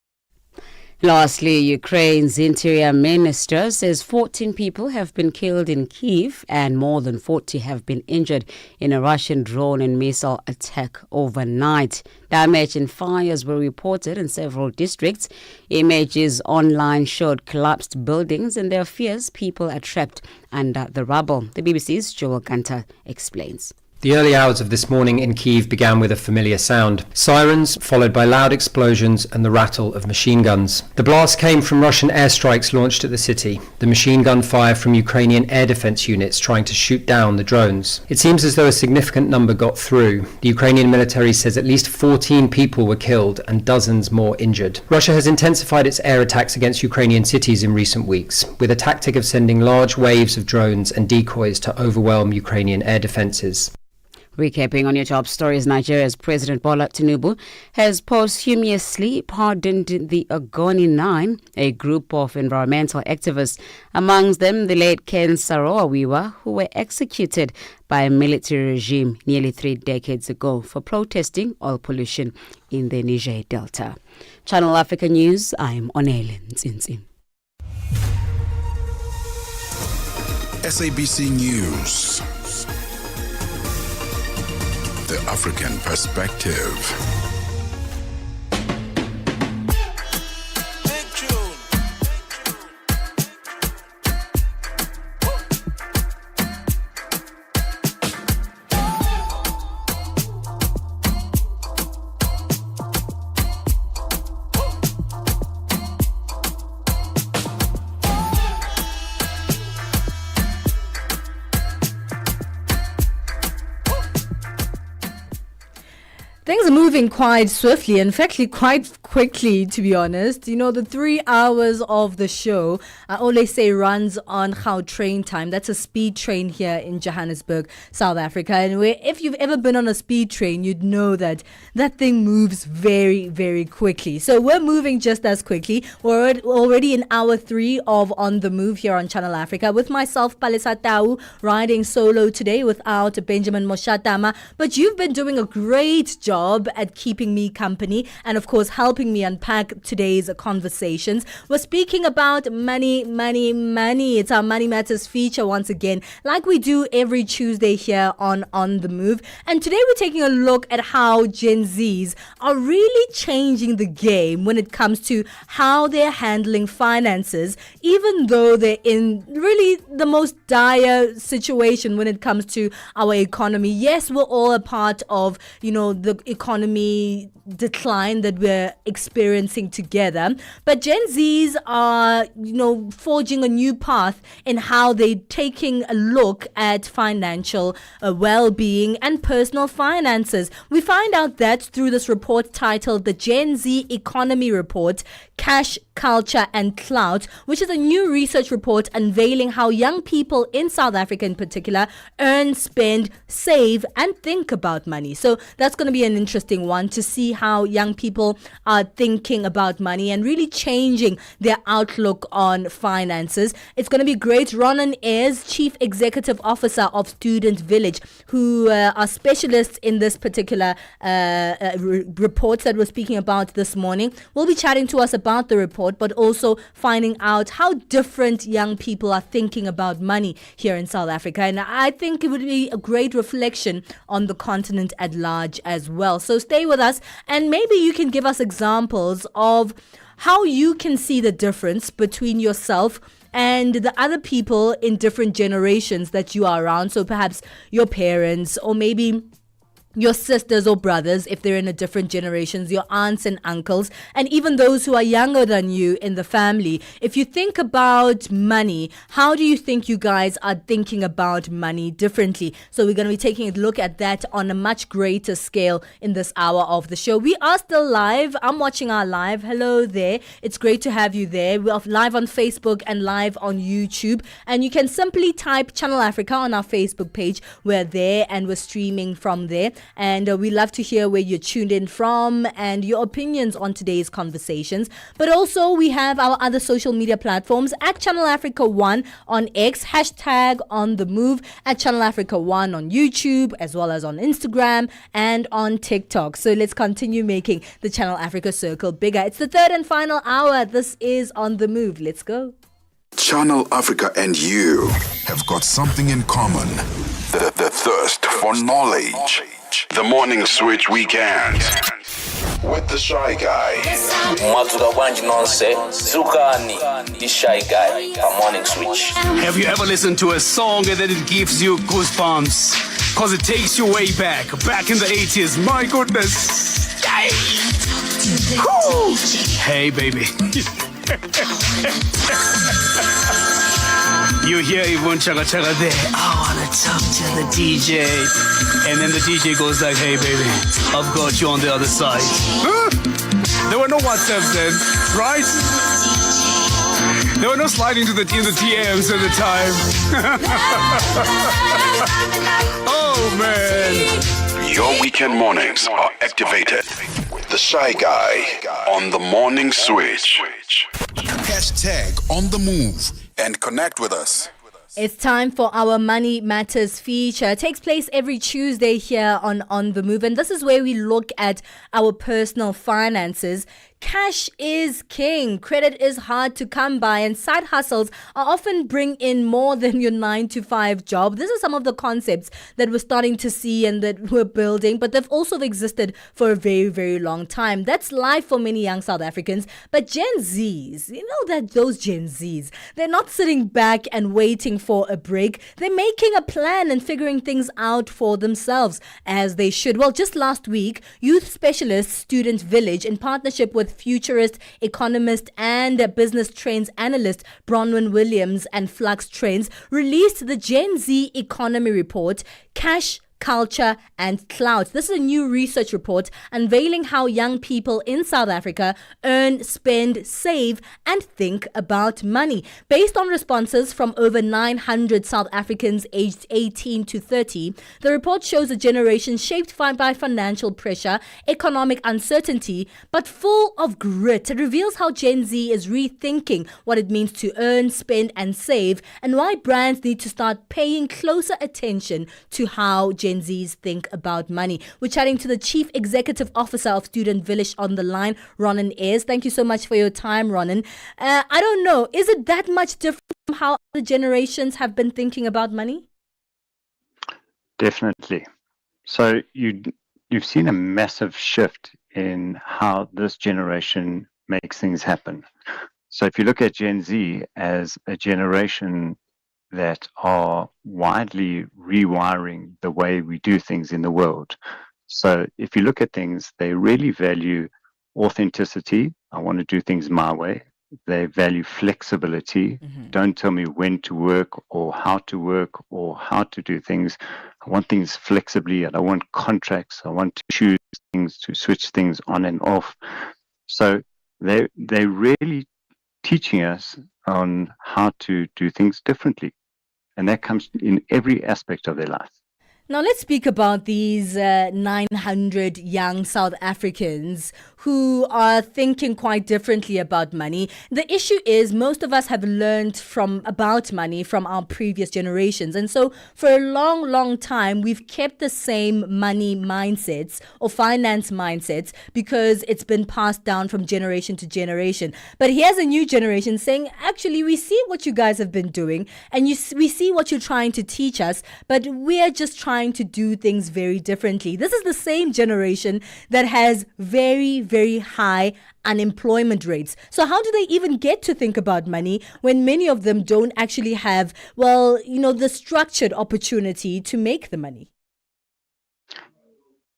Lastly, Ukraine's interior minister says 14 people have been killed in Kyiv and more than 40 have been injured in a Russian drone and missile attack overnight. Damage and fires were reported in several districts. Images online showed collapsed buildings and there are fears people are trapped under the rubble. The BBC's Joel Gunter explains. The early hours of this morning in Kyiv began with a familiar sound. Sirens, followed by loud explosions and the rattle of machine guns. The blast came from Russian airstrikes launched at the city, the machine gun fire from Ukrainian air defense units trying to shoot down the drones. It seems as though a significant number got through. The Ukrainian military says at least 14 people were killed and dozens more injured. Russia has intensified its air attacks against Ukrainian cities in recent weeks, with a tactic of sending large waves of drones and decoys to overwhelm Ukrainian air defenses. Recapping on your top stories, Nigeria's President Bola Tinubu has posthumously pardoned the Ogoni Nine, a group of environmental activists, amongst them the late Ken Saro-Wiwa, who were executed by a military regime nearly 3 decades ago for protesting oil pollution in the Niger Delta. Channel Africa News, I'm Onele Nzinzi. SABC News. The African Perspective. Things are moving quite swiftly, in fact, quite quickly, to be honest. You know, the 3 hours of the show, I always say, runs on Gautrain time. That's a speed train here in Johannesburg, South Africa. And if you've ever been on a speed train, you'd know that that thing moves very, very quickly. So we're moving just as quickly. We're already in hour 3 of On the Move here on Channel Africa with myself, Palesa Tau, riding solo today without Benjamin Moshatama. But you've been doing a great job at keeping me company and, of course, helping me unpack today's conversations. We're speaking about money. It's our Money Matters feature once again, like we do every Tuesday here on the Move. And today we're taking a look at how Gen Zs are really changing the game when it comes to how they're handling finances, even though they're in really the most dire situation when it comes to our economy. Yes, we're all a part of, the economy decline that we're experiencing together, but Gen Zs are forging a new path in how they're taking a look at financial well-being and personal finances. We find out that through this report titled the Gen Z Economy Report, Cash, Culture and Clout, which is a new research report unveiling how young people in South Africa in particular earn, spend, save and think about money. So that's going to be an interesting one to see how young people are thinking about money and really changing their outlook on finances. It's going to be great. Ronan Ayres, Chief Executive Officer of Student Village, who are specialists in this particular report that we're speaking about this morning, will be chatting to us about the report, but also finding out how different young people are thinking about money here in South Africa. And I think it would be a great reflection on the continent at large as well. So stay with us and maybe you can give us examples of how you can see the difference between yourself and the other people in different generations that you are around. So perhaps your parents or maybe your sisters or brothers, if they're in a different generations, your aunts and uncles, and even those who are younger than you in the family. If you think about money, how do you think you guys are thinking about money differently? So we're going to be taking a look at that on a much greater scale in this hour of the show. We are still live. I'm watching our live. Hello there. It's great to have you there. We're live on Facebook and live on YouTube. And you can simply type Channel Africa on our Facebook page. We're there and we're streaming from there. And we love to hear where you're tuned in from and your opinions on today's conversations. But also we have our other social media platforms at Channel Africa 1 on X, hashtag on the move, at Channel Africa 1 on YouTube, as well as on Instagram and on TikTok. So let's continue making the Channel Africa circle bigger. It's the third and final hour. This is On the Move. Let's go. Channel Africa and you have got something in common. The thirst for knowledge. The Morning Switch Weekend with the Shy Guy. Mazuka Wanji Nonse, Zukani, the Shy Guy, a Morning Switch. Have you ever listened to a song and then it gives you goosebumps? Cause it takes you way back in the 80s. My goodness. Hey, baby. You hear Yvonne Chaga Chaga there. I wanna talk to the DJ. And then the DJ goes like, hey baby, I've got you on the other side. Huh? There were no WhatsApps then, right? There were no sliding in the DMs at the time. Oh man. Your weekend mornings are activated with the Shy Guy on the Morning Switch. Hashtag on the move and connect with us. It's time for our Money Matters feature. It takes place every Tuesday here on The Move. And this is where we look at our personal finances. Cash is king. Credit is hard to come by, and side hustles are often bring in more than your 9-to-5 job. These are some of the concepts that we're starting to see and that we're building, but they've also existed for a very, very long time. That's life for many young South Africans. But Gen Zs, you know that those Gen Zs, they're not sitting back and waiting for a break. They're making a plan and figuring things out for themselves, as they should. Well, just last week, Youth Specialist Student Village, in partnership with futurist, economist and business trends analyst Bronwyn Williams and Flux Trends, released the Gen Z Economy Report, Cash, Culture and Clout. This is a new research report unveiling how young people in South Africa earn, spend, save and think about money. Based on responses from over 900 South Africans aged 18 to 30, the report shows a generation shaped by financial pressure, economic uncertainty, but full of grit. It reveals how Gen Z is rethinking what it means to earn, spend and save, and why brands need to start paying closer attention to how Gen Zs think about money. We're chatting to the Chief Executive Officer of Student Village on the line, Ronan Ayres. Thank you so much for your time, Ronan. I don't know, is it that much different from how other generations have been thinking about money? Definitely. So you've seen a massive shift in how this generation makes things happen. So if you look at Gen Z as a generation that are widely rewiring the way we do things in the world. So if you look at things, they really value authenticity. I want to do things my way. They value flexibility. Don't tell me when to work or how to do things. I want things flexibly. I don't want contracts. I want to choose things, to switch things on and off. So they're really teaching us on how to do things differently. And that comes in every aspect of their life. Now let's speak about these 900 young South Africans who are thinking quite differently about money. The issue is most of us have learned about money from our previous generations. And so for a long, long time, we've kept the same money mindsets or finance mindsets because it's been passed down from generation to generation. But here's a new generation saying, actually, we see what you guys have been doing and we see what you're trying to teach us, but we're just trying to do things very differently. This is the same generation that has very, very high unemployment rates. So how do they even get to think about money when many of them don't actually have, the structured opportunity to make the money?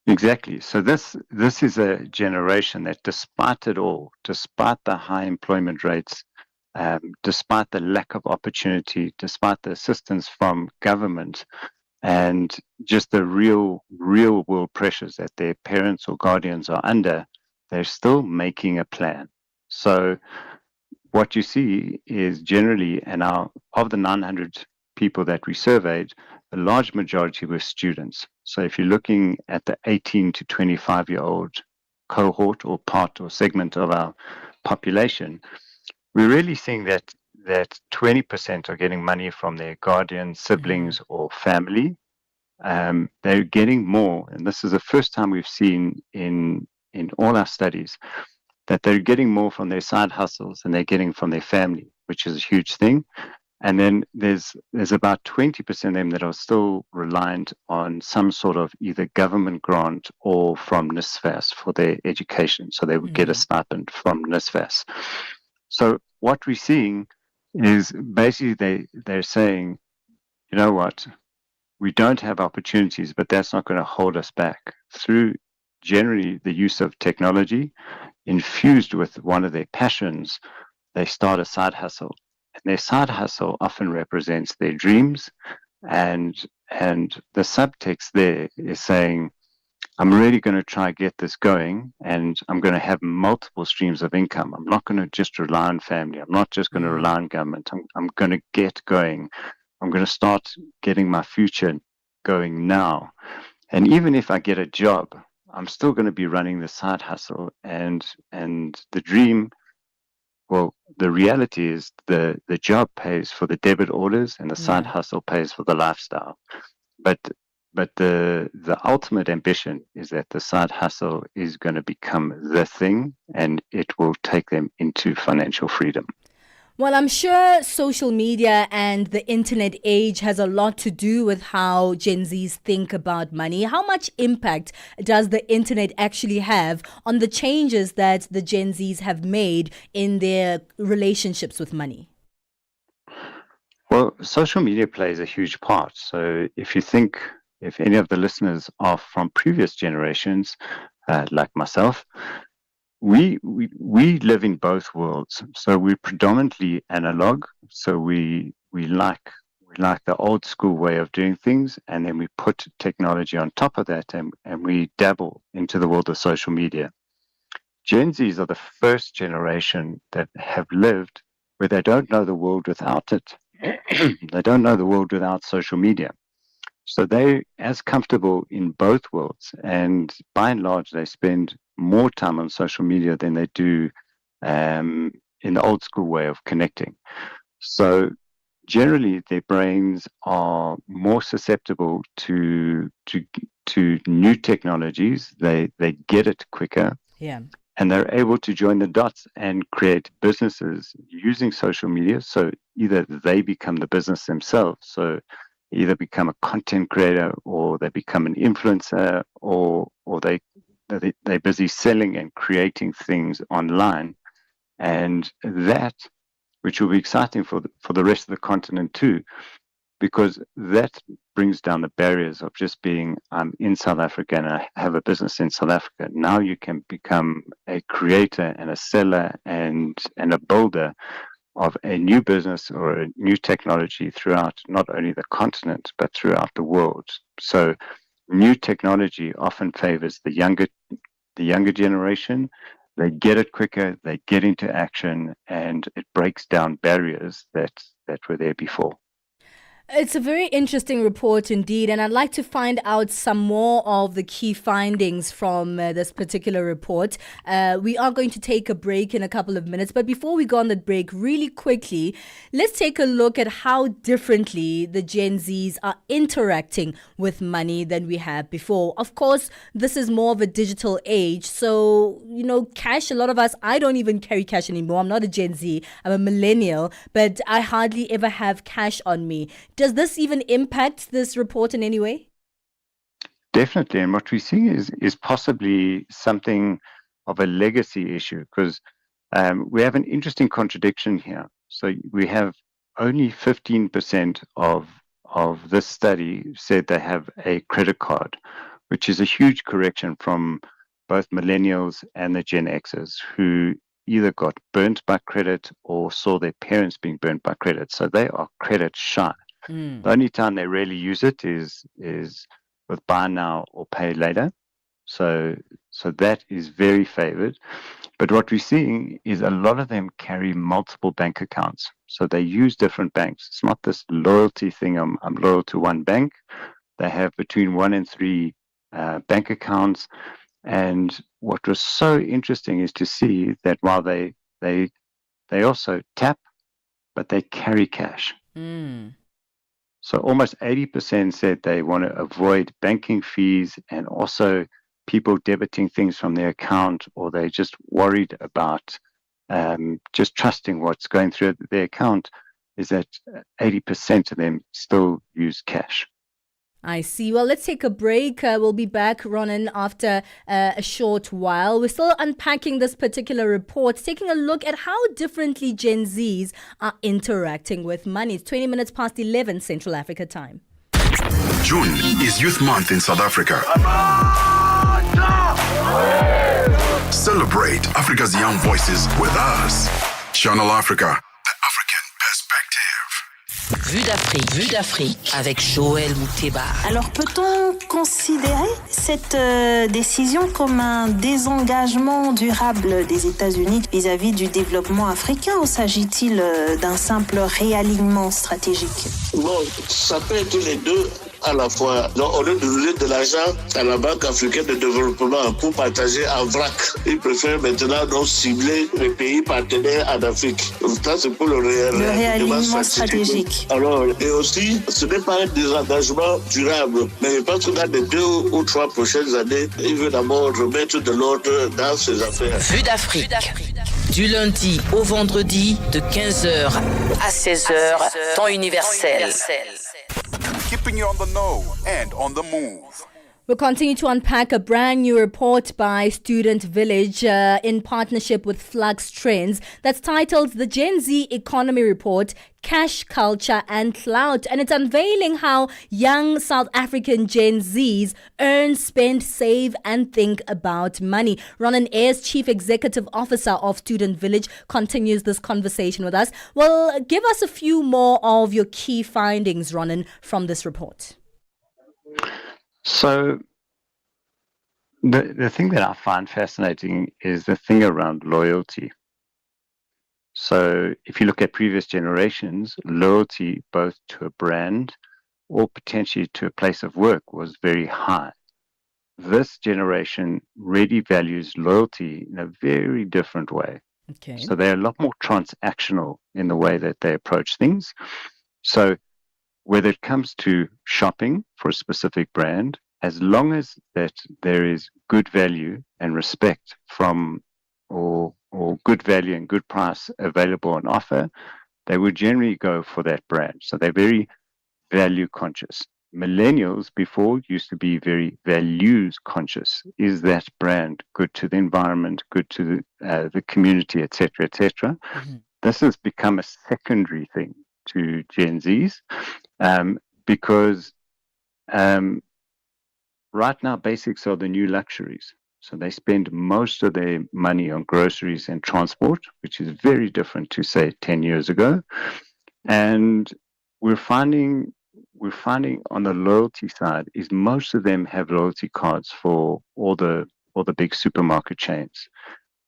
Exactly. So this is a generation that, despite it all, despite the high employment rates, despite the lack of opportunity, despite the assistance from government, and just the real world pressures that their parents or guardians are under, they're still making a plan. So what you see is generally, and of the 900 people that we surveyed, a large majority were students. So if you're looking at the 18 to 25-year-old cohort or part or segment of our population, we're really seeing that 20% are getting money from their guardians, siblings, or family. They're getting more, and this is the first time we've seen in all our studies that they're getting more from their side hustles than they're getting from their family, which is a huge thing. And then there's about 20% of them that are still reliant on some sort of either government grant or from NSFAS for their education. So they would get a stipend from NSFAS. So what we're seeing is basically they're saying, you know what, we don't have opportunities, but that's not going to hold us back. Through generally the use of technology infused with one of their passions, they start a side hustle. And their side hustle often represents their dreams, and the subtext there is saying, I'm really going to try get this going, and I'm going to have multiple streams of income. I'm not going to just rely on family. I'm not just going to rely on government. I'm going to get going. I'm going to start getting my future going now. And even if I get a job, I'm still going to be running the side hustle, and the dream. Well, the reality is the job pays for the debit orders and the side hustle pays for the lifestyle. But the ultimate ambition is that the side hustle is going to become the thing, and it will take them into financial freedom. Well, I'm sure social media and the internet age has a lot to do with how Gen Zs think about money. How much impact does the internet actually have on the changes that the Gen Zs have made in their relationships with money? Well, social media plays a huge part. So if any of the listeners are from previous generations, like myself, we live in both worlds. So we're predominantly analog. So we like the old school way of doing things, and then we put technology on top of that, and we dabble into the world of social media. Gen Zs are the first generation that have lived where they don't know the world without it. They don't know the world without social media. So they're as comfortable in both worlds, and by and large, they spend more time on social media than they do in the old school way of connecting. So generally, their brains are more susceptible to new technologies. They get it quicker. Yeah. And they're able to join the dots and create businesses using social media. So either they become the business themselves, so either become a content creator, or they become an influencer, or they're busy selling and creating things online. And that, which will be exciting for the rest of the continent too, because that brings down the barriers of just being, I'm in South Africa and I have a business in South Africa. Now you can become a creator and a seller and a builder of a new business or a new technology throughout not only the continent, but throughout the world. So new technology often favors the younger generation. They get it quicker, they get into action, and it breaks down barriers that were there before. It's a very interesting report indeed, and I'd like to find out some more of the key findings from this particular report. We are going to take a break in a couple of minutes, but before we go on that break, really quickly, let's take a look at how differently the Gen Zs are interacting with money than we have before. Of course, this is more of a digital age, so, cash, a lot of us, I don't even carry cash anymore. I'm not a Gen Z, I'm a millennial, but I hardly ever have cash on me. Does this even impact this report in any way? Definitely. And what we see is possibly something of a legacy issue, because we have an interesting contradiction here. So we have only 15% of this study said they have a credit card, which is a huge correction from both millennials and the Gen Xers who either got burnt by credit or saw their parents being burnt by credit. So they are credit shy. The only time they really use it is with buy now or pay later. So that is very favored. But what we're seeing is a lot of them carry multiple bank accounts. So they use different banks. It's not this loyalty thing, I'm loyal to one bank. They have between 1 and 3 bank accounts. And what was so interesting is to see that while they also tap, but they carry cash. So almost 80% said they want to avoid banking fees and also people debiting things from their account, or they're just worried about just trusting what's going through their account, is that 80% of them still use cash. I see. Well, let's take a break. We'll be back, Ronan, after a short while. We're still unpacking this particular report, taking a look at how differently Gen Zs are interacting with money. It's 20 minutes past 11 Central Africa time. June is Youth Month in South Africa. Celebrate Africa's young voices with us. Channel Africa, the African perspective. Vue d'Afrique avec Joël Mouteba. Alors peut-on considérer cette décision comme un désengagement durable des États-Unis vis-à-vis du développement africain, ou s'agit-il d'un simple réalignement stratégique? Bon, ça peut être les deux à la fois. Donc, au lieu de donner de l'argent à la Banque africaine de développement pour partager en vrac, ils préfèrent maintenant donc cibler les pays partenaires en Afrique. Ça, c'est pour le réalignement stratégique. Alors, et aussi, ce n'est pas un désengagement durable, mais je pense que dans les 2 ou 3 prochaines années, il veut d'abord remettre de l'ordre dans ses affaires. Vue d'Afrique. Du lundi au vendredi de 15h à 16h, temps universel. Keeping you on the know and on the move. We'll continue to unpack a brand new report by Student Village in partnership with Flux Trends that's titled The Gen Z Economy Report, Cash, Culture and Clout. And it's unveiling how young South African Gen Zs earn, spend, save and think about money. Ronan Ayres, Chief Executive Officer of Student Village, continues this conversation with us. Well, give us a few more of your key findings, Ronan, from this report. So the thing that I find fascinating is the thing around loyalty. So if you look at previous generations, loyalty both to a brand or potentially to a place of work was very high. This generation really values loyalty in a very different way. Okay. So they're a lot more transactional in the way that they approach things. So whether it comes to shopping for a specific brand, as long as that there is good value and respect from or good value and good price available on offer, they would generally go for that brand. So they're very value conscious. Millennials before used to be very values conscious. Is that brand good to the environment, good to the community, etc., etc.? Mm-hmm. This has become a secondary thing to Gen Zs because right now basics are the new luxuries. So they spend most of their money on groceries and transport, which is very different to, say, 10 years ago. And we're finding on the loyalty side is most of them have loyalty cards for all the big supermarket chains.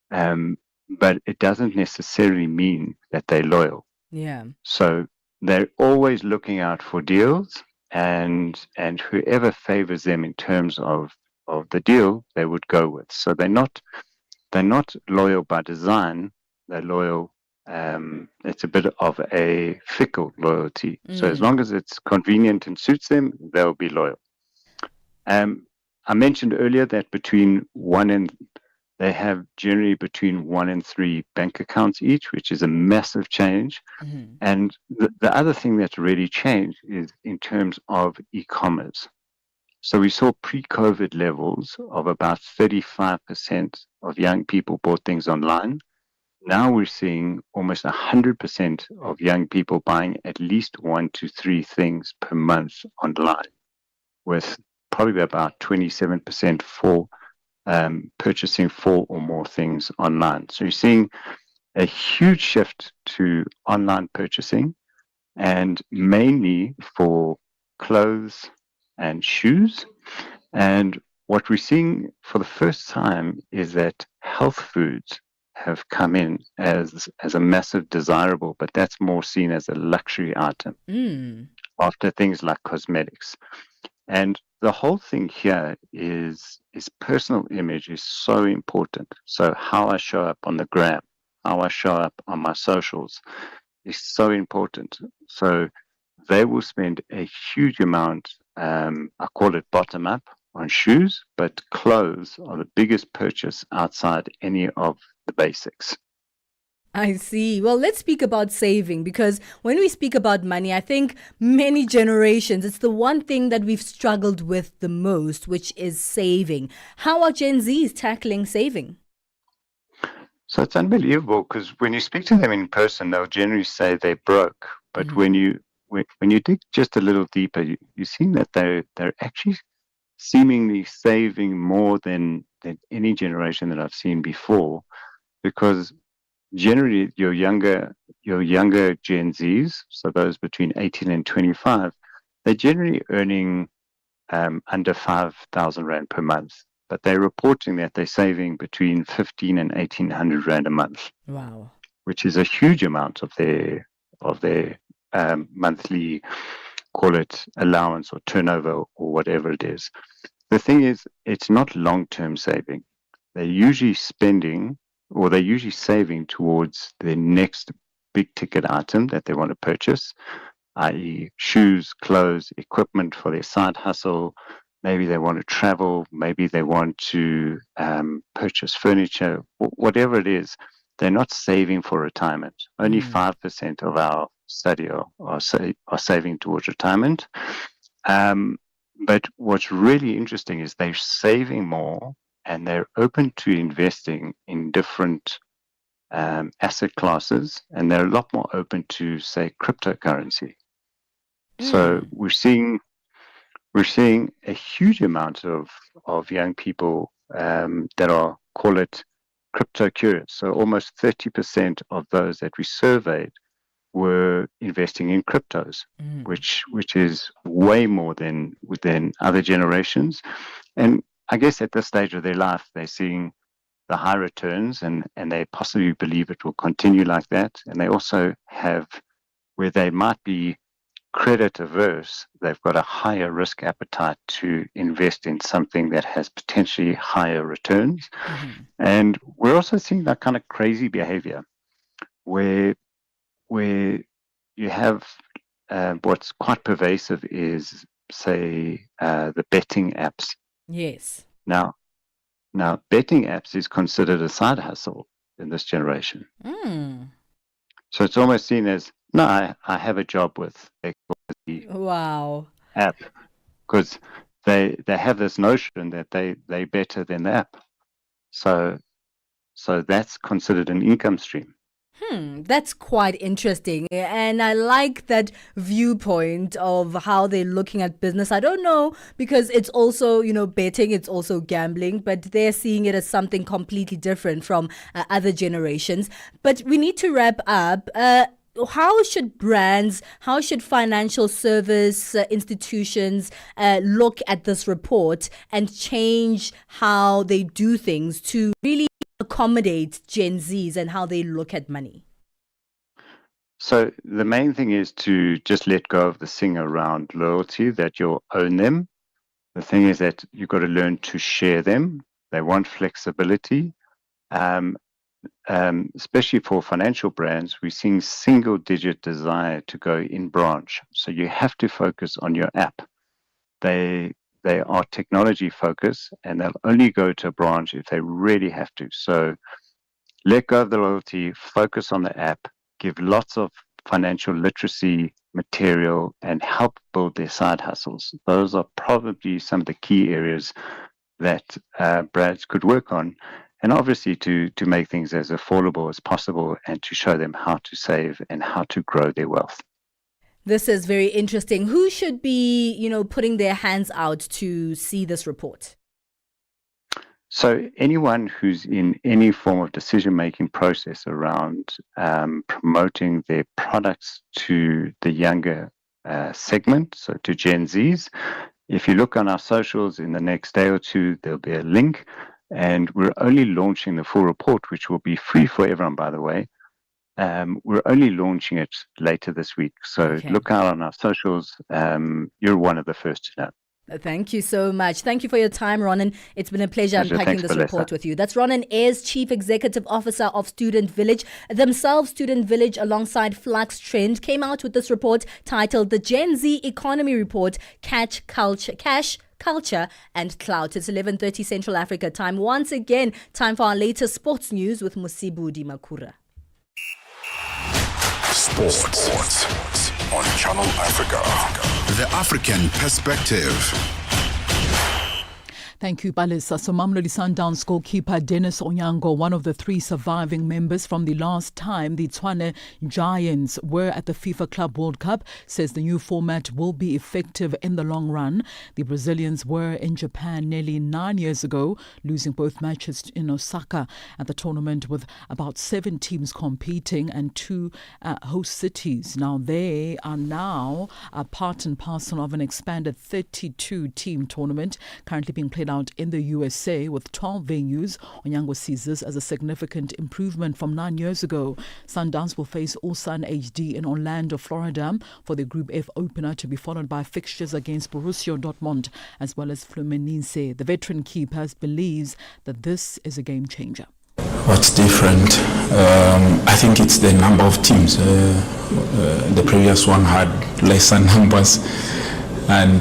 But it doesn't necessarily mean that they're loyal. Yeah. So they're always looking out for deals, and whoever favors them in terms of the deal, they would go with. So they're not loyal by design. They're loyal. It's a bit of a fickle loyalty. So as long as it's convenient and suits them, they'll be loyal. I mentioned earlier that they have generally between 1 and 3 bank accounts each, which is a massive change. Mm-hmm. And the other thing that's really changed is in terms of e-commerce. So we saw pre-COVID levels of about 35% of young people bought things online. Now we're seeing almost 100% of young people buying at least 1 to 3 things per month online, with probably about 27% for purchasing 4 or more things online. So you're seeing a huge shift to online purchasing, and mainly for clothes and shoes. And what we're seeing for the first time is that health foods have come in as a massive desirable, but that's more seen as a luxury item after things like cosmetics. And the whole thing here is personal image is so important. So how I show up on the gram, how I show up on my socials is so important. So they will spend a huge amount, I call it bottom up, on shoes, but clothes are the biggest purchase outside any of the basics. I see. Well, let's speak about saving, because when we speak about money, I think many generations, it's the one thing that we've struggled with the most, which is saving. How are Gen Zs tackling saving? So it's unbelievable, because when you speak to them in person, they'll generally say they're broke. But when you dig just a little deeper, you see that they're actually seemingly saving more than any generation that I've seen before, because generally your younger Gen Zs, so those between 18 and 25, they're generally earning under 5,000 Rand per month, but they're reporting that they're saving between 1,500 and 1,800 Rand a month. Wow. Which is a huge amount of their monthly, call it allowance or turnover or whatever it is. The thing is, it's not long-term saving. They're usually spending, or they're usually saving towards their next big ticket item that they want to purchase, i.e. shoes, clothes, equipment for their side hustle. Maybe they want to travel. Maybe they want to purchase furniture, whatever it is. They're not saving for retirement. Only 5% of our study are saving towards retirement. But what's really interesting is they're saving more, and they're open to investing in different asset classes, and they're a lot more open to, say, cryptocurrency. So we're seeing a huge amount of young people that are, call it, crypto curious. So almost 30% of those that we surveyed were investing in cryptos, which is way more than other generations. And I guess at this stage of their life, they're seeing the high returns, and they possibly believe it will continue like that. And they also have, where they might be credit averse, they've got a higher risk appetite to invest in something that has potentially higher returns. And we're also seeing that kind of crazy behavior where you have what's quite pervasive is, say, the betting apps. Yes. Now, betting apps is considered a side hustle in this generation. So it's almost seen as, no, I have a job with Wow. app, because they have this notion that they're better than the app. So that's considered an income stream. That's quite interesting. And I like that viewpoint of how they're looking at business. I don't know, because it's also, betting, it's also gambling, but they're seeing it as something completely different from other generations. But we need to wrap up. How should brands, how should financial service institutions look at this report and change how they do things to really accommodate Gen Zs and how they look at money? So the main thing is to just let go of the thing around loyalty, that you'll own them. The thing is that you've got to learn to share them. They want flexibility. Especially for financial brands, we're seeing single-digit desire to go in branch. So you have to focus on your app. They are technology focused, and they'll only go to a branch if they really have to. So let go of the loyalty, focus on the app, give lots of financial literacy material, and help build their side hustles. Those are probably some of the key areas that brands could work on. And obviously to make things as affordable as possible, and to show them how to save and how to grow their wealth. This is very interesting. Who should be, putting their hands out to see this report? So anyone who's in any form of decision-making process around promoting their products to the younger segment, so to Gen Zs, if you look on our socials in the next day or two, there'll be a link, and we're only launching the full report, which will be free for everyone, by the way. We're only launching it later this week. So look out on our socials. You're one of the first to know. Thank you so much. Thank you for your time, Ronan. It's been a pleasure unpacking this report with you. That's Ronan Ayres, Chief Executive Officer of Student Village. Themselves, Student Village, alongside Flux Trend, came out with this report titled The Gen Z Economy Report, Cash, Culture and Clout. It's 11:30 Central Africa time. Once again, time for our latest sports news with Musibu Dimakura. Sports on Channel Africa. The African Perspective. Thank you, Balisa. So Mamelodi Sundowns goalkeeper Dennis Onyango, one of the 3 surviving members from the last time the Tshwane Giants were at the FIFA Club World Cup, says the new format will be effective in the long run. The Brazilians were in Japan nearly 9 years ago, losing both matches in Osaka at the tournament with about 7 teams competing and 2 host cities. Now they are now a part and parcel of an expanded 32-team tournament currently being played out in the USA with 12 venues. Onyango sees this as a significant improvement from 9 years ago. Sundowns will face Ulsan HD in Orlando, Florida for the Group F opener, to be followed by fixtures against Borussia Dortmund as well as Fluminense. The veteran keeper believes that this is a game changer. What's different? I think it's the number of teams. The previous one had lesser numbers, and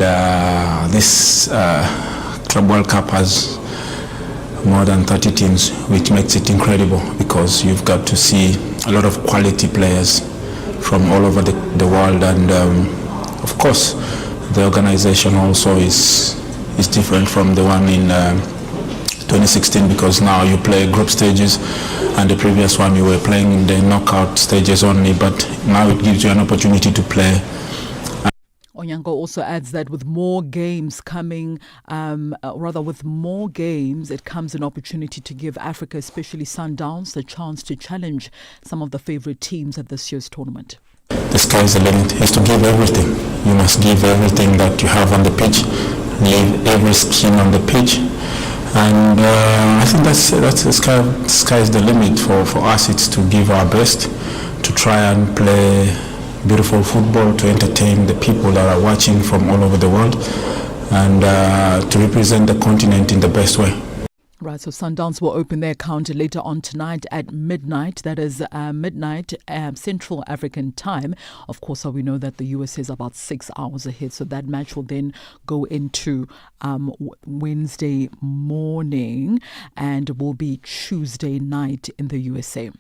this Club World Cup has more than 30 teams, which makes it incredible because you've got to see a lot of quality players from all over the world, and of course the organization also is different from the one in 2016 because now you play group stages, and the previous one you were playing in the knockout stages only, but now it gives you an opportunity to play. Onyango also adds that with more games coming, with more games, it comes an opportunity to give Africa, especially Sundowns, the chance to challenge some of the favorite teams at this year's tournament. The sky's the limit. Is to give everything. You must give everything that you have on the pitch, leave every skin on the pitch, and I think that's the sky's the limit for us. It's to give our best, to try and play beautiful football, to entertain the people that are watching from all over the world, and to represent the continent in the best way. Right, so Sundowns will open their account later on tonight at midnight. That is midnight Central African time. Of course, we know that the US is about 6 hours ahead, so that match will then go into Wednesday morning and will be Tuesday night in the USA.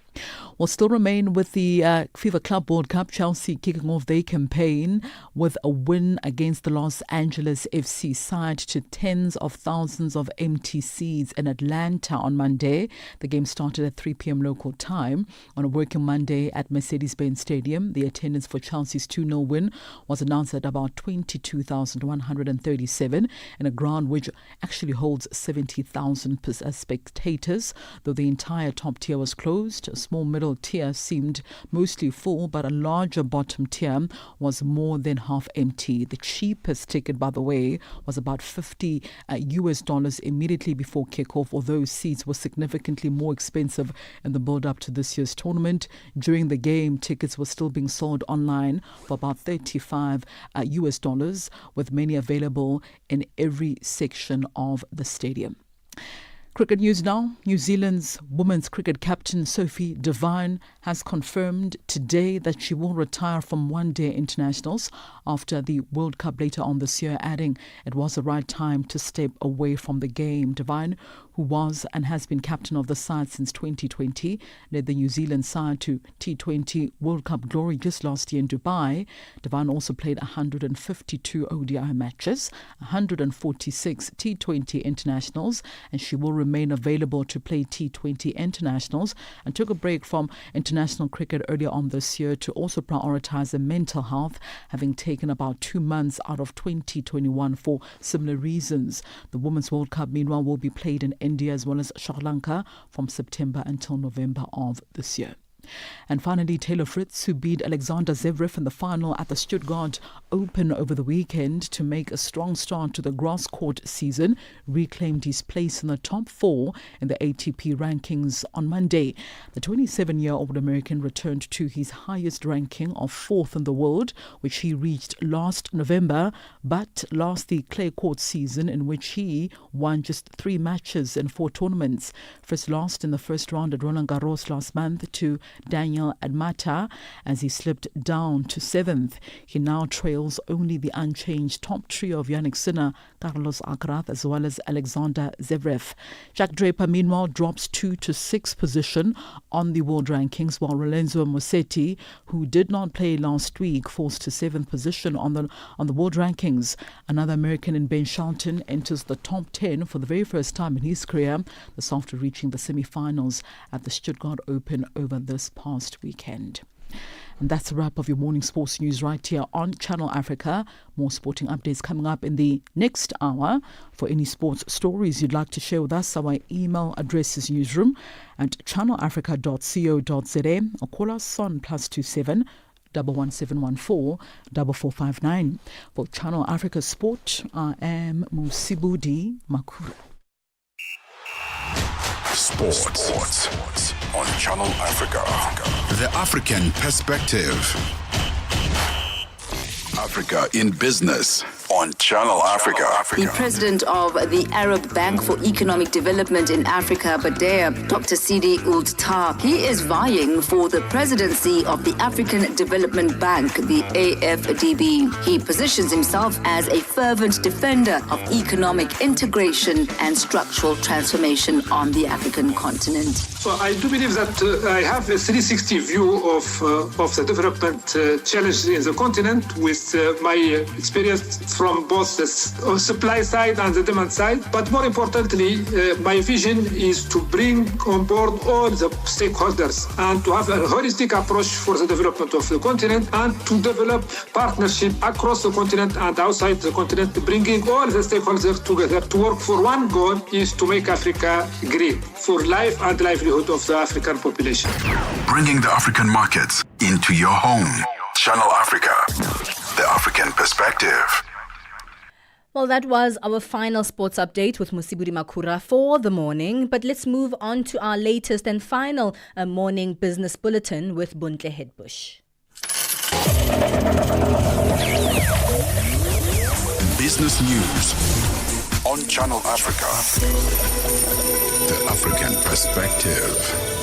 We'll still remain with the FIFA Club World Cup. Chelsea kicking off their campaign with a win against the Los Angeles FC side to tens of thousands of empty seats in Atlanta on Monday. The game started at 3 p.m. local time on a working Monday at Mercedes-Benz Stadium. The attendance for Chelsea's 2-0 win was announced at about 22,137 in a ground which actually holds 70,000 spectators, though the entire top tier was closed. A small middle tier seemed mostly full, but a larger bottom tier was more than half empty. The cheapest ticket, by the way, was about $50 immediately before kickoff, although seats were significantly more expensive in the build-up to this year's tournament. During the game, tickets were still being sold online for about $35 with many available in every section of the stadium. Cricket news now. New Zealand's women's cricket captain Sophie Devine has confirmed today that she will retire from one-day internationals after the World Cup later on this year, adding it was the right time to step away from the game. Devine, who was and has been captain of the side since 2020, led the New Zealand side to T20 World Cup glory just last year in Dubai. Devine also played 152 ODI matches, 146 T20 internationals, and she will remain available to play T20 internationals, and took a break from international cricket earlier on this year to also prioritize her mental health, having taken about 2 months out of 2021 for similar reasons. The Women's World Cup, meanwhile, will be played in India as well as Sri Lanka from September until November of this year. And finally, Taylor Fritz, who beat Alexander Zverev in the final at the Stuttgart Open over the weekend to make a strong start to the grass court season, reclaimed his place in the top 4 in the ATP rankings on Monday. The 27-year-old American returned to his highest ranking of 4th in the world, which he reached last November, but lost the clay court season, in which he won just 3 matches in 4 tournaments. Fritz lost in the first round at Roland Garros last month to Daniel Admata as he slipped down to 7th. He now trails only the unchanged top trio of Jannik Sinner, Carlos Alcaraz as well as Alexander Zverev. Jack Draper meanwhile drops 2 to 6 position on the world rankings, while Lorenzo Musetti, who did not play last week, falls to 7th position on the world rankings. Another American in Ben Shelton enters the top 10 for the very first time in his career, this after reaching the semi-finals at the Stuttgart Open over this past weekend. And that's a wrap of your morning sports news right here on Channel Africa. More sporting updates coming up in the next hour. For any sports stories you'd like to share with us, our email address is newsroom@channelafrica.co.za or call us on +27 11714 4459. For Channel Africa Sport, I am Musibudi Makura. Sports on Channel Africa. The African perspective. Africa in business on Channel Africa. The president of the Arab Bank for Economic Development in Africa, BADEA, Dr. Sidi Ould Tah, he is vying for the presidency of the African Development Bank, the AFDB. He positions himself as a fervent defender of economic integration and structural transformation on the African continent. So I do believe that I have a 360 view of the development challenges in the continent with my experience from both the supply side and the demand side. But more importantly, my vision is to bring on board all the stakeholders and to have a holistic approach for the development of the continent and to develop partnership across the continent and outside the continent, bringing all the stakeholders together to work for one goal, is to make Africa green for life and livelihood of the African population. Bringing the African markets into your home. Channel Africa, the African perspective. Well, that was our final sports update with Musibudi Makura for the morning. But let's move on to our latest and final morning business bulletin with Buntle Headbush. Business news on Channel Africa, the African perspective.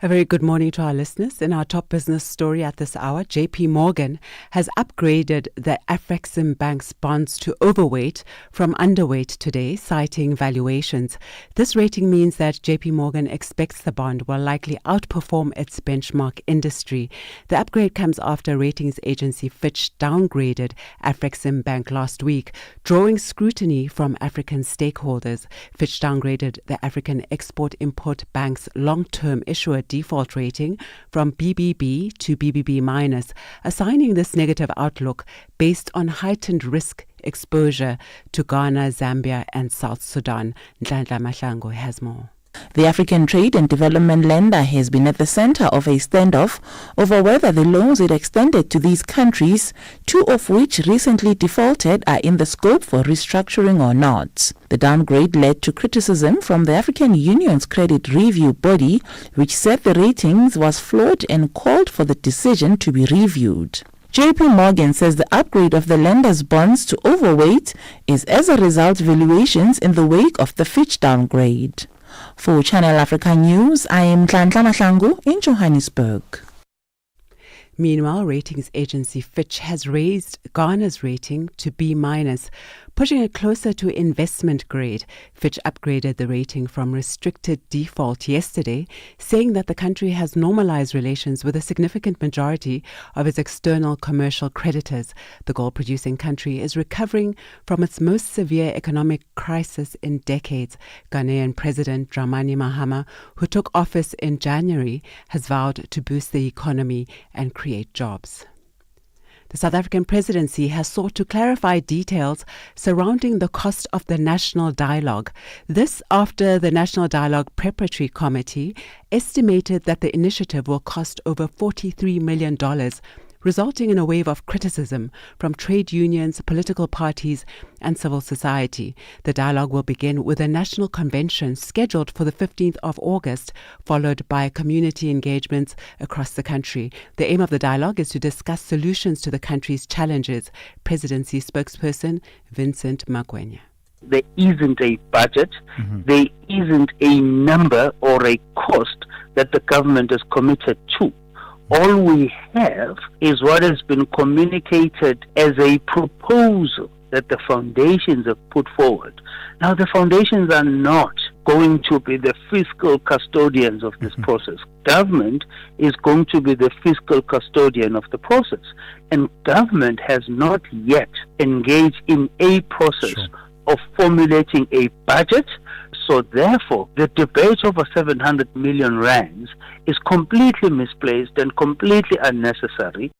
A very good morning to our listeners. In our top business story at this hour, JP Morgan has upgraded the Afrexim Bank's bonds to overweight from underweight today, citing valuations. This rating means that JP Morgan expects the bond will likely outperform its benchmark industry. The upgrade comes after ratings agency Fitch downgraded Afrexim Bank last week, drawing scrutiny from African stakeholders. Fitch downgraded the African Export-Import Bank's long-term issuer default rating from BBB to BBB-, assigning this negative outlook based on heightened risk exposure to Ghana, Zambia and South Sudan. Nhlanhla Mahlangu has more. The African Trade and Development Lender has been at the center of a standoff over whether the loans it extended to these countries, 2 of which recently defaulted, are in the scope for restructuring or not. The downgrade led to criticism from the African Union's credit review body, which said the ratings was flawed and called for the decision to be reviewed. JP Morgan says the upgrade of the lender's bonds to overweight is as a result of valuations in the wake of the Fitch downgrade. For Channel Africa News, I am Nhlanhla Mahlangu in Johannesburg. Meanwhile, ratings agency Fitch has raised Ghana's rating to B-, pushing it closer to investment grade. Fitch upgraded the rating from restricted default yesterday, saying that the country has normalized relations with a significant majority of its external commercial creditors. The gold-producing country is recovering from its most severe economic crisis in decades. Ghanaian President Dramani Mahama, who took office in January, has vowed to boost the economy and create jobs. The South African presidency has sought to clarify details surrounding the cost of the National Dialogue. This after the National Dialogue Preparatory Committee estimated that the initiative will cost over $43 million, resulting in a wave of criticism from trade unions, political parties, and civil society. The dialogue will begin with a national convention scheduled for the 15th of August, followed by community engagements across the country. The aim of the dialogue is to discuss solutions to the country's challenges. Presidency spokesperson Vincent Magwenya. There isn't a budget, there isn't a number or a cost that the government is committed to. All we have is what has been communicated as a proposal that the foundations have put forward. Now, the foundations are not going to be the fiscal custodians of this process. Government is going to be the fiscal custodian of the process. And government has not yet engaged in a process of formulating a budget. So therefore, the debate over 700 million rands is completely misplaced and completely unnecessary.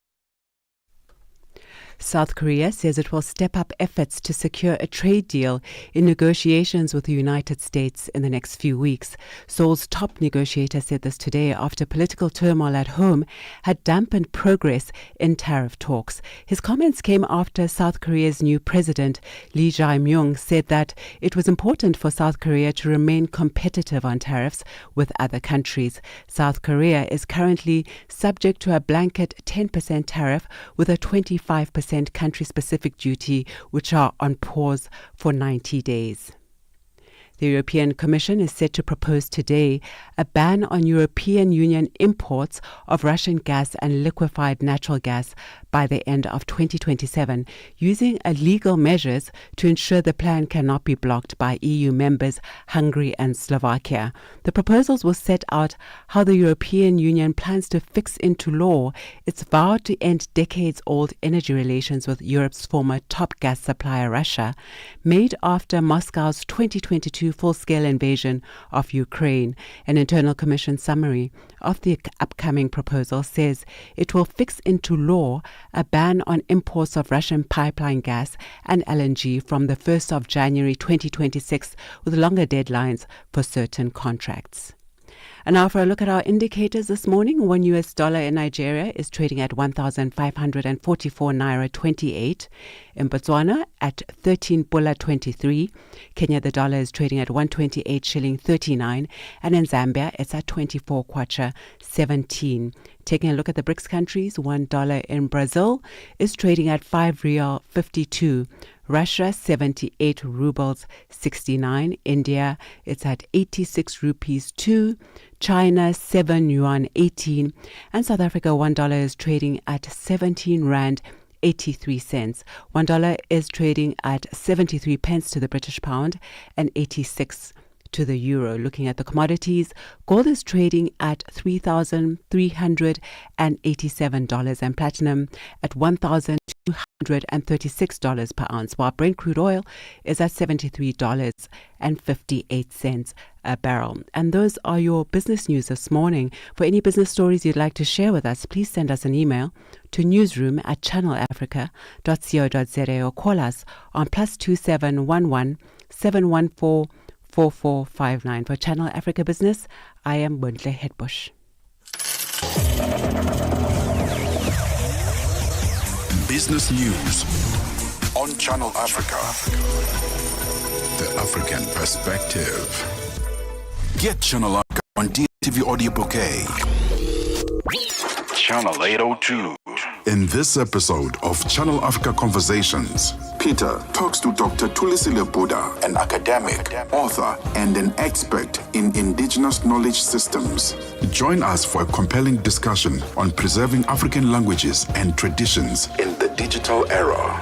South Korea says it will step up efforts to secure a trade deal in negotiations with the United States in the next few weeks. Seoul's top negotiator said this today after political turmoil at home had dampened progress in tariff talks. His comments came after South Korea's new president, Lee Jae-myung, said that it was important for South Korea to remain competitive on tariffs with other countries. South Korea is currently subject to a blanket 10% tariff with a 25% country-specific duty, which are on pause for 90 days. The European Commission is set to propose today a ban on European Union imports of Russian gas and liquefied natural gas by the end of 2027, using legal measures to ensure the plan cannot be blocked by EU members Hungary and Slovakia. The proposals will set out how the European Union plans to fix into law its vow to end decades-old energy relations with Europe's former top gas supplier Russia, made after Moscow's 2022 full-scale invasion of Ukraine. An internal commission summary of the upcoming proposal says it will fix into law a ban on imports of Russian pipeline gas and LNG from the 1st of January 2026, with longer deadlines for certain contracts. And now for a look at our indicators this morning. $1 in Nigeria is trading at 1,544 naira 28. In Botswana at 13 pula 23. Kenya, the dollar is trading at 128 shilling 39. And in Zambia, it's at 24 kwacha 17. Taking a look at the BRICS countries, $1 in Brazil is trading at 5 real 52. Russia, 78 rubles 69. India, it's at 86 rupees 2. China, 7 yuan 18. And South Africa, $1 is trading at 17 rand 83 cents. $1 is trading at 73 pence to the British pound and 86 to the euro. Looking at the commodities, gold is trading at $3,387 and platinum at $1,236 per ounce, while Brent crude oil is at $73.58 a barrel. And those are your business news this morning. For any business stories you'd like to share with us, please send us an email to newsroom@channelafrica.co.za or call us on +2711 714 4459. For Channel Africa Business, I am Bontle Hedbush. Business news on Channel Africa. The African perspective. Get Channel Africa on DSTV audio bouquet. Channel 802. In this episode of Channel Africa Conversations, Peter talks to Dr. Thulisile Buddha, an academic, author, and an expert in indigenous knowledge systems. Join us for a compelling discussion on preserving African languages and traditions in the digital era.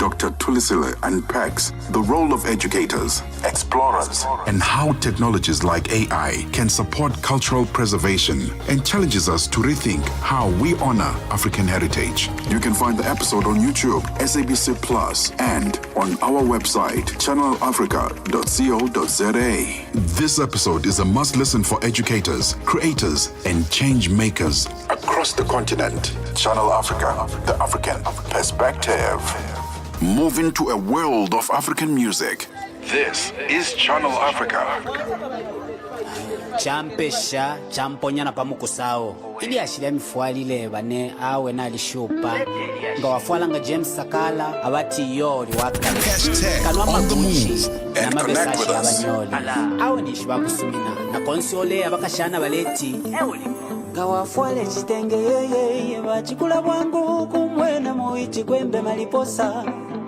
Dr. Tulisile unpacks the role of educators, explorers, and how technologies like AI can support cultural preservation and challenges us to rethink how we honor African heritage. You can find the episode on YouTube, SABC Plus, and on our website, channelafrica.co.za. This episode is a must-listen for educators, creators, and change makers across the continent. Channel Africa, the African perspective. Moving to a world of African music. This is Channel Africa. Champesha champonyana pamukusao ili ashira mifwalile bane awe na lishupa ngawafwala nga James Sakala abati yori waka kanwa mabuchi na mabesashi abanyoli awe nishiba kusumina na konsole abakashana baleti ngawafwale chitenge yeye bachikula bwangu kumwena moichi kwembe maliposa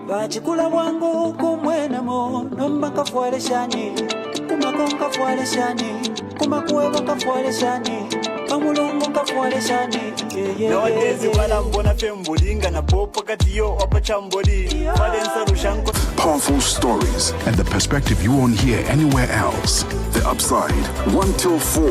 bachikula bwangu kumwena mo nomba kafwale shani kumakonka fwale shani kumakuweba kafwale shani pamulungu kafwale shani nowadays wala mbona fembulinga na popo katiyo opachamboli wadensa rushanko. Powerful stories and the perspective you won't hear anywhere else. The Upside, 1 till 4,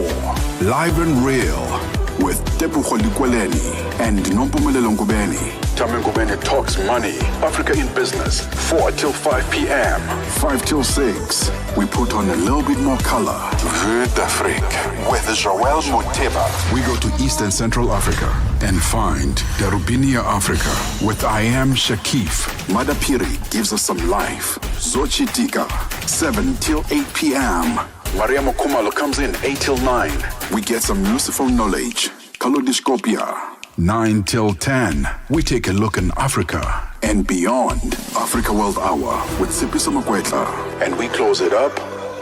live and real with Tebogo Likweleni and Nompumelelo Ngubeni. Tame Ngubeni talks money, Africa in business, 4 till 5 p.m., 5 till 6. We put on a little bit more color. Vue d'Afrique with Joël Moteba. We go to East and Central Africa and find Darubinia Africa with I Am Shakif. Madapiri gives us some life. Zochitika, 7 till 8 p.m. Maria Mokumalo comes in 8 till 9. We get some useful knowledge. Kalodiscopia, 9 till 10. We take a look in Africa and beyond. Africa World Hour with Sipiso Makwetla. And we close it up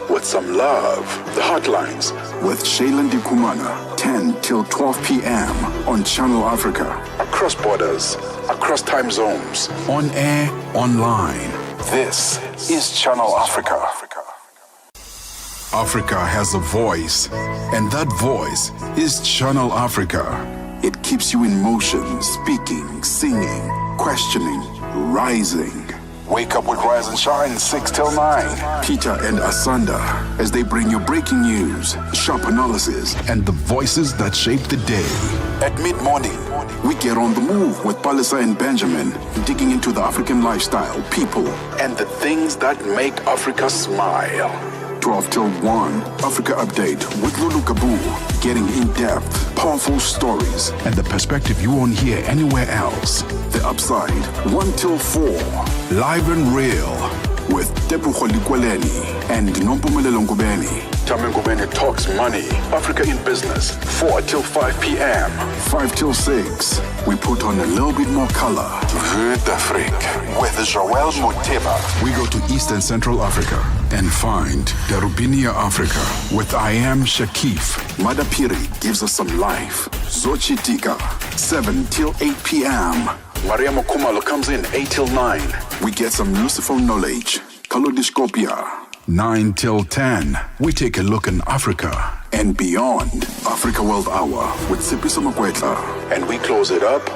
with some love. The Hotlines with Shailen Dikumana, 10 till 12 p.m. on Channel Africa. Across borders, across time zones, on air, online. This is Channel Africa. Africa has a voice, and that voice is Channel Africa. It keeps you in motion, speaking, singing, questioning, rising. Wake up with Rise and Shine, 6 till 9. Peter and Asanda, as they bring you breaking news, sharp analysis, and the voices that shape the day. At mid-morning, we get on the move with Palisa and Benjamin, digging into the African lifestyle, people, and the things that make Africa smile. 12 till 1, Africa Update with Lulu Kabu, getting in-depth, powerful stories, and the perspective you won't hear anywhere else. The Upside, 1 till 4, live and real, with Tebogo Likweleni and Nompumelelo Ngubeni. Tame Ngubeni talks money, Africa in business, 4 till 5 p.m., 5 till 6. We put on a little bit more color. Vue d'Afrique with Joël Moteba. We go to East and Central Africa and find Darubinia Africa with I Am Shakif. Madapiri gives us some life. Zochitika, 7 till 8 p.m. Maria Mokumalo comes in 8 till 9. We get some useful knowledge. Kalodiscopia, 9 till 10. We take a look in Africa and beyond. Africa World Hour with Sipiso Makwetla. And we close it up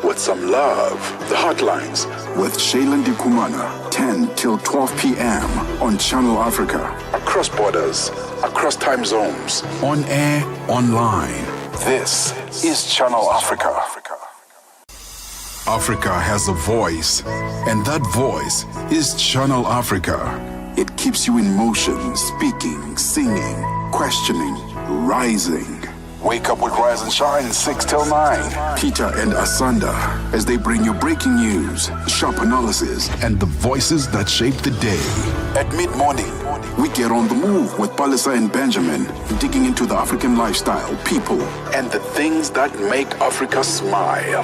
with some love. The Hotlines with Shailen Dikumana, 10 till 12 p.m. on Channel Africa. Across borders, across time zones, on air, online. This is Channel Africa. Africa has a voice, and that voice is Channel Africa. It keeps you in motion, speaking, singing, questioning, rising. Wake up with Rise and Shine, 6 till 9. Peter and Asanda, as they bring you breaking news, sharp analysis, and the voices that shape the day. At mid-morning, we get on the move with Palisa and Benjamin, digging into the African lifestyle, people, and the things that make Africa smile.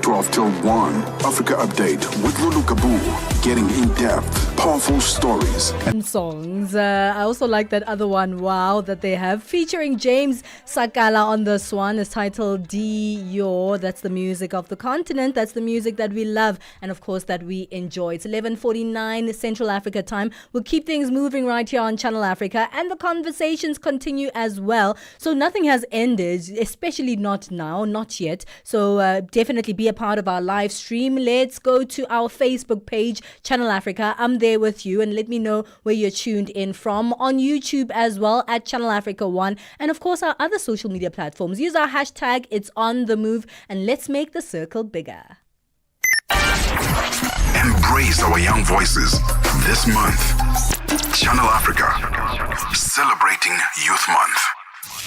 12 till 1, Africa Update with Lulu Kabu, getting in-depth, powerful stories. And songs. I also like that other one, Wow, that they have, featuring James Sakala on this one. It's titled Dior. That's the music of the continent. That's the music that we love and, of course, that we enjoy. It's 11:49 Central Africa time. We'll keep things moving right here on Channel Africa, and the conversations continue as well. So nothing has ended, especially not now, not yet. So definitely be a part of our live stream. Let's go to our Facebook page, Channel Africa. I'm there with you, and let me know where you're tuned in from. On YouTube as well, at Channel Africa 1, and of course our other social media platforms. Use our hashtag, It's On The Move, and let's make the circle bigger. Embrace our young voices this month. Channel Africa, celebrating Youth Month.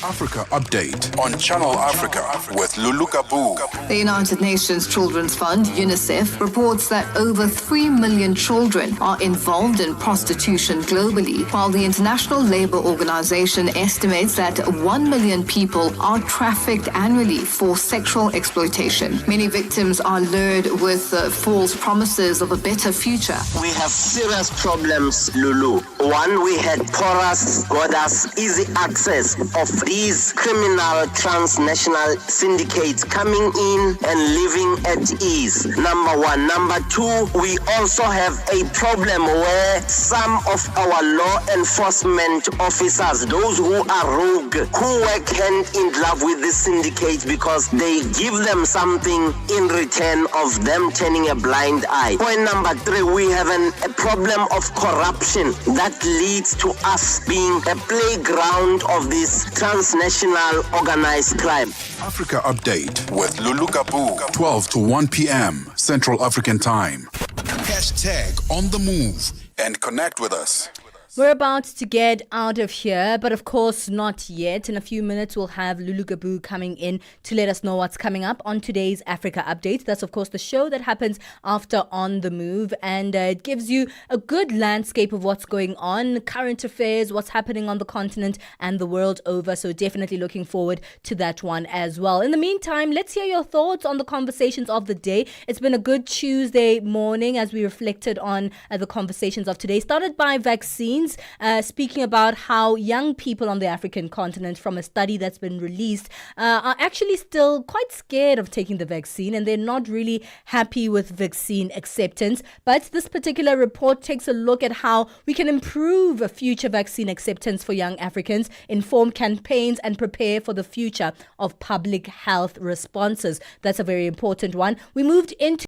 Africa Update on Channel Africa with Lulu Kabu. The United Nations Children's Fund, UNICEF, reports that over 3 million children are involved in prostitution globally, while the International Labour Organization estimates that 1 million people are trafficked annually for sexual exploitation. Many victims are lured with false promises of a better future. We have serious problems, Lulu. One, we had porous borders, easy access of these criminal transnational syndicates coming in and living at ease. Number one. Number two, we also have a problem where some of our law enforcement officers, those who are rogue, who work hand in glove with the syndicates because they give them something in return of them turning a blind eye. Point number three, we have a problem of corruption that leads to us being a playground of this transnational organized crime. Africa Update with Lulu Kabu, 12 to 1 p.m. Central African Time. Hashtag On The Move and connect with us. We're about to get out of here, but of course not yet. In a few minutes, we'll have Lulu Gabu coming in to let us know what's coming up on today's Africa Update. That's, of course, the show that happens after On The Move, and it gives you a good landscape of what's going on, current affairs, what's happening on the continent and the world over. So definitely looking forward to that one as well. In the meantime, let's hear your thoughts on the conversations of the day. It's been a good Tuesday morning as we reflected on the conversations of today. Started by vaccines. Speaking about how young people on the African continent, from a study that's been released, are actually still quite scared of taking the vaccine, and they're not really happy with vaccine acceptance. But this particular report takes a look at how we can improve future vaccine acceptance for young Africans, inform campaigns, and prepare for the future of public health responses. That's a very important one. We moved into